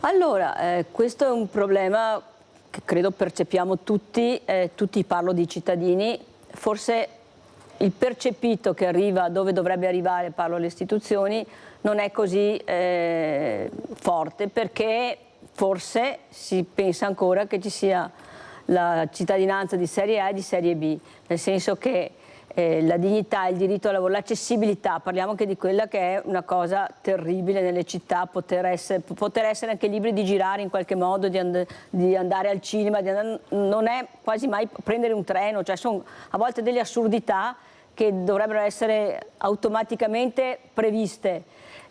Allora, questo è un problema che credo percepiamo tutti, parlo di cittadini, forse il percepito che arriva dove dovrebbe arrivare, parlo alle istituzioni, non è così forte perché forse si pensa ancora che ci sia la cittadinanza di serie A e di serie B, nel senso che la dignità, il diritto al lavoro, l'accessibilità, parliamo anche di quella che è una cosa terribile nelle città, poter essere anche liberi di girare in qualche modo, di andare al cinema, non è quasi mai prendere un treno, cioè sono a volte delle assurdità che dovrebbero essere automaticamente previste.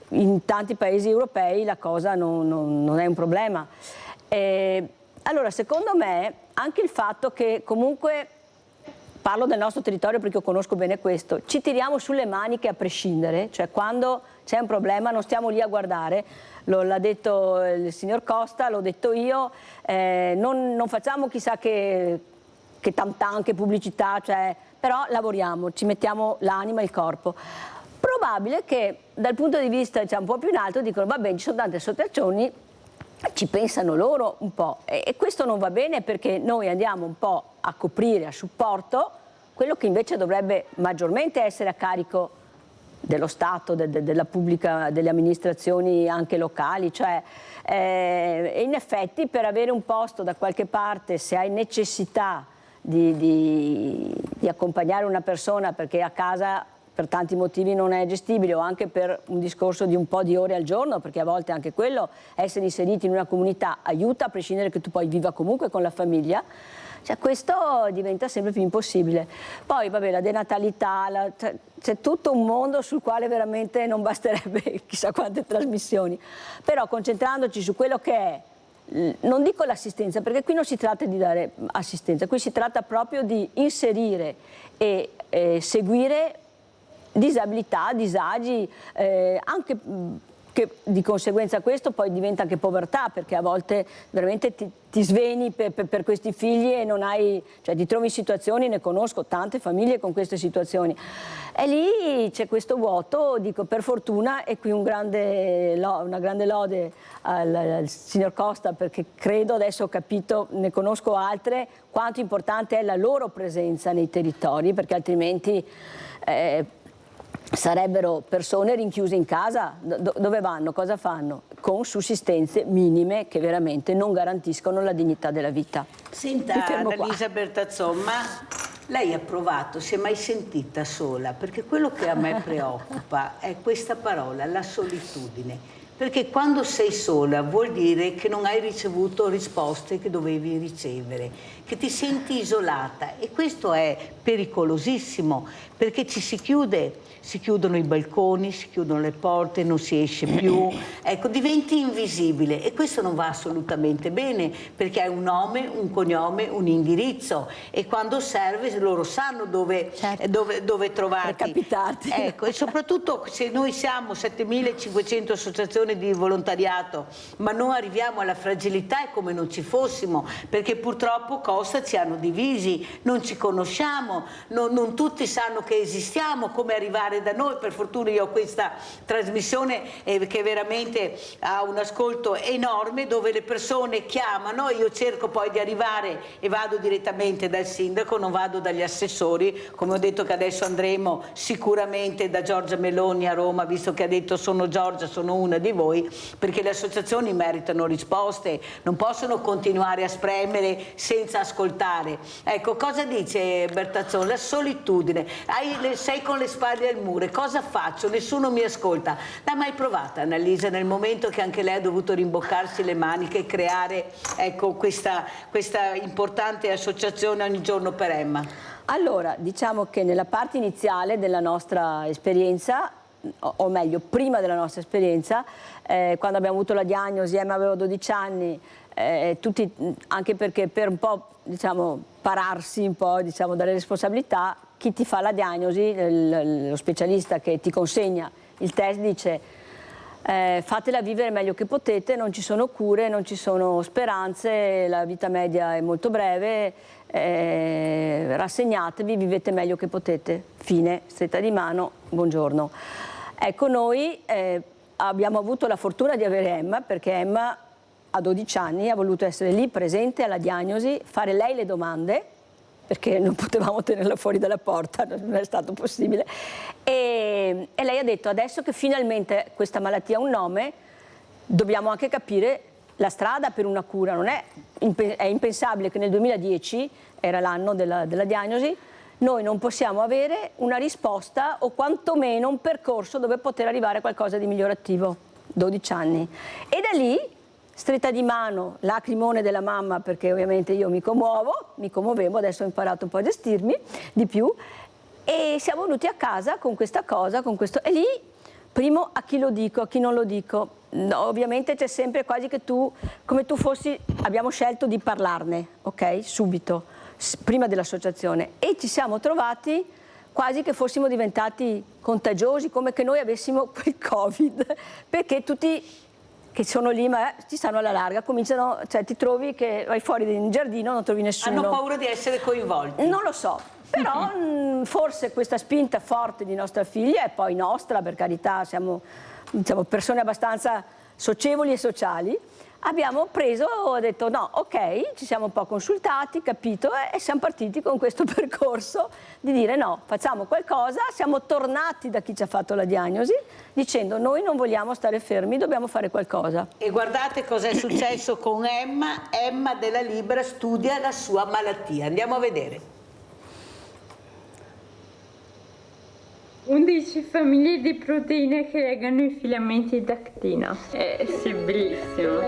In tanti paesi europei la cosa non è un problema. Allora, secondo me, anche il fatto che comunque, parlo del nostro territorio perché io conosco bene questo, ci tiriamo sulle maniche a prescindere, cioè quando c'è un problema non stiamo lì a guardare, l'ha detto il signor Costa, l'ho detto io, non facciamo chissà che tam-tam, che pubblicità, cioè, però lavoriamo, ci mettiamo l'anima e il corpo. Probabile che dal punto di vista un po' più in alto dicono va bene, ci sono tante associazioni, ci pensano loro un po' e questo non va bene perché noi andiamo un po' a coprire, a supporto quello che invece dovrebbe maggiormente essere a carico dello Stato, della pubblica, delle amministrazioni anche locali, cioè in effetti per avere un posto da qualche parte, se hai necessità di accompagnare una persona perché a casa per tanti motivi non è gestibile o anche per un discorso di un po' di ore al giorno, perché a volte anche quello, essere inseriti in una comunità aiuta, a prescindere che tu poi viva comunque con la famiglia, cioè questo diventa sempre più impossibile. Poi vabbè, la denatalità, c'è tutto un mondo sul quale veramente non basterebbe chissà quante trasmissioni, però concentrandoci su quello che è, non dico l'assistenza, perché qui non si tratta di dare assistenza, qui si tratta proprio di inserire e seguire disabilità, disagi, anche che di conseguenza questo poi diventa anche povertà, perché a volte veramente ti sveni per questi figli e non hai, cioè ti trovi in situazioni, ne conosco tante famiglie con queste situazioni. E lì c'è questo vuoto, dico per fortuna, e qui una grande lode al signor Costa, perché credo, adesso ho capito, ne conosco altre, quanto importante è la loro presenza nei territori, perché altrimenti sarebbero persone rinchiuse in casa, dove vanno, cosa fanno? Con sussistenze minime che veramente non garantiscono la dignità della vita. Senta, Annalisa Bertazzon, ma lei ha provato, si è mai sentita sola? Perché quello che a me preoccupa è questa parola, la solitudine. Perché quando sei sola vuol dire che non hai ricevuto risposte che dovevi ricevere, che ti senti isolata, e questo è pericolosissimo perché si chiudono i balconi, si chiudono le porte, non si esce più, ecco, diventi invisibile, e questo non va assolutamente bene perché hai un nome, un cognome, un indirizzo, e quando serve loro sanno dove trovarti. Per capitarti. Ecco, e soprattutto se noi siamo 7.500 associazioni di volontariato ma non arriviamo alla fragilità, è come non ci fossimo, perché purtroppo Costa ci hanno divisi, non ci conosciamo, non tutti sanno che esistiamo, come arrivare da noi. Per fortuna io ho questa trasmissione che veramente ha un ascolto enorme, dove le persone chiamano e io cerco poi di arrivare e vado direttamente dal sindaco, non vado dagli assessori, come ho detto che adesso andremo sicuramente da Giorgia Meloni a Roma, visto che ha detto sono Giorgia, sono una di voi, perché le associazioni meritano risposte, non possono continuare a spremere senza ascoltare. Ecco, cosa dice Bertazzon? La solitudine, sei con le spalle al muro, cosa faccio? Nessuno mi ascolta. L'ha mai provata Annalisa, nel momento che anche lei ha dovuto rimboccarsi le maniche e creare, ecco, questa importante associazione ogni giorno per Emma? Allora, diciamo che nella parte iniziale della nostra esperienza, o meglio prima della nostra esperienza, quando abbiamo avuto la diagnosi, Emma aveva 12 anni, tutti, anche perché per un po', diciamo, pararsi un po', diciamo, dalle responsabilità, chi ti fa la diagnosi, lo specialista che ti consegna il test, dice fatela vivere meglio che potete, non ci sono cure, non ci sono speranze, la vita media è molto breve, rassegnatevi, vivete meglio che potete, fine, stretta di mano, buongiorno. Ecco, noi abbiamo avuto la fortuna di avere Emma, perché Emma a 12 anni ha voluto essere lì presente alla diagnosi, fare lei le domande, perché non potevamo tenerla fuori dalla porta, non è stato possibile, e lei ha detto: adesso che finalmente questa malattia ha un nome, dobbiamo anche capire la strada per una cura. È impensabile che nel 2010, era l'anno della diagnosi, noi non possiamo avere una risposta o quantomeno un percorso dove poter arrivare a qualcosa di migliorativo. 12 anni. E da lì, stretta di mano, lacrimone della mamma, perché ovviamente io mi commuovevo, adesso ho imparato un po' a gestirmi di più, e siamo venuti a casa con questa cosa, e lì, primo, a chi lo dico, a chi non lo dico. No, ovviamente c'è sempre quasi che come tu fossi, abbiamo scelto di parlarne, ok? Subito, prima dell'associazione, e ci siamo trovati quasi che fossimo diventati contagiosi, come che noi avessimo quel Covid, perché tutti che sono lì ma ci stanno alla larga, cominciano, cioè ti trovi che vai fuori in giardino, non trovi nessuno. Hanno paura di essere coinvolti? Non lo so, però forse questa spinta forte di nostra figlia, e poi nostra, per carità, siamo persone abbastanza socievoli e sociali, abbiamo ho detto no, ok, ci siamo un po' consultati, capito, e siamo partiti con questo percorso di dire no, facciamo qualcosa. Siamo tornati da chi ci ha fatto la diagnosi dicendo noi non vogliamo stare fermi, dobbiamo fare qualcosa. E guardate cosa è successo con Emma. Emma della Libera studia la sua malattia. Andiamo a vedere. 11 famiglie di proteine che legano i filamenti d'actina. Sì, bellissimo.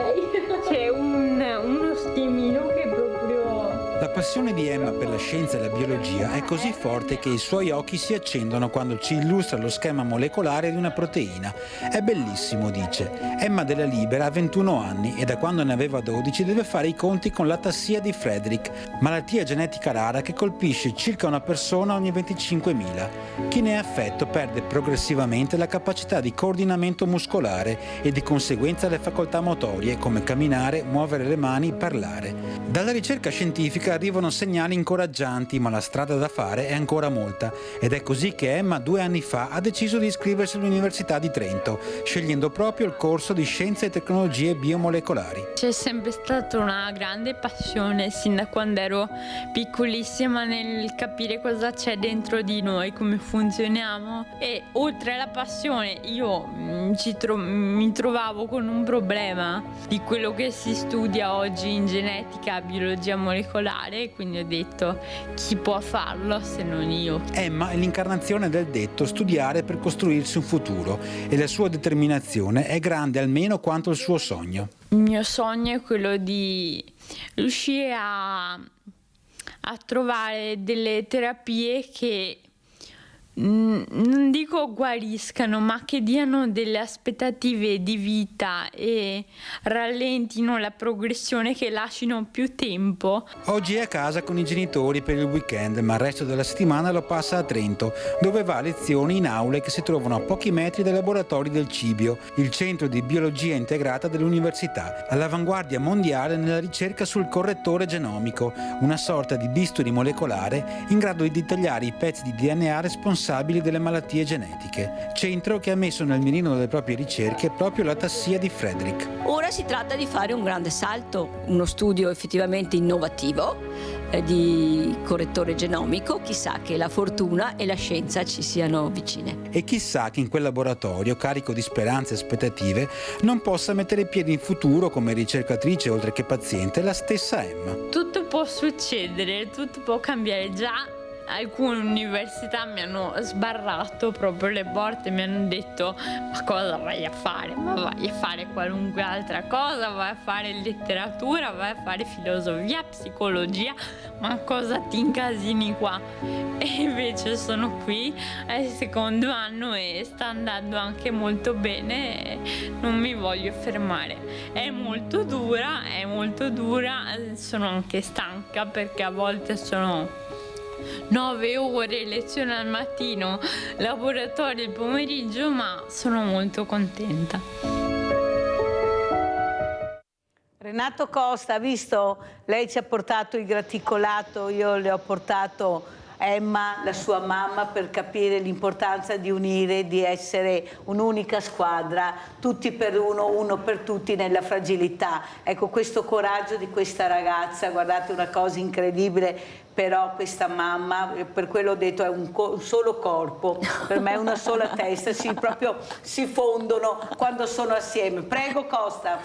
C'è uno stimino che proprio... La passione di Emma per la scienza e la biologia è così forte che i suoi occhi si accendono quando ci illustra lo schema molecolare di una proteina. È bellissimo, dice. Emma della Libera ha 21 anni e da quando ne aveva 12 deve fare i conti con l'atassia di Friedreich, malattia genetica rara che colpisce circa una persona ogni 25.000. Chi ne è affetto perde progressivamente la capacità di coordinamento muscolare e di conseguenza le facoltà motorie come camminare, muovere le mani, parlare. Dalla ricerca scientifica arrivano segnali incoraggianti, ma la strada da fare è ancora molta ed è così che Emma 2 anni fa ha deciso di iscriversi all'Università di Trento, scegliendo proprio il corso di Scienze e Tecnologie Biomolecolari. C'è sempre stata una grande passione sin da quando ero piccolissima nel capire cosa c'è dentro di noi, come funzioniamo, e oltre alla passione io mi trovavo con un problema di quello che si studia oggi in genetica, biologia molecolare, quindi ho detto chi può farlo se non io. Emma è l'incarnazione del detto studiare per costruirsi un futuro e la sua determinazione è grande almeno quanto il suo sogno. Il mio sogno è quello di riuscire a trovare delle terapie che non dico guariscano, ma che diano delle aspettative di vita e rallentino la progressione, che lasciano più tempo. Oggi è a casa con i genitori per il weekend, ma il resto della settimana lo passa a Trento, dove va a lezioni in aule che si trovano a pochi metri dai laboratori del Cibio, il centro di biologia integrata dell'università, all'avanguardia mondiale nella ricerca sul correttore genomico, una sorta di bisturi molecolare in grado di dettagliare i pezzi di DNA responsabili delle malattie genetiche. Centro che ha messo nel mirino delle proprie ricerche proprio l'atassia di Friedreich. Ora si tratta di fare un grande salto, uno studio effettivamente innovativo di correttore genomico. Chissà che la fortuna e la scienza ci siano vicine. E chissà che in quel laboratorio, carico di speranze e aspettative, non possa mettere i piedi in futuro come ricercatrice oltre che paziente la stessa Emma. Tutto può succedere, tutto può cambiare. Già alcune università mi hanno sbarrato proprio le porte, mi hanno detto ma cosa vai a fare? Ma vai a fare qualunque altra cosa, vai a fare letteratura, vai a fare filosofia, psicologia, ma cosa ti incasini qua? E invece sono qui al secondo anno e sta andando anche molto bene e non mi voglio fermare. È molto dura, sono anche stanca perché a volte sono 9 ore, lezione al mattino, laboratorio il pomeriggio, ma sono molto contenta. Renato Costa, ha visto? Lei ci ha portato il graticolato, io le ho portato Emma, la sua mamma, per capire l'importanza di unire, di essere un'unica squadra, tutti per uno, uno per tutti nella fragilità. Ecco, questo coraggio di questa ragazza, guardate, una cosa incredibile. Però questa mamma, per quello ho detto, è un solo corpo, per me è una sola testa, proprio si fondono quando sono assieme. Prego Costa.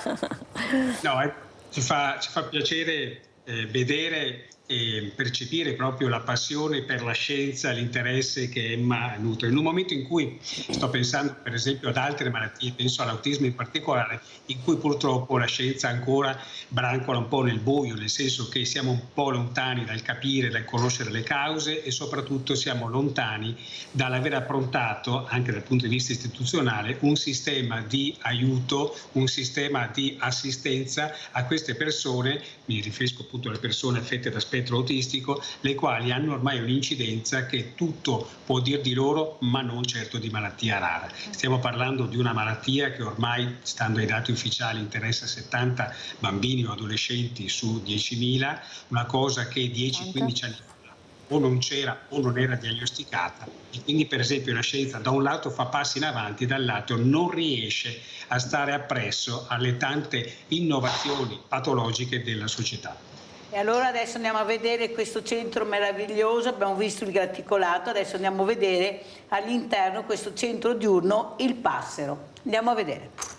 No, ci fa piacere vedere e percepire proprio la passione per la scienza, l'interesse che Emma nutre. In un momento in cui sto pensando per esempio ad altre malattie, penso all'autismo in particolare, in cui purtroppo la scienza ancora brancola un po' nel buio, nel senso che siamo un po' lontani dal capire, dal conoscere le cause e soprattutto siamo lontani dall'aver approntato, anche dal punto di vista istituzionale, un sistema di aiuto, un sistema di assistenza a queste persone, mi riferisco appunto alle persone affette da spettro autistico, le quali hanno ormai un'incidenza che tutto può dir di loro, ma non certo di malattia rara. Stiamo parlando di una malattia che ormai, stando ai dati ufficiali, interessa 70 bambini o adolescenti su 10.000, una cosa che 10-15 anni fa o non c'era o non era diagnosticata, e quindi per esempio la scienza da un lato fa passi in avanti, dall'altro non riesce a stare appresso alle tante innovazioni patologiche della società. E allora adesso andiamo a vedere questo centro meraviglioso, abbiamo visto il graticolato, adesso andiamo a vedere all'interno questo centro diurno, il Passero. Andiamo a vedere.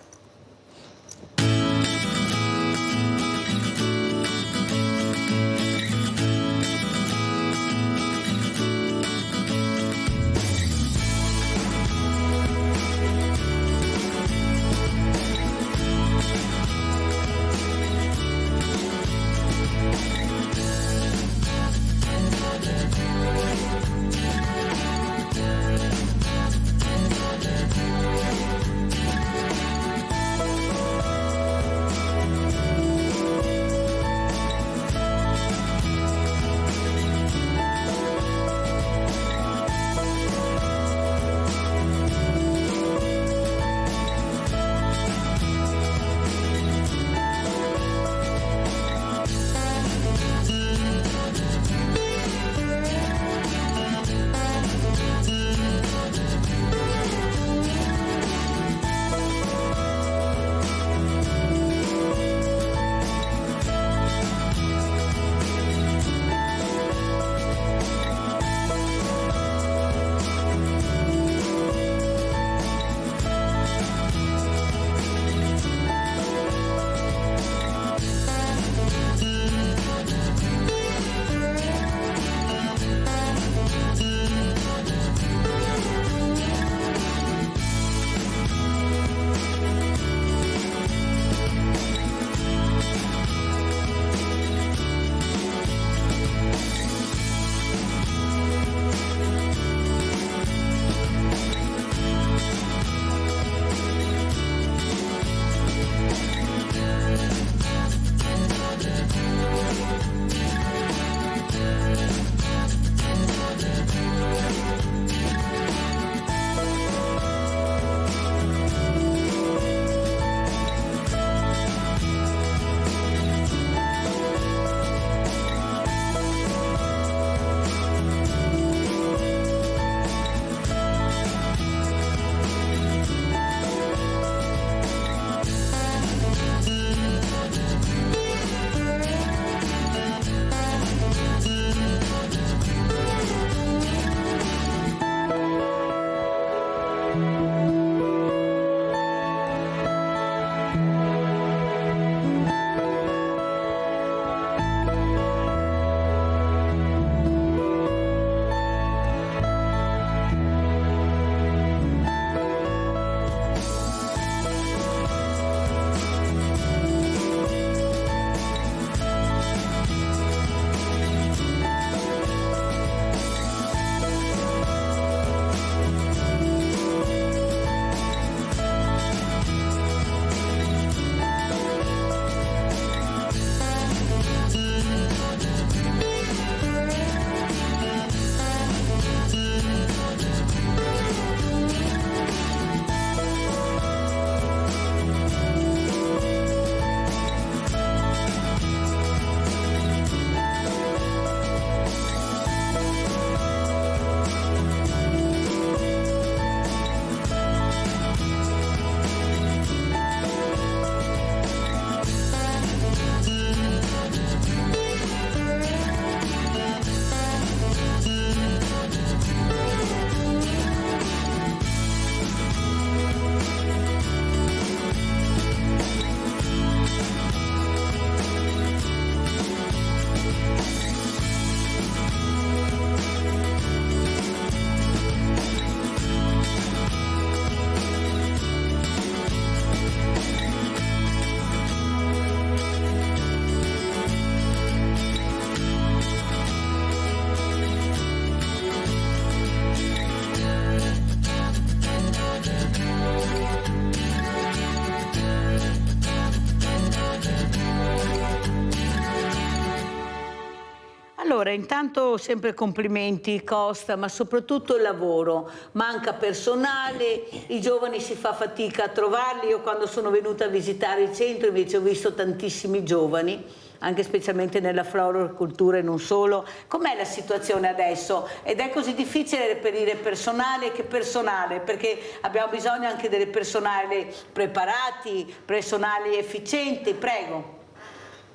Allora, intanto sempre complimenti, Costa, ma soprattutto il lavoro. Manca personale, i giovani si fa fatica a trovarli. Io quando sono venuta a visitare il centro invece ho visto tantissimi giovani, anche specialmente nella florocultura e non solo. Com'è la situazione adesso? Ed è così difficile reperire personale? Che personale? Perché abbiamo bisogno anche del personale preparati, personali efficienti. Prego.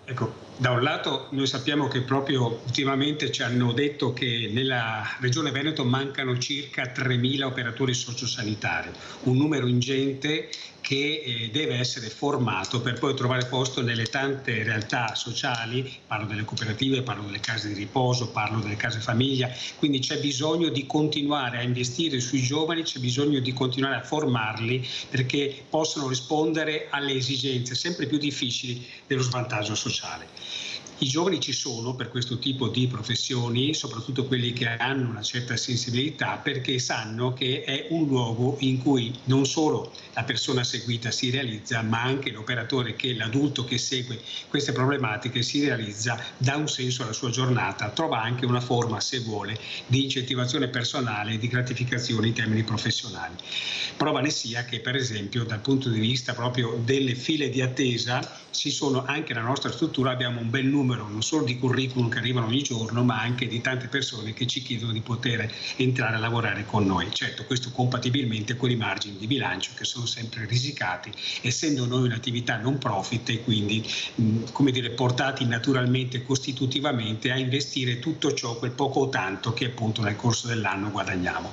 Ecco, da un lato noi sappiamo che proprio ultimamente ci hanno detto che nella Regione Veneto mancano circa 3.000 operatori sociosanitari, un numero ingente che deve essere formato per poi trovare posto nelle tante realtà sociali, parlo delle cooperative, parlo delle case di riposo, parlo delle case famiglia, quindi c'è bisogno di continuare a investire sui giovani, c'è bisogno di continuare a formarli perché possano rispondere alle esigenze sempre più difficili dello svantaggio sociale. I giovani ci sono per questo tipo di professioni, soprattutto quelli che hanno una certa sensibilità, perché sanno che è un luogo in cui non solo la persona seguita si realizza, ma anche l'operatore, che l'adulto che segue queste problematiche si realizza, dà un senso alla sua giornata, trova anche una forma, se vuole, di incentivazione personale e di gratificazione in termini professionali. Prova ne sia che, per esempio, dal punto di vista proprio delle file di attesa, ci sono anche nella nostra struttura, abbiamo un bel numero non solo di curriculum che arrivano ogni giorno, ma anche di tante persone che ci chiedono di poter entrare a lavorare con noi. Certo, questo compatibilmente con i margini di bilancio che sono sempre risicati, essendo noi un'attività non profit e quindi come dire, portati naturalmente, costitutivamente a investire tutto ciò, quel poco o tanto che appunto nel corso dell'anno guadagniamo.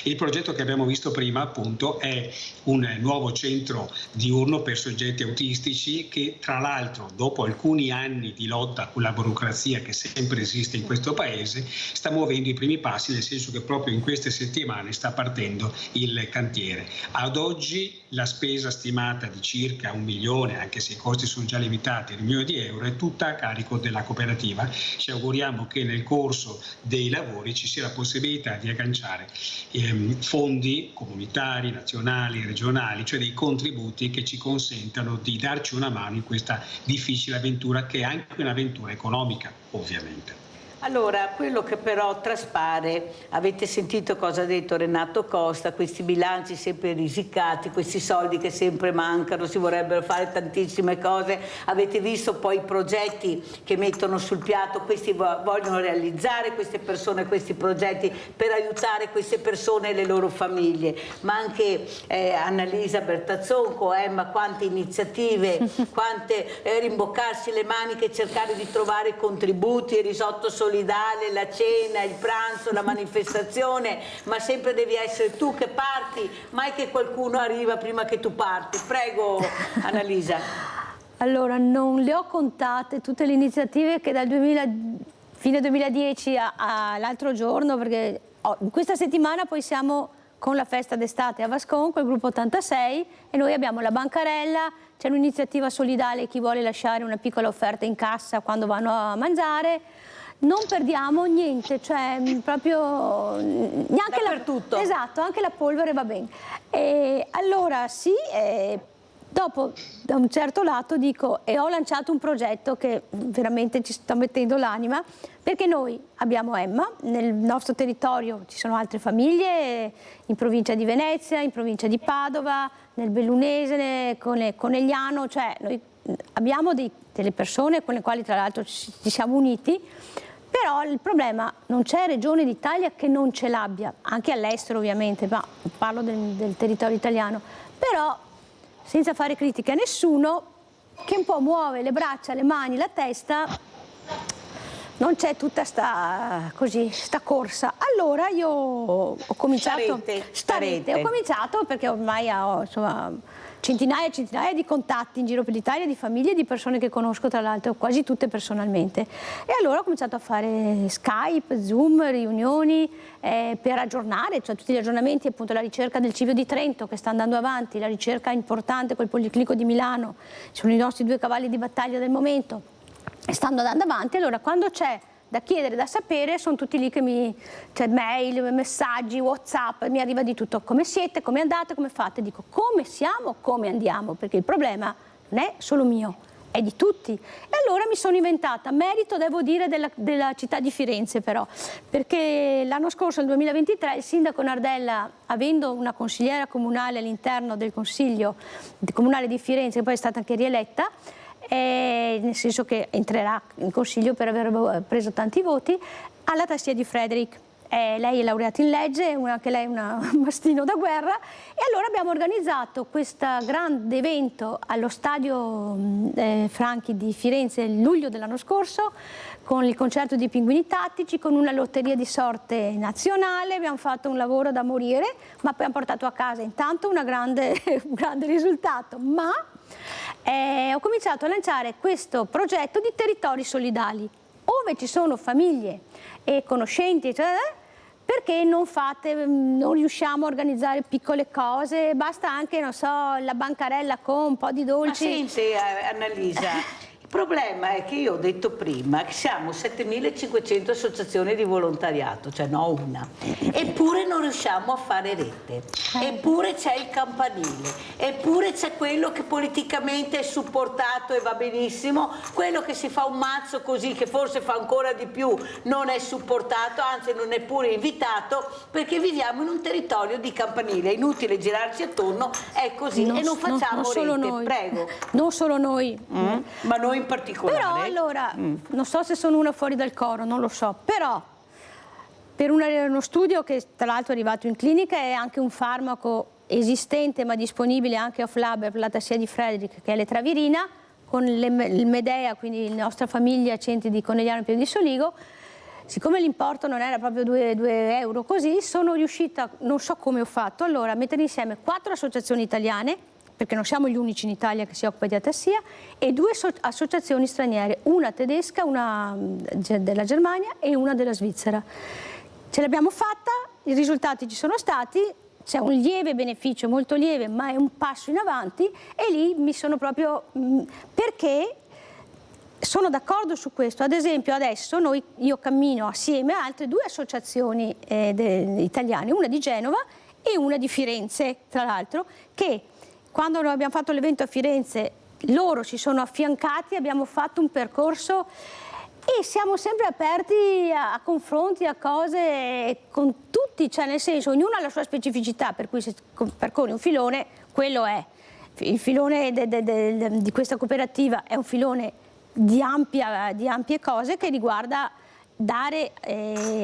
Il progetto che abbiamo visto prima appunto è un nuovo centro diurno per soggetti autistici che tra l'altro dopo alcuni anni di lotta con la burocrazia che sempre esiste in questo paese sta muovendo i primi passi, nel senso che proprio in queste settimane sta partendo il cantiere. Ad oggi la spesa stimata di circa 1 milione, anche se i costi sono già limitati a 1 milione di euro, è tutta a carico della cooperativa. Ci auguriamo che nel corso dei lavori ci sia la possibilità di agganciare fondi comunitari, nazionali, regionali, cioè dei contributi che ci consentano di darci una mano in questa difficile avventura, che è anche un'avventura economica, ovviamente. Allora, quello che però traspare, avete sentito cosa ha detto Renato Costa, questi bilanci sempre risicati, questi soldi che sempre mancano, si vorrebbero fare tantissime cose, avete visto poi i progetti che mettono sul piatto, questi vogliono realizzare queste persone, questi progetti per aiutare queste persone e le loro famiglie, ma anche Annalisa Bertazzonco, Emma, quante iniziative, quante rimboccarsi le maniche, cercare di trovare contributi, il risotto solidale, la cena, il pranzo, la manifestazione, ma sempre devi essere tu che parti, mai che qualcuno arriva prima che tu parti. Prego, Annalisa. Allora, non le ho contate tutte le iniziative che dal fine 2010 all'altro giorno, perché in questa settimana poi siamo con la festa d'estate a Vascon, col gruppo 86, e noi abbiamo la bancarella, c'è un'iniziativa solidale, chi vuole lasciare una piccola offerta in cassa quando vanno a mangiare. Non perdiamo niente, cioè proprio neanche dappertutto. Esatto, anche la polvere va bene. E allora sì, dopo da un certo lato dico, e ho lanciato un progetto che veramente ci sta mettendo l'anima, perché noi abbiamo Emma, nel nostro territorio ci sono altre famiglie, in provincia di Venezia, in provincia di Padova, nel Bellunese, Conegliano, cioè noi abbiamo delle persone con le quali tra l'altro ci siamo uniti. Però il problema, non c'è regione d'Italia che non ce l'abbia, anche all'estero ovviamente, ma parlo del territorio italiano, però senza fare critiche a nessuno, che un po' muove le braccia, le mani, la testa, non c'è tutta sta corsa. Allora io ho cominciato... Starete. Ho cominciato perché ormai ho insomma centinaia e centinaia di contatti in giro per l'Italia, di famiglie, di persone che conosco tra l'altro, quasi tutte personalmente. E allora ho cominciato a fare Skype, Zoom, riunioni per aggiornare, cioè tutti gli aggiornamenti, appunto la ricerca del Civio di Trento che sta andando avanti, la ricerca importante col Policlinico di Milano, sono i nostri 2 cavalli di battaglia del momento, stanno andando avanti. Allora quando c'è da chiedere, da sapere, sono tutti lì che cioè mail, messaggi, WhatsApp, mi arriva di tutto. Come siete, come andate, come fate? Dico come siamo, come andiamo, perché il problema non è solo mio, è di tutti. E allora mi sono inventata, merito devo dire della città di Firenze però, perché l'anno scorso, nel 2023, il sindaco Nardella, avendo una consigliera comunale all'interno del Consiglio Comunale di Firenze, che poi è stata anche rieletta, nel senso che entrerà in Consiglio per aver preso tanti voti, alla Tassia di Frederick. Lei è laureata in legge, anche lei è un mastino da guerra, e allora abbiamo organizzato questo grande evento allo Stadio Franchi di Firenze il luglio dell'anno scorso, con il concerto di Pinguini Tattici, con una lotteria di sorte nazionale. Abbiamo fatto un lavoro da morire, ma poi abbiamo portato a casa intanto un grande risultato, ma ho cominciato a lanciare questo progetto di territori solidali, dove ci sono famiglie e conoscenti, perché non riusciamo a organizzare piccole cose, basta anche, non so, la bancarella con un po' di dolci. Ma senti, Annalisa, il problema è che io ho detto prima che siamo 7.500 associazioni di volontariato, cioè no una, eppure non riusciamo a fare rete, eppure c'è il campanile, eppure c'è quello che politicamente è supportato e va benissimo, quello che si fa un mazzo così, che forse fa ancora di più, non è supportato, anzi non è pure invitato, perché viviamo in un territorio di campanile, è inutile girarci attorno, è così, e non facciamo non solo rete, noi. prego. Non solo noi. Ma noi in particolare. Però allora, non so se sono una fuori dal coro, non lo so, però per uno studio che tra l'altro è arrivato in clinica, è anche un farmaco esistente ma disponibile anche off-lab per la Tassia di Frederick, che è l'etravirina, con il Medea, quindi la nostra famiglia Centri di Conegliano e Pieve di Soligo. Siccome l'importo non era proprio 2 euro così, sono riuscita, non so come ho fatto, allora a mettere insieme 4 associazioni italiane, perché non siamo gli unici in Italia che si occupa di atassia, e 2 associazioni straniere, una tedesca, una della Germania e una della Svizzera. Ce l'abbiamo fatta, i risultati ci sono stati, c'è un lieve beneficio, molto lieve, ma è un passo in avanti, e lì mi sono proprio... perché sono d'accordo su questo. Ad esempio adesso io cammino assieme a altre 2 associazioni italiane, una di Genova e una di Firenze, tra l'altro, che quando noi abbiamo fatto l'evento a Firenze loro si sono affiancati, abbiamo fatto un percorso e siamo sempre aperti a confronti, a cose con tutti, cioè nel senso ognuno ha la sua specificità, per cui se percorri un filone, quello è. Il filone di questa cooperativa è un filone di ampie cose che riguarda dare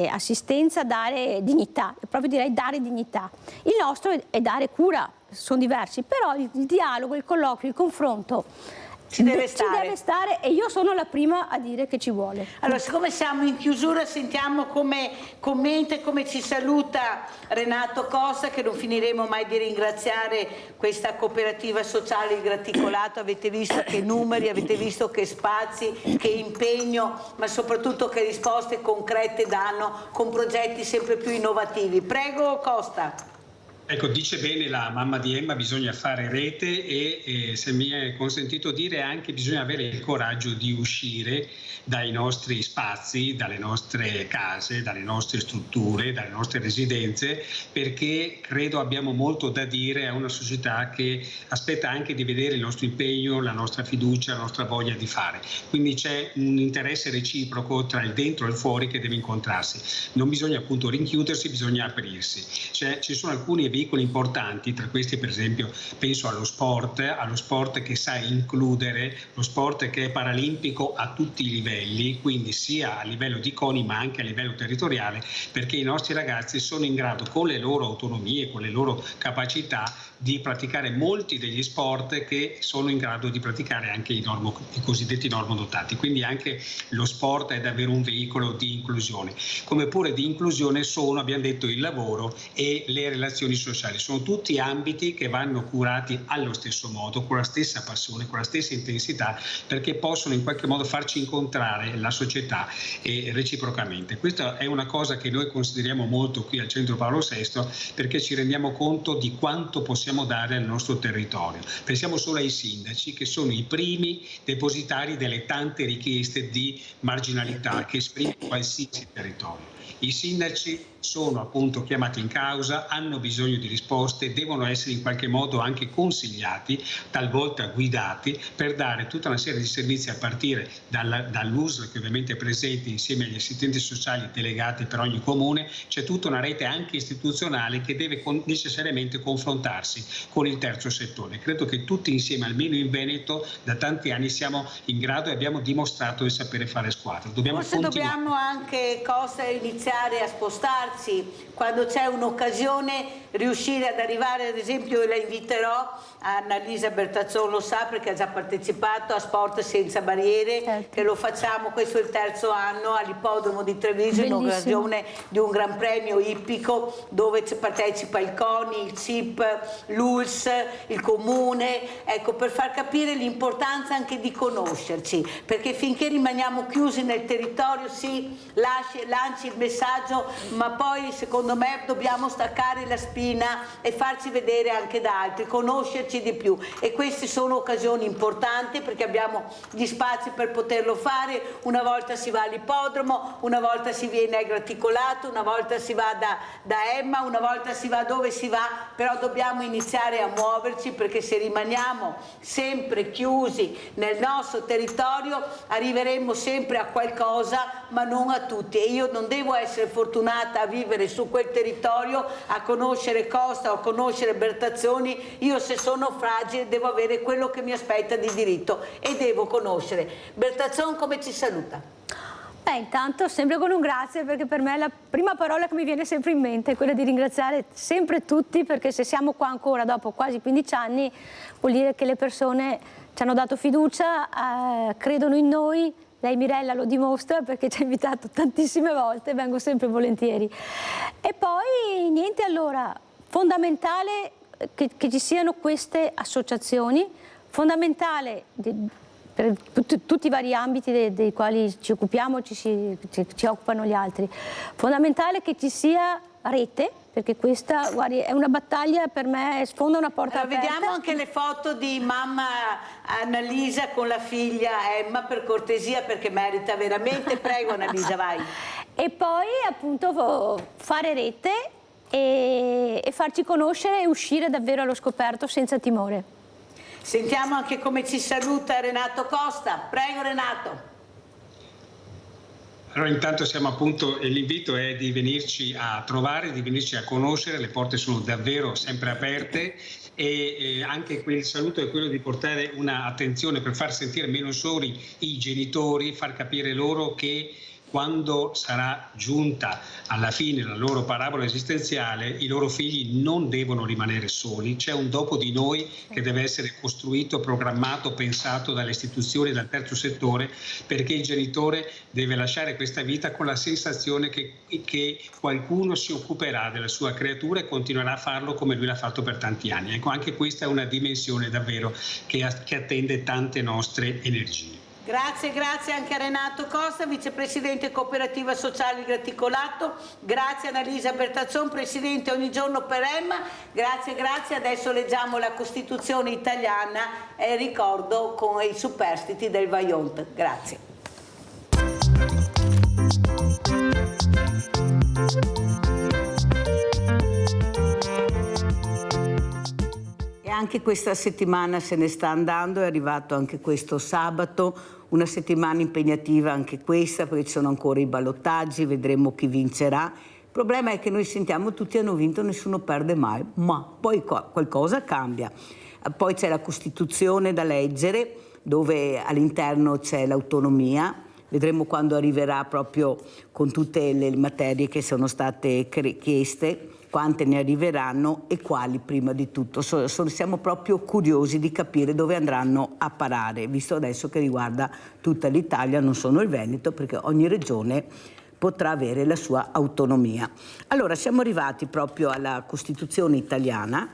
assistenza, dare dignità, proprio direi dare dignità. Il nostro è dare cura, sono diversi, però il dialogo, il colloquio, il confronto ci deve stare, e io sono la prima a dire che ci vuole. Allora, siccome siamo in chiusura, sentiamo come commenta e come ci saluta Renato Costa, che non finiremo mai di ringraziare questa cooperativa sociale, il Graticolato. Avete visto che numeri, avete visto che spazi, che impegno, ma soprattutto che risposte concrete danno con progetti sempre più innovativi. Prego Costa. Ecco, dice bene la mamma di Emma, bisogna fare rete e se mi è consentito dire anche bisogna avere il coraggio di uscire dai nostri spazi, dalle nostre case, dalle nostre strutture, dalle nostre residenze, perché credo abbiamo molto da dire a una società che aspetta anche di vedere il nostro impegno, la nostra fiducia, la nostra voglia di fare. Quindi c'è un interesse reciproco tra il dentro e il fuori che deve incontrarsi. Non bisogna appunto rinchiudersi, bisogna aprirsi. Ci sono alcuni veicoli importanti, tra questi per esempio penso allo sport che sa includere, lo sport che è paralimpico a tutti i livelli, quindi sia a livello di CONI ma anche a livello territoriale, perché i nostri ragazzi sono in grado, con le loro autonomie, con le loro capacità, di praticare molti degli sport che sono in grado di praticare anche i cosiddetti normodotati. Quindi anche lo sport è davvero un veicolo di inclusione. Come pure di inclusione sono, abbiamo detto, il lavoro e le relazioni sociali. Sono tutti ambiti che vanno curati allo stesso modo, con la stessa passione, con la stessa intensità, perché possono in qualche modo farci incontrare la società e reciprocamente. Questa è una cosa che noi consideriamo molto qui al Centro Paolo VI, perché ci rendiamo conto di quanto possiamo dare al nostro territorio. Pensiamo solo ai sindaci, che sono i primi depositari delle tante richieste di marginalità che esprimono qualsiasi territorio. I sindaci sono appunto chiamati in causa, hanno bisogno di risposte, devono essere in qualche modo anche consigliati, talvolta guidati, per dare tutta una serie di servizi a partire dall'USL, che ovviamente è presente insieme agli assistenti sociali delegati per ogni comune. C'è tutta una rete anche istituzionale che deve necessariamente confrontarsi con il terzo settore. Credo che tutti insieme, almeno in Veneto, da tanti anni siamo in grado e abbiamo dimostrato di sapere fare squadra. Forse dobbiamo anche iniziare a spostarci quando c'è un'occasione, riuscire ad arrivare, ad esempio la inviterò Annalisa Bertazzon, lo sa perché ha già partecipato a Sport Senza Barriere, che lo facciamo, questo è il terzo anno, all'Ippodromo di Treviso, in occasione di un Gran Premio ippico dove partecipa il CONI, il CIP, l'ULS, il Comune, ecco, per far capire l'importanza anche di conoscerci, perché finché rimaniamo chiusi nel territorio lanci il messaggio, ma poi secondo me dobbiamo staccare la spina e farci vedere anche da altri, conoscerci di più, e queste sono occasioni importanti perché abbiamo gli spazi per poterlo fare. Una volta si va all'ippodromo, una volta si viene al Graticolato, una volta si va da Emma, una volta si va dove si va, però dobbiamo iniziare a muoverci, perché se rimaniamo sempre chiusi nel nostro territorio arriveremo sempre a qualcosa ma non a tutti, e io non devo essere fortunata a vivere su quel territorio, a conoscere Costa o a conoscere Bertazzoni. Io, se sono fragile, devo avere quello che mi aspetta di diritto e devo conoscere. Bertazzon, come ci saluta? Beh, intanto sempre con un grazie, perché per me la prima parola che mi viene sempre in mente è quella di ringraziare sempre tutti, perché se siamo qua ancora dopo quasi 15 anni vuol dire che le persone ci hanno dato fiducia, credono in noi. Lei, Mirella, lo dimostra perché ci ha invitato tantissime volte, vengo sempre volentieri. E poi niente, allora, fondamentale che ci siano queste associazioni, fondamentale per tutti i vari ambiti dei quali ci occupiamo, ci occupano gli altri, fondamentale che ci sia rete, perché questa, guardi, è una battaglia, per me sfonda una porta aperta. Vediamo anche le foto di mamma Annalisa con la figlia Emma, per cortesia, perché merita veramente. Prego Annalisa, vai. E poi appunto fare rete e farci conoscere e uscire davvero allo scoperto senza timore. Sentiamo anche come ci saluta Renato Costa. Prego Renato. Allora, intanto siamo appunto, l'invito è di venirci a trovare, di venirci a conoscere, le porte sono davvero sempre aperte, e anche quel saluto è quello di portare una attenzione per far sentire meno soli i genitori, far capire loro che quando sarà giunta alla fine la loro parabola esistenziale, i loro figli non devono rimanere soli. C'è un dopo di noi che deve essere costruito, programmato, pensato dalle istituzioni, dal terzo settore, perché il genitore deve lasciare questa vita con la sensazione che qualcuno si occuperà della sua creatura e continuerà a farlo come lui l'ha fatto per tanti anni. Ecco, anche questa è una dimensione davvero che attende tante nostre energie. Grazie, grazie anche a Renato Costa, vicepresidente Cooperativa Sociale Graticolato. Grazie a Annalisa Bertazzon, presidente Ogni Giorno per Emma. Grazie, grazie. Adesso leggiamo la Costituzione italiana e ricordo con i superstiti del Vajont. Grazie. E anche questa settimana se ne sta andando, è arrivato anche questo sabato, una settimana impegnativa anche questa, perché ci sono ancora i ballottaggi, vedremo chi vincerà. Il problema è che noi sentiamo tutti hanno vinto, nessuno perde mai, ma poi qualcosa cambia. Poi c'è la Costituzione da leggere, dove all'interno c'è l'autonomia. Vedremo quando arriverà, proprio con tutte le materie che sono state chieste, quante ne arriveranno e quali prima di tutto. Siamo proprio curiosi di capire dove andranno a parare, visto adesso che riguarda tutta l'Italia, non solo il Veneto, perché ogni regione potrà avere la sua autonomia. Allora, siamo arrivati proprio alla Costituzione italiana,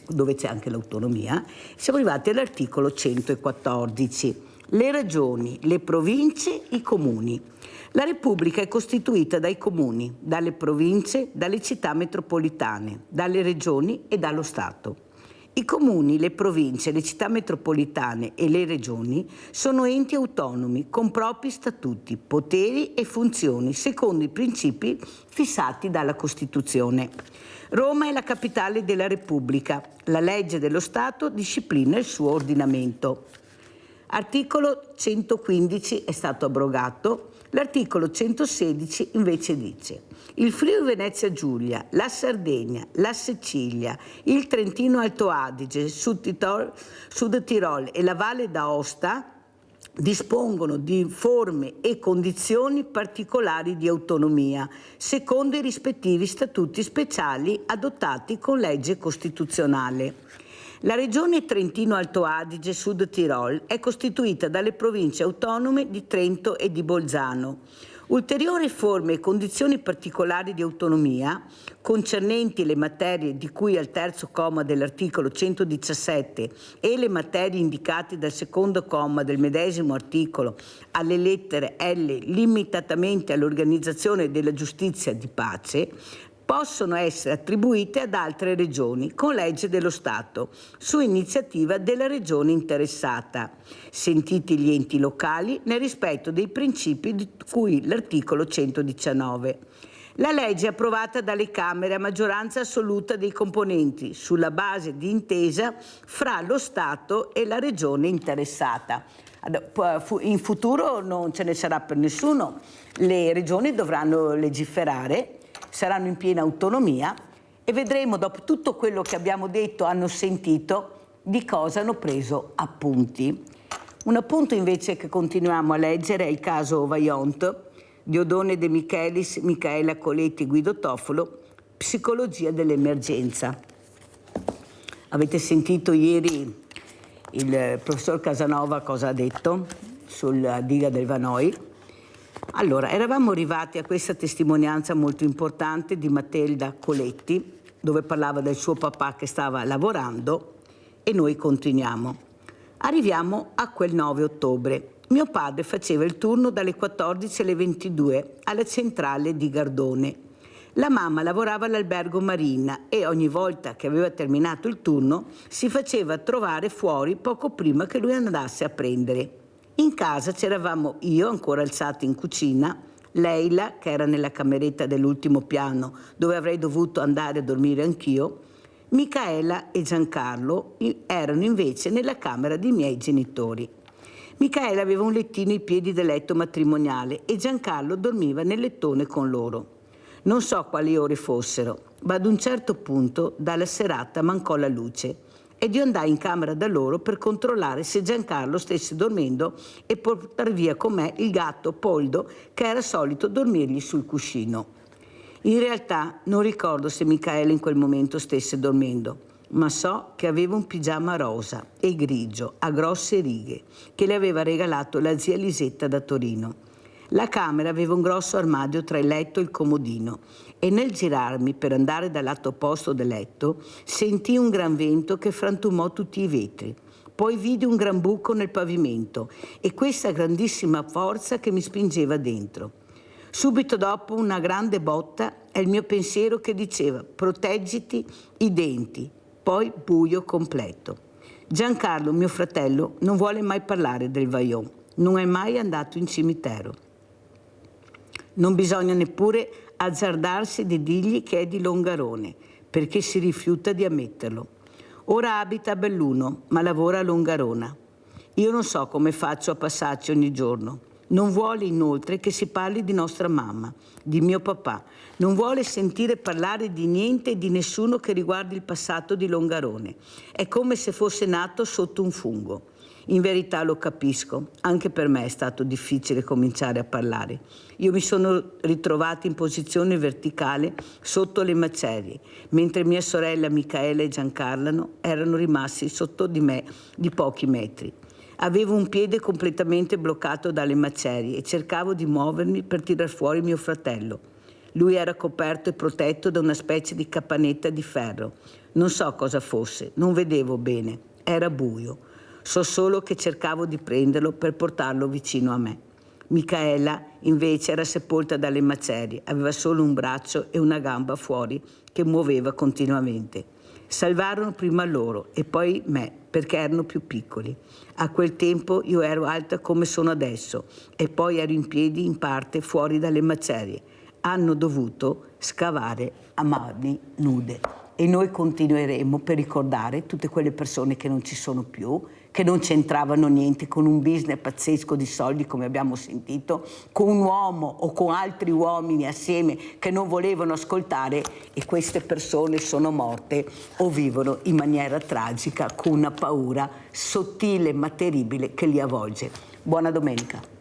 dove c'è anche l'autonomia, siamo arrivati all'articolo 114. Le regioni, le province, i comuni. La Repubblica è costituita dai comuni, dalle province, dalle città metropolitane, dalle regioni e dallo Stato. I comuni, le province, le città metropolitane e le regioni sono enti autonomi con propri statuti, poteri e funzioni secondo i principi fissati dalla Costituzione. Roma è la capitale della Repubblica. La legge dello Stato disciplina il suo ordinamento. Articolo 115 è stato abrogato. L'articolo 116 invece dice: il Friuli Venezia Giulia, la Sardegna, la Sicilia, il Trentino Alto Adige, Sud Tirol e la Valle d'Aosta dispongono di forme e condizioni particolari di autonomia, secondo i rispettivi statuti speciali adottati con legge costituzionale. La regione Trentino Alto Adige Sud Tirol è costituita dalle province autonome di Trento e di Bolzano. Ulteriori forme e condizioni particolari di autonomia concernenti le materie di cui al terzo comma dell'articolo 117 e le materie indicate dal secondo comma del medesimo articolo alle lettere L limitatamente all'organizzazione della giustizia di pace possono essere attribuite ad altre regioni con legge dello Stato, su iniziativa della regione interessata, sentiti gli enti locali nel rispetto dei principi di cui l'articolo 119. La legge è approvata dalle Camere a maggioranza assoluta dei componenti, sulla base di intesa fra lo Stato e la regione interessata. In futuro non ce ne sarà per nessuno, le regioni dovranno legiferare, saranno in piena autonomia e vedremo, dopo tutto quello che abbiamo detto, hanno sentito, di cosa hanno preso appunti. Un appunto invece che continuiamo a leggere è il caso Vajont di Odone De Michelis, Michaela Coletti, Guido Toffolo, Psicologia dell'emergenza. Avete sentito ieri il professor Casanova cosa ha detto sulla diga del Vanoi? Allora, eravamo arrivati a questa testimonianza molto importante di Matilda Coletti, dove parlava del suo papà che stava lavorando, e noi continuiamo. Arriviamo a quel 9 ottobre. Mio padre faceva il turno dalle 14 alle 22 alla centrale di Gardone. La mamma lavorava all'albergo Marina e ogni volta che aveva terminato il turno si faceva trovare fuori poco prima che lui andasse a prendere. In casa c'eravamo io, ancora alzato in cucina, Leila, che era nella cameretta dell'ultimo piano, dove avrei dovuto andare a dormire anch'io, Michaela e Giancarlo erano invece nella camera dei miei genitori. Michaela aveva un lettino ai piedi del letto matrimoniale e Giancarlo dormiva nel lettone con loro. Non so quali ore fossero, ma ad un certo punto dalla serata mancò la luce ed io andai in camera da loro per controllare se Giancarlo stesse dormendo e portar via con me il gatto Poldo che era solito dormirgli sul cuscino. In realtà non ricordo se Michaela in quel momento stesse dormendo, ma so che aveva un pigiama rosa e grigio a grosse righe che le aveva regalato la zia Lisetta da Torino. La camera aveva un grosso armadio tra il letto e il comodino e nel girarmi per andare dal lato opposto del letto sentii un gran vento che frantumò tutti i vetri. Poi vidi un gran buco nel pavimento e questa grandissima forza che mi spingeva dentro. Subito dopo una grande botta è il mio pensiero che diceva proteggiti i denti, poi buio completo. Giancarlo, mio fratello, non vuole mai parlare del Vajont, non è mai andato in cimitero. Non bisogna neppure azzardarsi di dirgli che è di Longarone, perché si rifiuta di ammetterlo. Ora abita a Belluno, ma lavora a Longarona. Io non so come faccio a passarci ogni giorno. Non vuole inoltre che si parli di nostra mamma, di mio papà. Non vuole sentire parlare di niente e di nessuno che riguardi il passato di Longarone. È come se fosse nato sotto un fungo. In verità lo capisco, anche per me è stato difficile cominciare a parlare. Io mi sono ritrovata in posizione verticale sotto le macerie, mentre mia sorella Michaela e Giancarlo erano rimasti sotto di me di pochi metri. Avevo un piede completamente bloccato dalle macerie e cercavo di muovermi per tirar fuori mio fratello. Lui era coperto e protetto da una specie di capanetta di ferro. Non so cosa fosse, non vedevo bene, era buio. So solo che cercavo di prenderlo per portarlo vicino a me. Michaela invece era sepolta dalle macerie, aveva solo un braccio e una gamba fuori che muoveva continuamente. Salvarono prima loro e poi me, perché erano più piccoli. A quel tempo io ero alta come sono adesso e poi ero in piedi in parte fuori dalle macerie. Hanno dovuto scavare a mani nude. E noi continueremo per ricordare tutte quelle persone che non ci sono più, che non c'entravano niente con un business pazzesco di soldi, come abbiamo sentito, con un uomo o con altri uomini assieme che non volevano ascoltare, e queste persone sono morte o vivono in maniera tragica con una paura sottile ma terribile che li avvolge. Buona domenica.